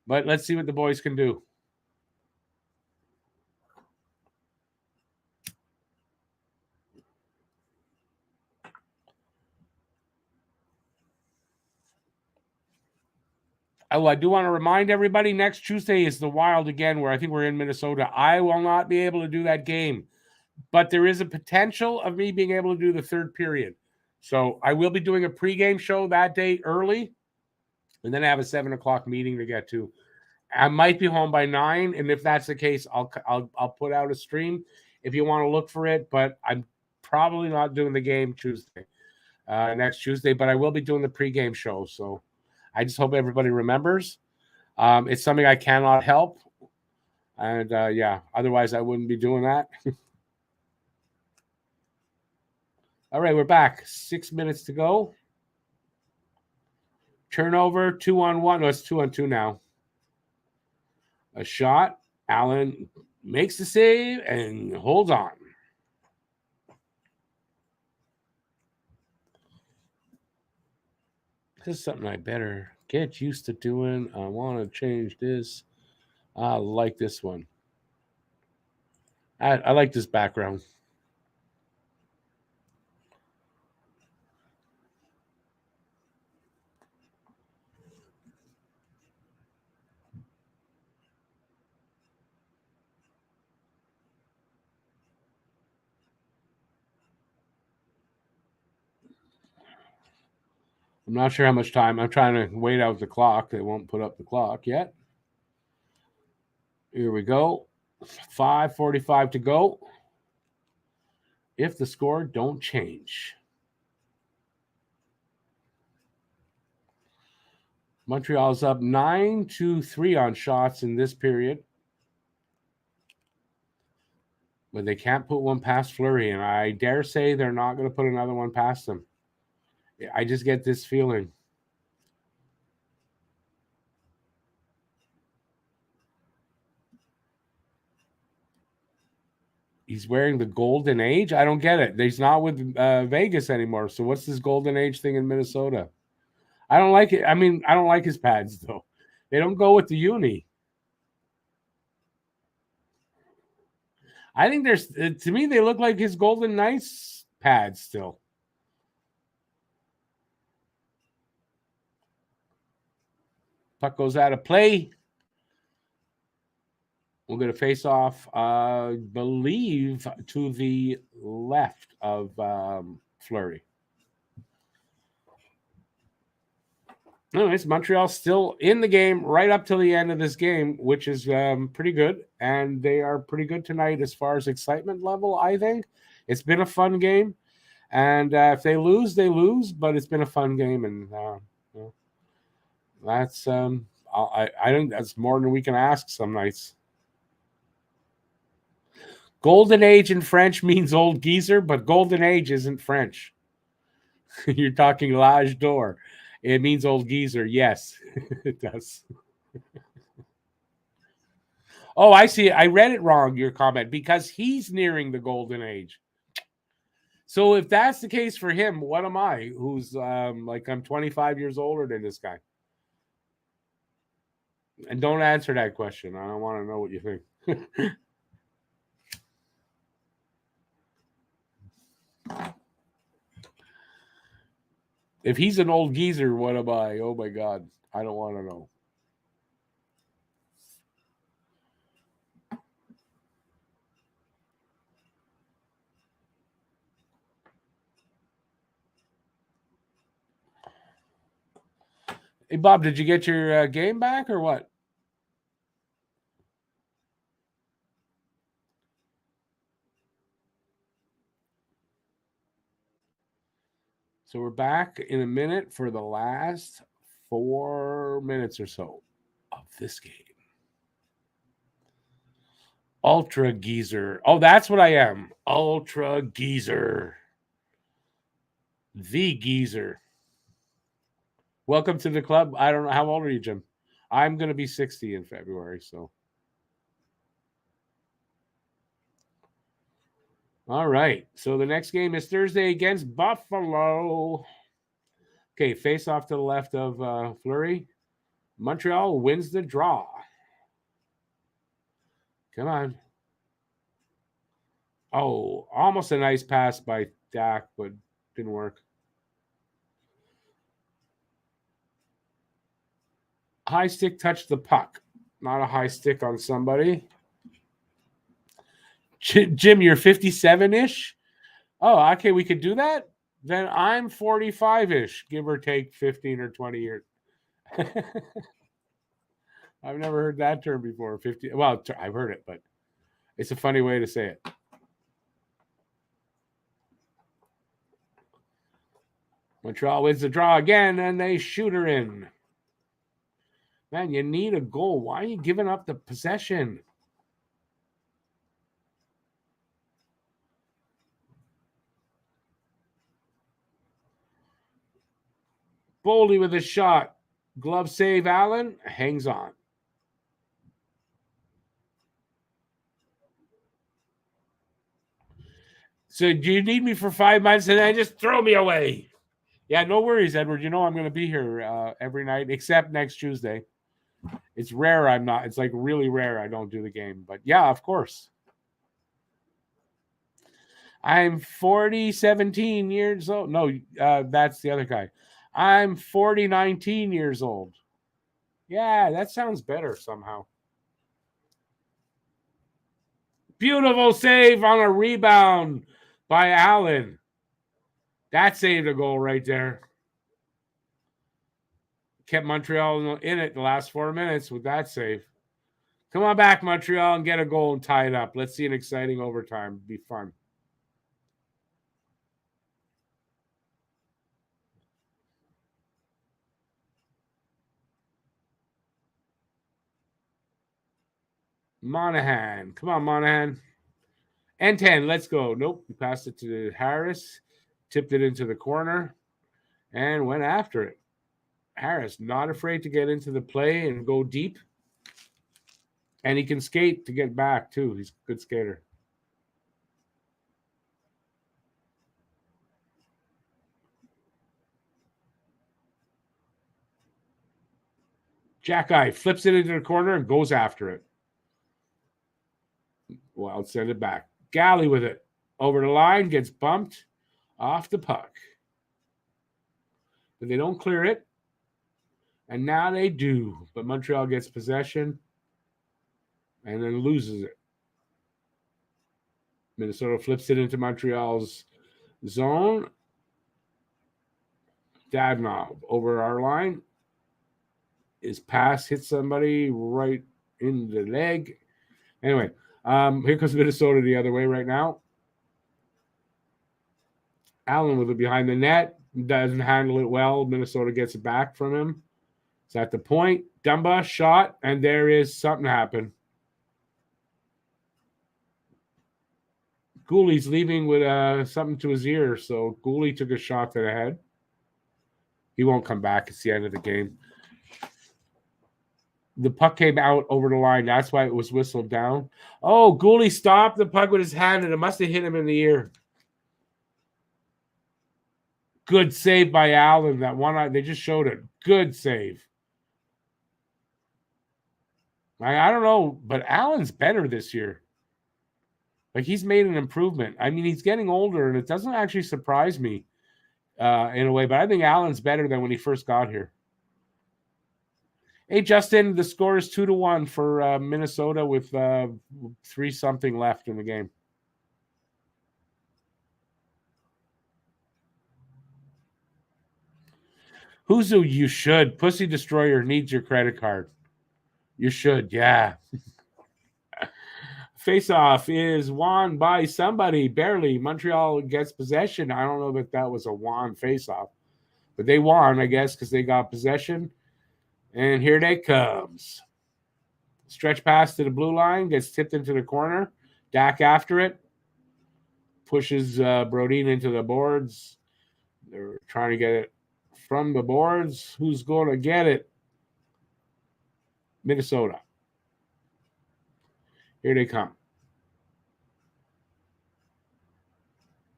but let's see what the boys can do. Oh, I do want to remind everybody next Tuesday is the Wild again, where I think we're in Minnesota. I will not be able to do that game. but there is a potential of me being able to do the third period. So I will be doing a pregame show that day early, and then I have a 7:00 meeting to get to. I might be home by 9, and if that's the case, I'll put out a stream if you want to look for it. But I'm probably not doing the game next Tuesday. But I will be doing the pregame show. So I just hope everybody remembers. It's something I cannot help, and yeah, otherwise I wouldn't be doing that. All right, we're back. 6 minutes to go. Turnover, 2-on-1. No, it's 2-on-2 now. A shot. Allen makes the save and holds on. This is something I better get used to doing. I want to change this. I like this one. I like this background. I'm not sure how much time. I'm trying to wait out the clock. They won't put up the clock yet. Here we go. 5:45 to go. If the score don't change. Montreal's up 9-3 on shots in this period. But they can't put one past Fleury, and I dare say they're not going to put another one past him. I just get this feeling. He's wearing the golden age? I don't get it. He's not with Vegas anymore. So what's this golden age thing in Minnesota? I don't like it. I mean, I don't like his pads, though. They don't go with the uni. I think there's, to me, they look like his Golden Knights pads still. Puck goes out of play. We'll get a face off, I believe, to the left of Fleury. Anyways, Montreal's still in the game right up till the end of this game, which is pretty good. And they are pretty good tonight as far as excitement level, I think. It's been a fun game. And if they lose, they lose. But it's been a fun game. And that's, I think that's more than we can ask some nights. Golden age in French means old geezer, but golden age isn't French. You're talking l'âge d'or. It means old geezer. Yes, it does. Oh, I see. I read it wrong, your comment, because he's nearing the golden age. So if that's the case for him, what am I? Who's like I'm 25 years older than this guy? And don't answer that question. I don't want to know what you think. If he's an old geezer, what am I? Oh my God. I don't want to know. Hey, Bob, did you get your game back or what? So we're back in a minute for the last 4 minutes or so of this game. Ultra geezer. Oh, that's what I am. Ultra geezer. The geezer. Welcome to the club. I don't know. How old are you, Jim? I'm going to be 60 in February, so. All right. So the next game is Thursday against Buffalo. Okay, face off to the left of Fleury. Montreal wins the draw. Come on. Oh, almost a nice pass by Dak, but didn't work. High stick touched the puck. Not a high stick on somebody. Jim, you're 57-ish? Oh, okay, we could do that? Then I'm 45-ish, give or take 15 or 20 years. I've never heard that term before. 50. Well, I've heard it, but it's a funny way to say it. Montreal wins the draw again, and they shoot her in. Man, you need a goal. Why are you giving up the possession? Boldy with a shot. Glove save, Allen. Hangs on. So do you need me for 5 months and then just throw me away? Yeah, no worries, Edward. You know I'm going to be here every night except next Tuesday. It's rare I'm not. It's like really rare I don't do the game. But yeah, of course. I'm 17 years old. No, that's the other guy. I'm 19 years old. Yeah, that sounds better somehow. Beautiful save on a rebound by Allen. That saved a goal right there. Kept Montreal in it the last 4 minutes with that save. Come on back, Montreal, and get a goal and tie it up. Let's see an exciting overtime. It'd be fun. Monahan. Come on, Monahan. And 10. Let's go. Nope. We passed it to Harris. Tipped it into the corner. And went after it. Harris, not afraid to get into the play and go deep. And he can skate to get back, too. He's a good skater. Jack-Eye flips it into the corner and goes after it. Wild send it back. Galley with it. Over the line, gets bumped off the puck. But they don't clear it. And now they do. But Montreal gets possession and then loses it. Minnesota flips it into Montreal's zone. Dadnov over our line. His pass hits somebody right in the leg. Anyway, here comes Minnesota the other way right now. Allen with it behind the net. Doesn't handle it well. Minnesota gets it back from him. It's at the point. Dumba shot, and there is something happened. Gooley's leaving with something to his ear, so Gooley took a shot to the head. He won't come back. It's the end of the game. The puck came out over the line. That's why it was whistled down. Oh, Gooley stopped the puck with his hand, and it must have hit him in the ear. Good save by Allen. That one, they just showed it. Good save. I don't know, but Allen's better this year. Like, he's made an improvement. I mean, he's getting older, and it doesn't actually surprise me in a way, but I think Allen's better than when he first got here. Hey, Justin, the score is 2-1 for Minnesota with 3-something left in the game. Huzu, you should. Pussy Destroyer needs your credit card. You should, yeah. Face-off is won by somebody, barely. Montreal gets possession. I don't know that was a won face-off, but they won, I guess, because they got possession. And here they comes. Stretch pass to the blue line, gets tipped into the corner. Dak after it. Pushes Brodin into the boards. They're trying to get it from the boards. Who's going to get it? Minnesota. Here they come.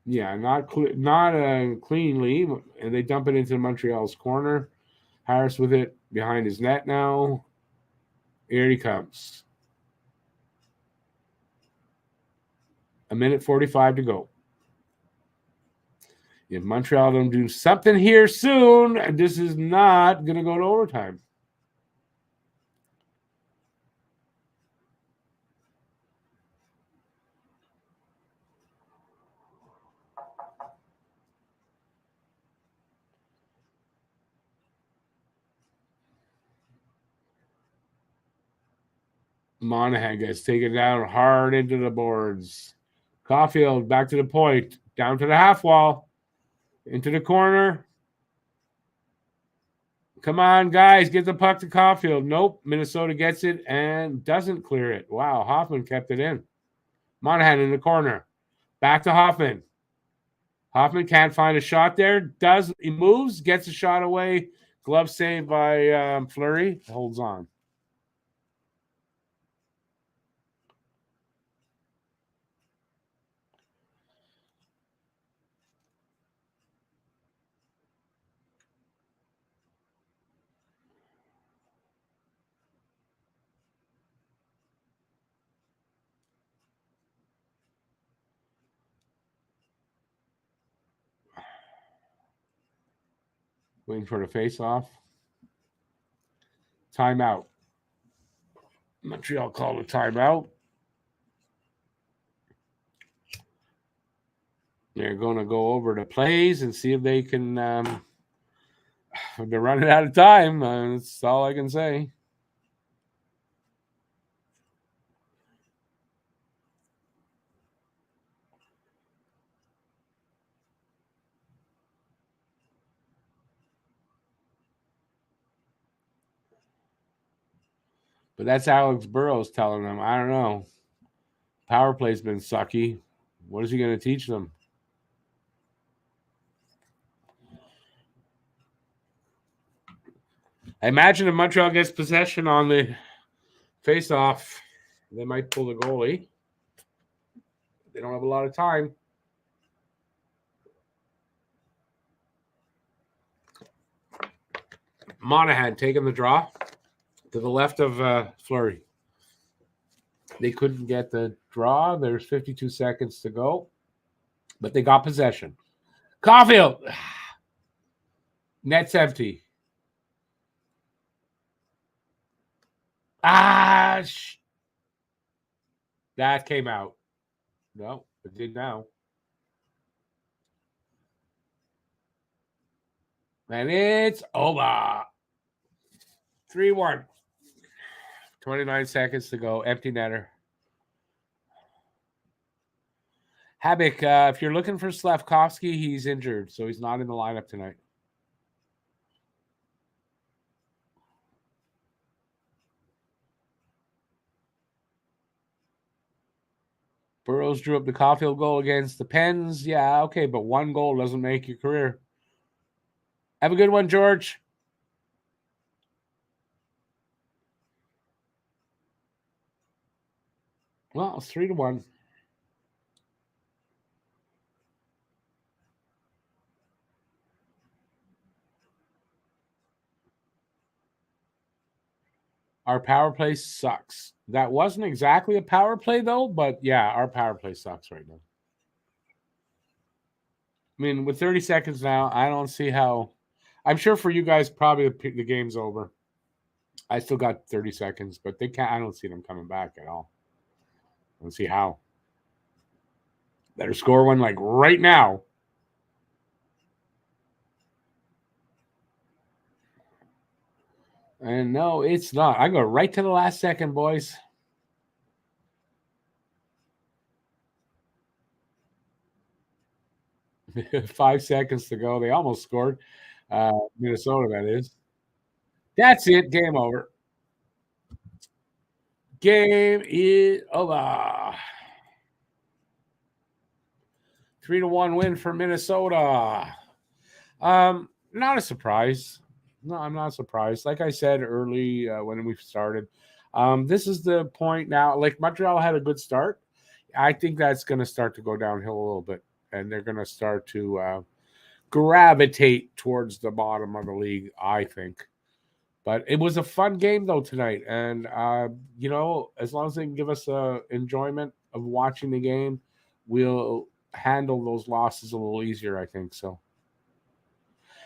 Yeah, not cleanly, and they dump it into Montreal's corner. Harris with it behind his net now. Here he comes. 1:45 to go. If Montreal don't do something here soon, this is not going to go to overtime. Monahan gets taken down hard into the boards. Caulfield back to the point, down to the half wall, into the corner. Come on, guys, get the puck to Caulfield. Nope, Minnesota gets it and doesn't clear it. Wow, Hoffman kept it in. Monahan in the corner. Back to Hoffman. Hoffman can't find a shot there. He moves, gets a shot away. Glove save by Fleury. Holds on. Waiting for the face-off. Timeout. Montreal called a timeout. They're going to go over the plays and see if they can. They're running out of time. That's all I can say. But that's Alex Burrows telling them, I don't know. Power play's been sucky. What is he going to teach them? I imagine if Montreal gets possession on the face-off, they might pull the goalie. They don't have a lot of time. Monahan taking the draw to the left of Fleury. They couldn't get the draw. There's 52 seconds to go, but they got possession. Caulfield. Net's empty. That came out. No, it did now. And it's over. 3-1. 29 seconds to go. Empty netter. Habik, if you're looking for Slavkovsky, he's injured, so he's not in the lineup tonight. Burrows drew up the Caulfield goal against the Pens. Yeah, okay, but one goal doesn't make your career. Have a good one, George. Well, it's 3-1. Our power play sucks. That wasn't exactly a power play, though, but yeah, our power play sucks right now. I mean, with 30 seconds now, I don't see how. I'm sure for you guys, probably the game's over. I still got 30 seconds, but they can't. I don't see them coming back at all. I don't see how. Better score one like right now. And no, it's not. I go right to the last second, boys. Five seconds to go. They almost scored. Minnesota, that is. That's it. Game over. Game is over. 3-1 win for Minnesota. Not a surprise. No, I'm not surprised. Like I said early when we started, this is the point now. Like Montreal had a good start. I think that's going to start to go downhill a little bit, and they're going to start to gravitate towards the bottom of the league, I think. But it was a fun game, though, tonight. And, as long as they can give us enjoyment of watching the game, we'll handle those losses a little easier, I think. So,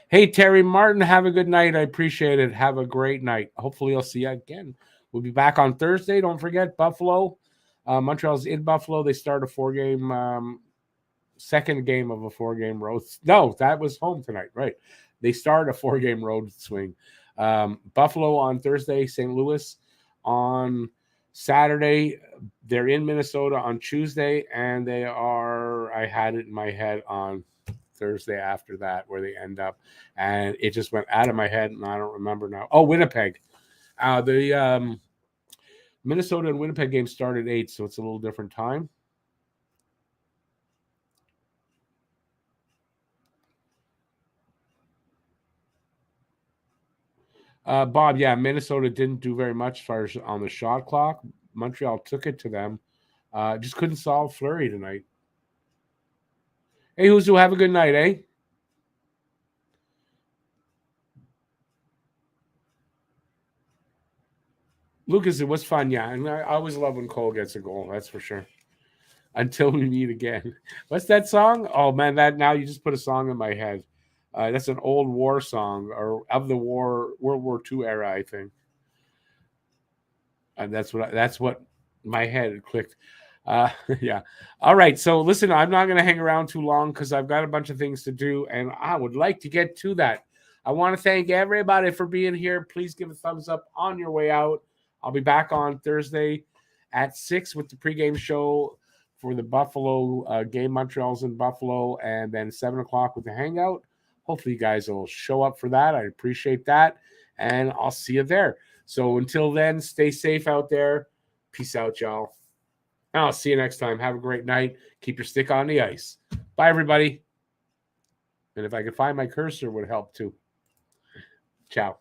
hey, Terry Martin, have a good night. I appreciate it. Have a great night. Hopefully, I'll see you again. We'll be back on Thursday. Don't forget, Buffalo. Montreal's in Buffalo. They start a 4-game second game of a 4-game road. No, that was home tonight, right? They start a 4-game road swing. Buffalo on Thursday, St. Louis on Saturday, they're in Minnesota on Tuesday, and I had it in my head on Thursday after that where they end up, and it just went out of my head, and I don't remember now. Oh, Winnipeg. The Minnesota and Winnipeg game started at 8, so it's a little different time. Bob, yeah, Minnesota didn't do very much as far as on the shot clock. Montreal took it to them. Just couldn't solve Fleury tonight. Hey, Huzu, have a good night, eh? Lucas, it was fun, yeah. And I always love when Cole gets a goal, that's for sure. Until we meet again. What's that song? Oh, man, that now you just put a song in my head. That's an old war song, or of the war, World War II era, I think. And that's what my head clicked. Yeah. All right. So listen, I'm not going to hang around too long because I've got a bunch of things to do, and I would like to get to that. I want to thank everybody for being here. Please give a thumbs up on your way out. I'll be back on Thursday at 6 with the pregame show for the Buffalo game. Montreal's in Buffalo, and then 7 o'clock with the Hangout. Hopefully, you guys will show up for that. I appreciate that, and I'll see you there. So until then, stay safe out there. Peace out, y'all. I'll see you next time. Have a great night. Keep your stick on the ice. Bye, everybody. And if I could find my cursor, would help too. Ciao.